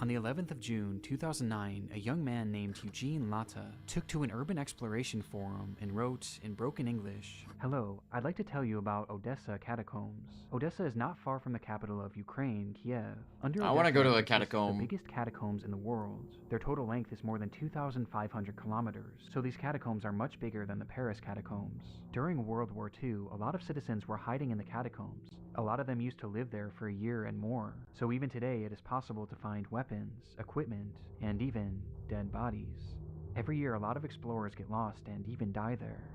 Speaker 3: On the 11th of June 2009, a young man named Eugene Lata took to an urban exploration forum and wrote in broken English, "Hello, I'd like to tell you about Odessa catacombs. Odessa is not far from the capital of Ukraine, Kiev. Under
Speaker 1: I wanna
Speaker 3: Odessa
Speaker 1: go to a
Speaker 3: exists
Speaker 1: catacomb.
Speaker 3: The biggest catacombs in the world. Their total length is more than 2,500 kilometers, so these catacombs are much bigger than the Paris catacombs. During World War II, a lot of citizens were hiding in the catacombs. A lot of them used to live there for a year and more, so even today it is possible to find weapons, equipment, and even dead bodies. Every year a lot of explorers get lost and even die there."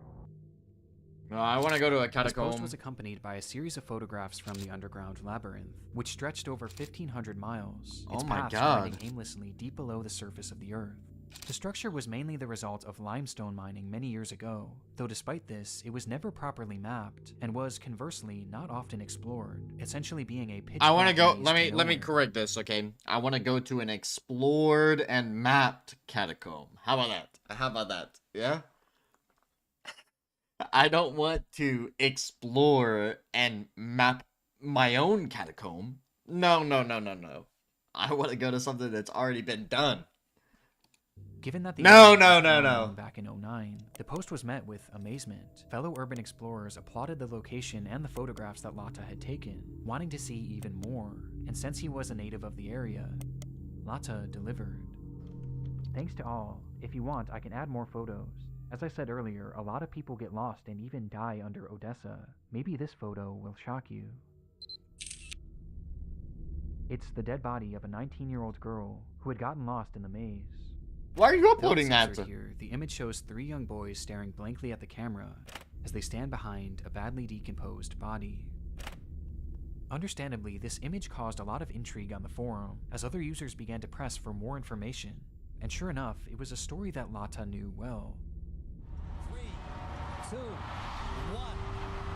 Speaker 1: No, I want to go to a
Speaker 3: This post
Speaker 1: catacomb.
Speaker 3: was accompanied by a series of photographs from the underground labyrinth, which stretched over 1,500 miles, its
Speaker 1: Oh my
Speaker 3: paths
Speaker 1: God.
Speaker 3: winding aimlessly deep below the surface of the Earth. The structure was mainly the result of limestone mining many years ago, though despite this, it was never properly mapped, and was, conversely, not often explored, essentially being a pitch
Speaker 1: I want to
Speaker 3: black
Speaker 1: go.
Speaker 3: maze
Speaker 1: Let
Speaker 3: to
Speaker 1: me
Speaker 3: nowhere.
Speaker 1: correct this, okay? I want to go to an explored and mapped catacomb. How about that? How about that? Yeah. I don't want to explore and map my own catacomb. No, no, no, no, no. I want to go to something that's already been done.
Speaker 3: Given that the
Speaker 1: No,
Speaker 3: area
Speaker 1: no,
Speaker 3: was
Speaker 1: no,
Speaker 3: known
Speaker 1: no.
Speaker 3: back in 2009, the post was met with amazement. Fellow urban explorers applauded the location and the photographs that Lata had taken, wanting to see even more. And since he was a native of the area, Lata delivered. Thanks to all. If you want, I can add more photos. As I said earlier, a lot of people get lost and even die under Odessa. Maybe this photo will shock you. It's the dead body of a 19-year-old girl who had gotten lost in the maze.
Speaker 1: Why are you
Speaker 3: Not
Speaker 1: uploading that?
Speaker 3: censored here, the image shows 3 young boys staring blankly at the camera as they stand behind a badly decomposed body. Understandably, this image caused a lot of intrigue on the forum as other users began to press for more information, and sure enough, it was a story that Lata knew well.
Speaker 9: 3, 2, 1.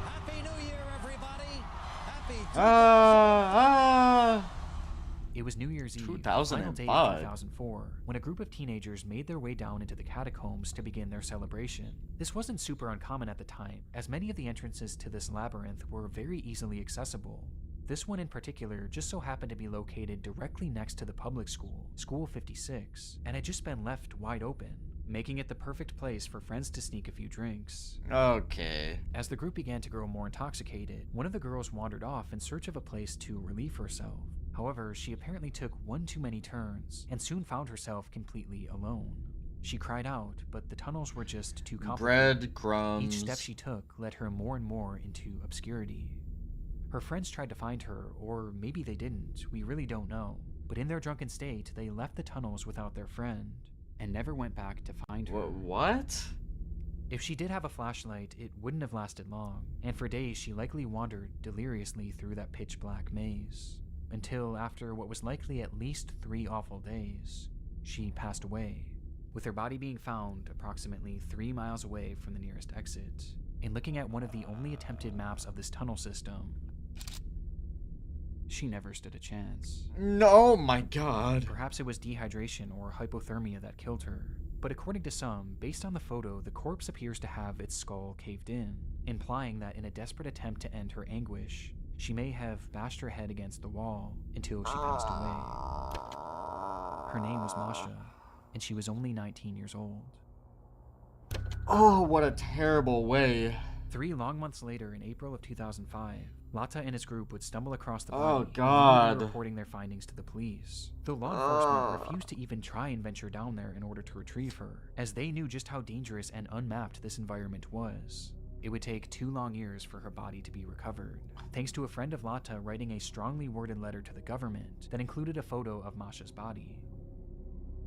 Speaker 9: Happy New Year, everybody! Happy
Speaker 3: It was New Year's Eve,
Speaker 1: 2005.
Speaker 3: final day of 2004, when a group of teenagers made their way down into the catacombs to begin their celebration. This wasn't super uncommon at the time, as many of the entrances to this labyrinth were very easily accessible. This one in particular just so happened to be located directly next to the public school, School 56, and had just been left wide open, making it the perfect place for friends to sneak a few drinks.
Speaker 1: Okay.
Speaker 3: As the group began to grow more intoxicated, one of the girls wandered off in search of a place to relieve herself. However, she apparently took one too many turns and soon found herself completely alone. She cried out, but the tunnels were just too complicated.
Speaker 1: Breadcrumbs.
Speaker 3: Each step she took led her more and more into obscurity. Her friends tried to find her, or maybe they didn't, we really don't know. But in their drunken state, they left the tunnels without their friend, and never went back to find her.
Speaker 1: What?
Speaker 3: If she did have a flashlight, it wouldn't have lasted long, and for days she likely wandered deliriously through that pitch-black maze. Until, after what was likely at least 3 awful days, she passed away, with her body being found approximately 3 miles away from the nearest exit. And looking at one of the only attempted maps of this tunnel system, she never stood a chance.
Speaker 1: No, my God.
Speaker 3: Perhaps it was dehydration or hypothermia that killed her. But according to some, based on the photo, the corpse appears to have its skull caved in, implying that in a desperate attempt to end her anguish, she may have bashed her head against the wall until she passed away. Her name was Masha, and she was only 19 years old.
Speaker 1: Oh, what a terrible way.
Speaker 3: 3 long months later, in April of 2005, Lata and his group would stumble across the
Speaker 1: Oh,
Speaker 3: body
Speaker 1: God.
Speaker 3: and were reporting their findings to the police. Though law enforcement refused to even try and venture down there in order to retrieve her, as they knew just how dangerous and unmapped this environment was. It would take 2 long years for her body to be recovered, thanks to a friend of Lata writing a strongly worded letter to the government that included a photo of Masha's body.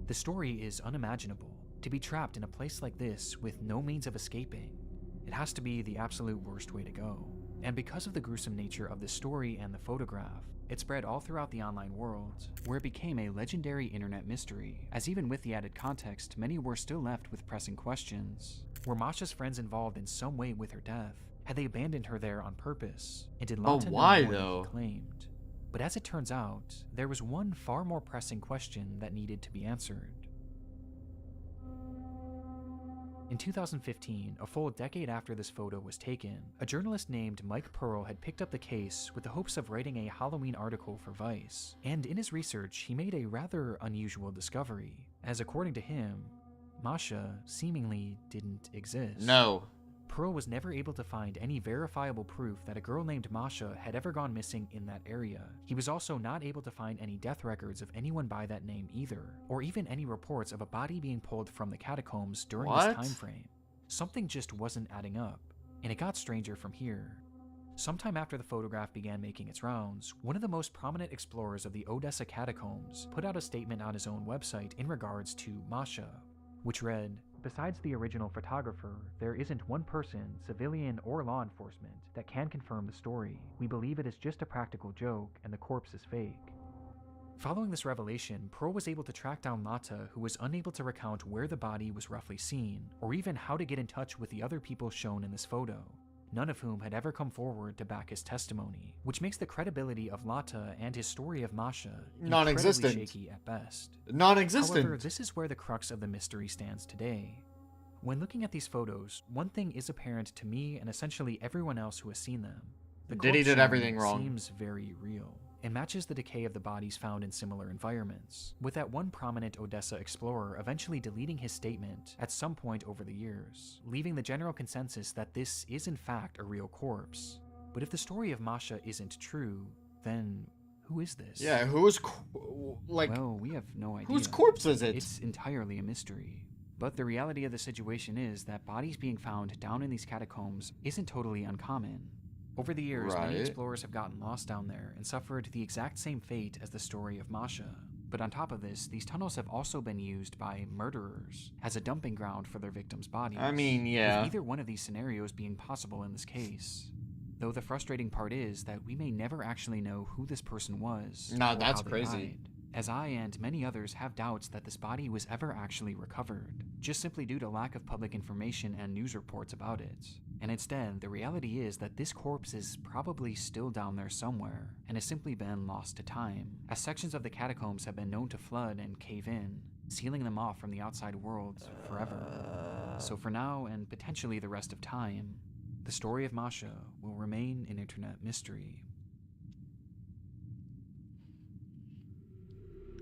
Speaker 3: The story is unimaginable. To be trapped in a place like this with no means of escaping, it has to be the absolute worst way to go. And because of the gruesome nature of this story and the photograph, it spread all throughout the online world, where it became a legendary internet mystery, as even with the added context, many were still left with pressing questions. Were Masha's friends involved in some way with her death? Had they abandoned her there on purpose? And did Lata know
Speaker 1: why,
Speaker 3: more than
Speaker 1: though?
Speaker 3: he claimed? But as it turns out, there was one far more pressing question that needed to be answered. In 2015, a full decade after this photo was taken, a journalist named Mike Pearl had picked up the case with the hopes of writing a Halloween article for Vice. And in his research, he made a rather unusual discovery, as according to him, Masha seemingly didn't exist.
Speaker 1: No.
Speaker 3: Pearl was never able to find any verifiable proof that a girl named Masha had ever gone missing in that area. He was also not able to find any death records of anyone by that name either, or even any reports of a body being pulled from the catacombs during this time frame. Something just wasn't adding up, and it got stranger from here. Sometime after the photograph began making its rounds, one of the most prominent explorers of the Odessa catacombs put out a statement on his own website in regards to Masha, which read, "Besides the original photographer, there isn't one person, civilian or law enforcement, that can confirm the story. We believe it is just a practical joke and the corpse is fake." Following this revelation, Pearl was able to track down Lata, who was unable to recount where the body was roughly seen, or even how to get in touch with the other people shown in this photo, none of whom had ever come forward to back his testimony, which makes the credibility of Lata and his story of Masha
Speaker 1: Non-existent.
Speaker 3: incredibly shaky at best.
Speaker 1: Non-existent.
Speaker 3: However, this is where the crux of the mystery stands today. When looking at these photos, one thing is apparent to me and essentially everyone else who has seen them. The
Speaker 1: Diddy
Speaker 3: corpse
Speaker 1: did
Speaker 3: shown
Speaker 1: everything wrong.
Speaker 3: Seems very real. It matches the decay of the bodies found in similar environments, with that one prominent Odessa explorer eventually deleting his statement at some point over the years, leaving the general consensus that this is in fact a real corpse. But if the story of Masha isn't true, then who is this?
Speaker 1: Yeah, who's
Speaker 3: Well, we have no idea.
Speaker 1: whose corpse is it?
Speaker 3: It's entirely a mystery. But the reality of the situation is that bodies being found down in these catacombs isn't totally uncommon. Over the years, many
Speaker 1: Right.
Speaker 3: explorers have gotten lost down there and suffered the exact same fate as the story of Masha. But on top of this, these tunnels have also been used by murderers as a dumping ground for their victims' bodies.
Speaker 1: I mean, yeah.
Speaker 3: With either one of these scenarios being possible in this case. Though the frustrating part is that we may never actually know who this person was.
Speaker 1: Nah,
Speaker 3: or
Speaker 1: that's
Speaker 3: how they
Speaker 1: crazy.
Speaker 3: died, as I and many others have doubts that this body was ever actually recovered, just simply due to lack of public information and news reports about it. And instead, the reality is that this corpse is probably still down there somewhere, and has simply been lost to time, as sections of the catacombs have been known to flood and cave in, sealing them off from the outside world forever. So for now, and potentially the rest of time, the story of Masha will remain an internet mystery.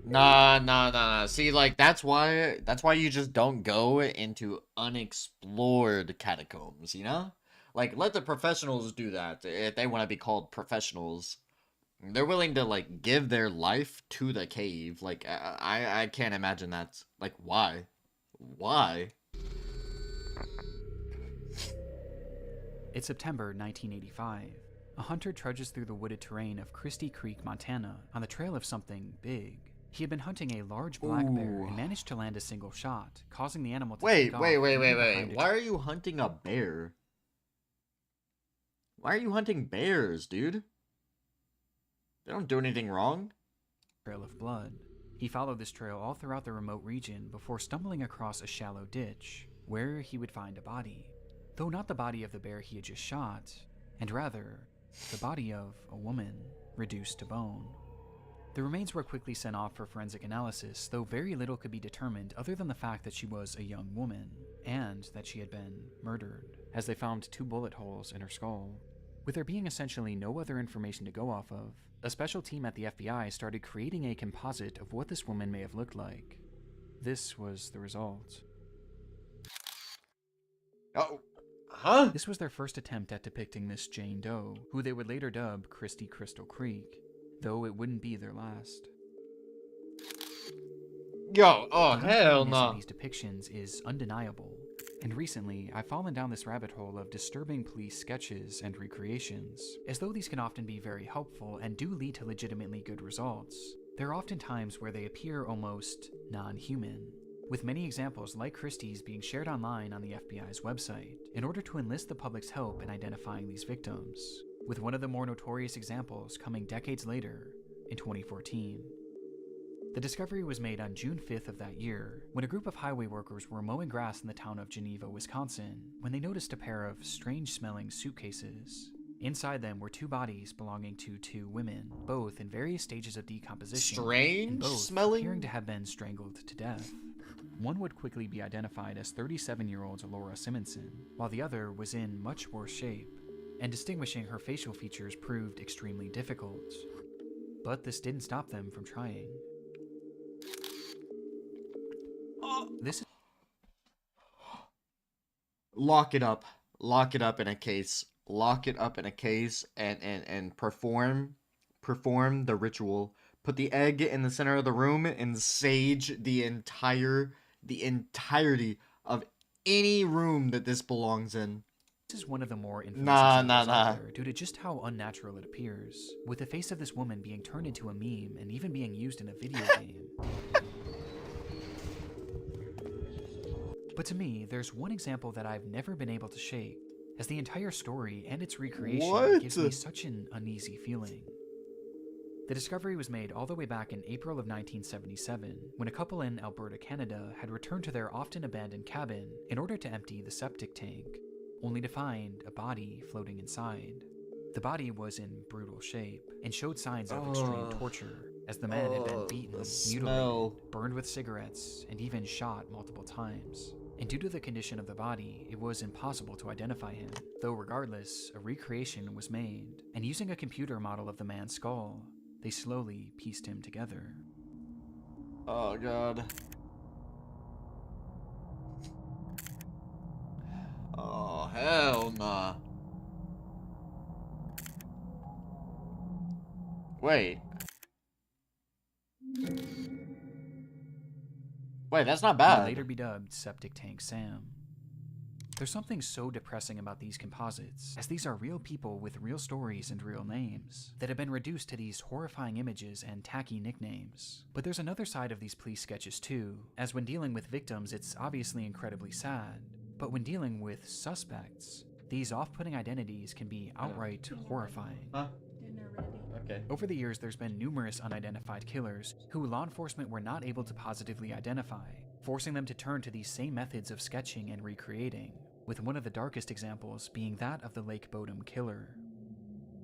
Speaker 1: Nah. See, like, that's why you just don't go into unexplored catacombs, you know? Like, let the professionals do that if they want to be called professionals. They're willing to, like, give their life to the cave. Like, I can't imagine that. Like, why? Why?
Speaker 3: It's September 1985. A hunter trudges through the wooded terrain of Christie Creek, Montana, on the trail of something big. He had been hunting a large black bear and managed to land a single shot, causing the animal to
Speaker 1: Wait.
Speaker 3: take off and leave behind a
Speaker 1: Why are you hunting a bear? Why are you hunting bears, dude? They don't do anything wrong.
Speaker 3: trail of blood. He followed this trail all throughout the remote region before stumbling across a shallow ditch, where he would find a body. Though not the body of the bear he had just shot, and rather, the body of a woman reduced to bone. The remains were quickly sent off for forensic analysis, though very little could be determined other than the fact that she was a young woman, and that she had been murdered, as they found 2 bullet holes in her skull. With there being essentially no other information to go off of, a special team at the FBI started creating a composite of what this woman may have looked like. This was the result.
Speaker 1: Oh, huh?
Speaker 3: This was their first attempt at depicting this Jane Doe, who they would later dub Christy Crystal Creek, though it wouldn't be their last.
Speaker 1: Yo, oh
Speaker 3: The
Speaker 1: hell
Speaker 3: uncanniness
Speaker 1: no.
Speaker 3: of these depictions is undeniable, and recently I've fallen down this rabbit hole of disturbing police sketches and recreations. As though these can often be very helpful and do lead to legitimately good results, there are often times where they appear almost non-human, with many examples like Christie's being shared online on the FBI's website in order to enlist the public's help in identifying these victims, with one of the more notorious examples coming decades later in 2014. The discovery was made on June 5th of that year, when a group of highway workers were mowing grass in the town of Geneva, Wisconsin, when they noticed a pair of strange-smelling suitcases. Inside them were 2 bodies belonging to 2 women, both in various stages of decomposition, and both
Speaker 1: Strange-smelling?
Speaker 3: appearing to have been strangled to death. One would quickly be identified as 37-year-old Laura Simonson, while the other was in much worse shape, and distinguishing her facial features proved extremely difficult. But this didn't stop them from trying. This is
Speaker 1: Lock it up. Lock it up in a case. Lock it up in a case and perform the ritual. Put the egg in the center of the room and sage the entirety of any room that this belongs in.
Speaker 3: This is one of the more infamous
Speaker 1: Nah.
Speaker 3: examples out there due to just how unnatural it appears, with the face of this woman being turned into a meme and even being used in a video game. But to me, there's one example that I've never been able to shake, as the entire story and its recreation gives me such an uneasy feeling. The discovery was made all the way back in April of 1977, when a couple in Alberta, Canada had returned to their often abandoned cabin in order to empty the septic tank, only to find a body floating inside. The body was in brutal shape and showed signs of extreme torture, as the man had been beaten, mutilated, burned with cigarettes, and even shot multiple times. And due to the condition of the body, it was impossible to identify him, though regardless, a recreation was made, and using a computer model of the man's skull, they slowly pieced him together.
Speaker 1: Oh god. Oh hell nah. Wait. Wait, that's not
Speaker 3: He'd
Speaker 1: bad.
Speaker 3: later be dubbed Septic Tank Sam. There's something so depressing about these composites, as these are real people with real stories and real names, that have been reduced to these horrifying images and tacky nicknames. But there's another side of these police sketches too, as when dealing with victims it's obviously incredibly sad, but when dealing with suspects, these off-putting identities can be outright horrifying.
Speaker 1: Okay.
Speaker 3: Over the years, there's been numerous unidentified killers who law enforcement were not able to positively identify, forcing them to turn to these same methods of sketching and recreating, with one of the darkest examples being that of the Lake Bodom killer.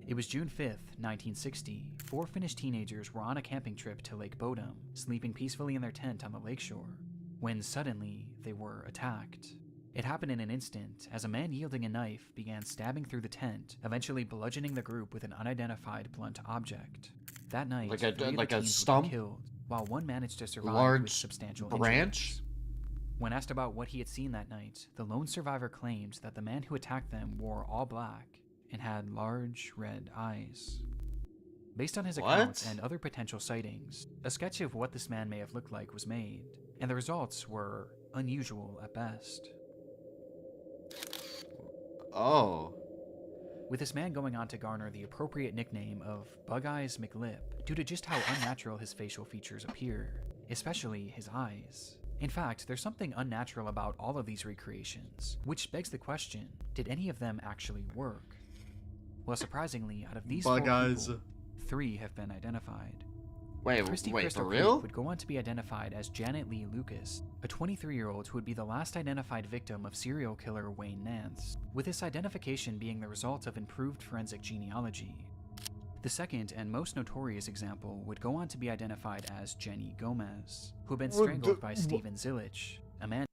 Speaker 3: It was June 5th, 1960. 4 Finnish teenagers were on a camping trip to Lake Bodom, sleeping peacefully in their tent on the lakeshore, when suddenly they were attacked. It happened in an instant, as a man wielding a knife began stabbing through the tent, eventually bludgeoning the group with an unidentified blunt object. That night,
Speaker 1: Like a-
Speaker 3: 3 of
Speaker 1: like
Speaker 3: the
Speaker 1: a
Speaker 3: teens
Speaker 1: stump?
Speaker 3: were killed, while one managed to survive
Speaker 1: Large
Speaker 3: with substantial
Speaker 1: branch?
Speaker 3: injuries. When asked about what he had seen that night, the lone survivor claimed that the man who attacked them wore all black and had large red eyes. Based on his accounts and other potential sightings, a sketch of what this man may have looked like was made, and the results were unusual at best.
Speaker 1: Oh.
Speaker 3: With this man going on to garner the appropriate nickname of Bug Eyes McLip due to just how unnatural his facial features appear, especially his eyes. In fact, there's something unnatural about all of these recreations, which begs the question, did any of them actually work? Well, surprisingly, out of these
Speaker 1: Bug
Speaker 3: 4
Speaker 1: eyes.
Speaker 3: people, 3 have been identified.
Speaker 1: Wait,
Speaker 3: Christy
Speaker 1: wait,
Speaker 3: Crystal
Speaker 1: for
Speaker 3: Creek
Speaker 1: real?
Speaker 3: would go on to be identified as Janet Lee Lucas, a 23-year-old who would be the last identified victim of serial killer Wayne Nance, with this identification being the result of improved forensic genealogy. The second and most notorious example would go on to be identified as Jenny Gomez, who had been strangled by Steven Zilich, a man.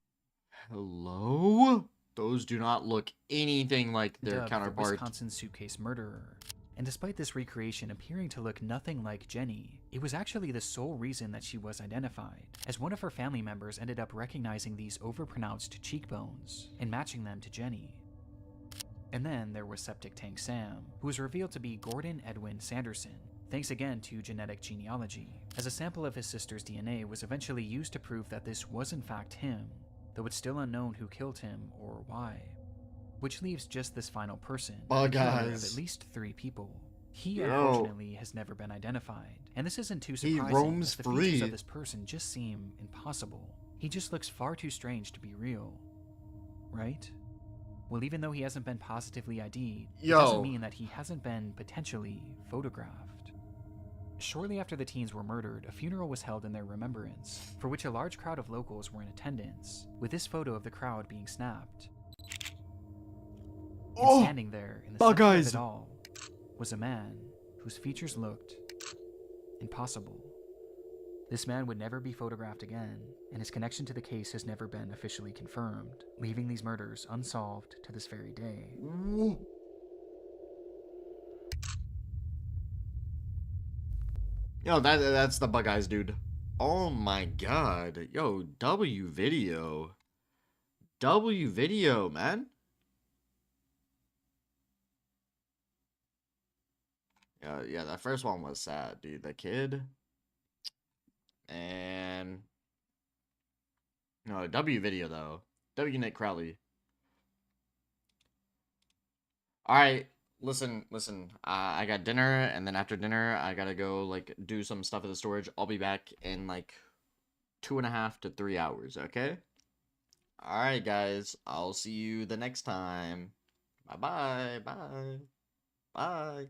Speaker 1: Hello? Those do not look anything like their
Speaker 3: dubbed
Speaker 1: counterpart.
Speaker 3: The Wisconsin suitcase murderer. And despite this recreation appearing to look nothing like Jenny, it was actually the sole reason that she was identified, as one of her family members ended up recognizing these overpronounced cheekbones and matching them to Jenny. And then there was Septic Tank Sam, who was revealed to be Gordon Edwin Sanderson, thanks again to genetic genealogy, as a sample of his sister's DNA was eventually used to prove that this was in fact him, though it's still unknown who killed him or why. Which leaves just this final person,
Speaker 1: Oh,
Speaker 3: the killer
Speaker 1: guys.
Speaker 3: of at least 3 people. He
Speaker 1: Yo.
Speaker 3: unfortunately has never been identified, and this isn't too
Speaker 1: He
Speaker 3: surprising,
Speaker 1: roams
Speaker 3: as the
Speaker 1: free.
Speaker 3: features of this person just seem impossible. He just looks far too strange to be real, right? Well, even though he hasn't been positively ID'd, it
Speaker 1: Yo.
Speaker 3: doesn't mean that he hasn't been potentially photographed. Shortly after the teens were murdered, a funeral was held in their remembrance, for which a large crowd of locals were in attendance, with this photo of the crowd being snapped. And standing there in the center of it all was a man whose features looked impossible. This man would never be photographed again, and his connection to the case has never been officially confirmed, leaving these murders unsolved to this very day.
Speaker 1: Yo, that's the Bug Eyes dude. Oh my god. Yo, W video. W video, man. Yeah, that first one was sad, dude. The kid. And no, W video though. W Nick Crowley. Alright, listen. I got dinner, and then after dinner I gotta go like do some stuff at the storage. I'll be back in like 2.5 to 3 hours, okay? Alright guys, I'll see you the next time. Bye. Bye.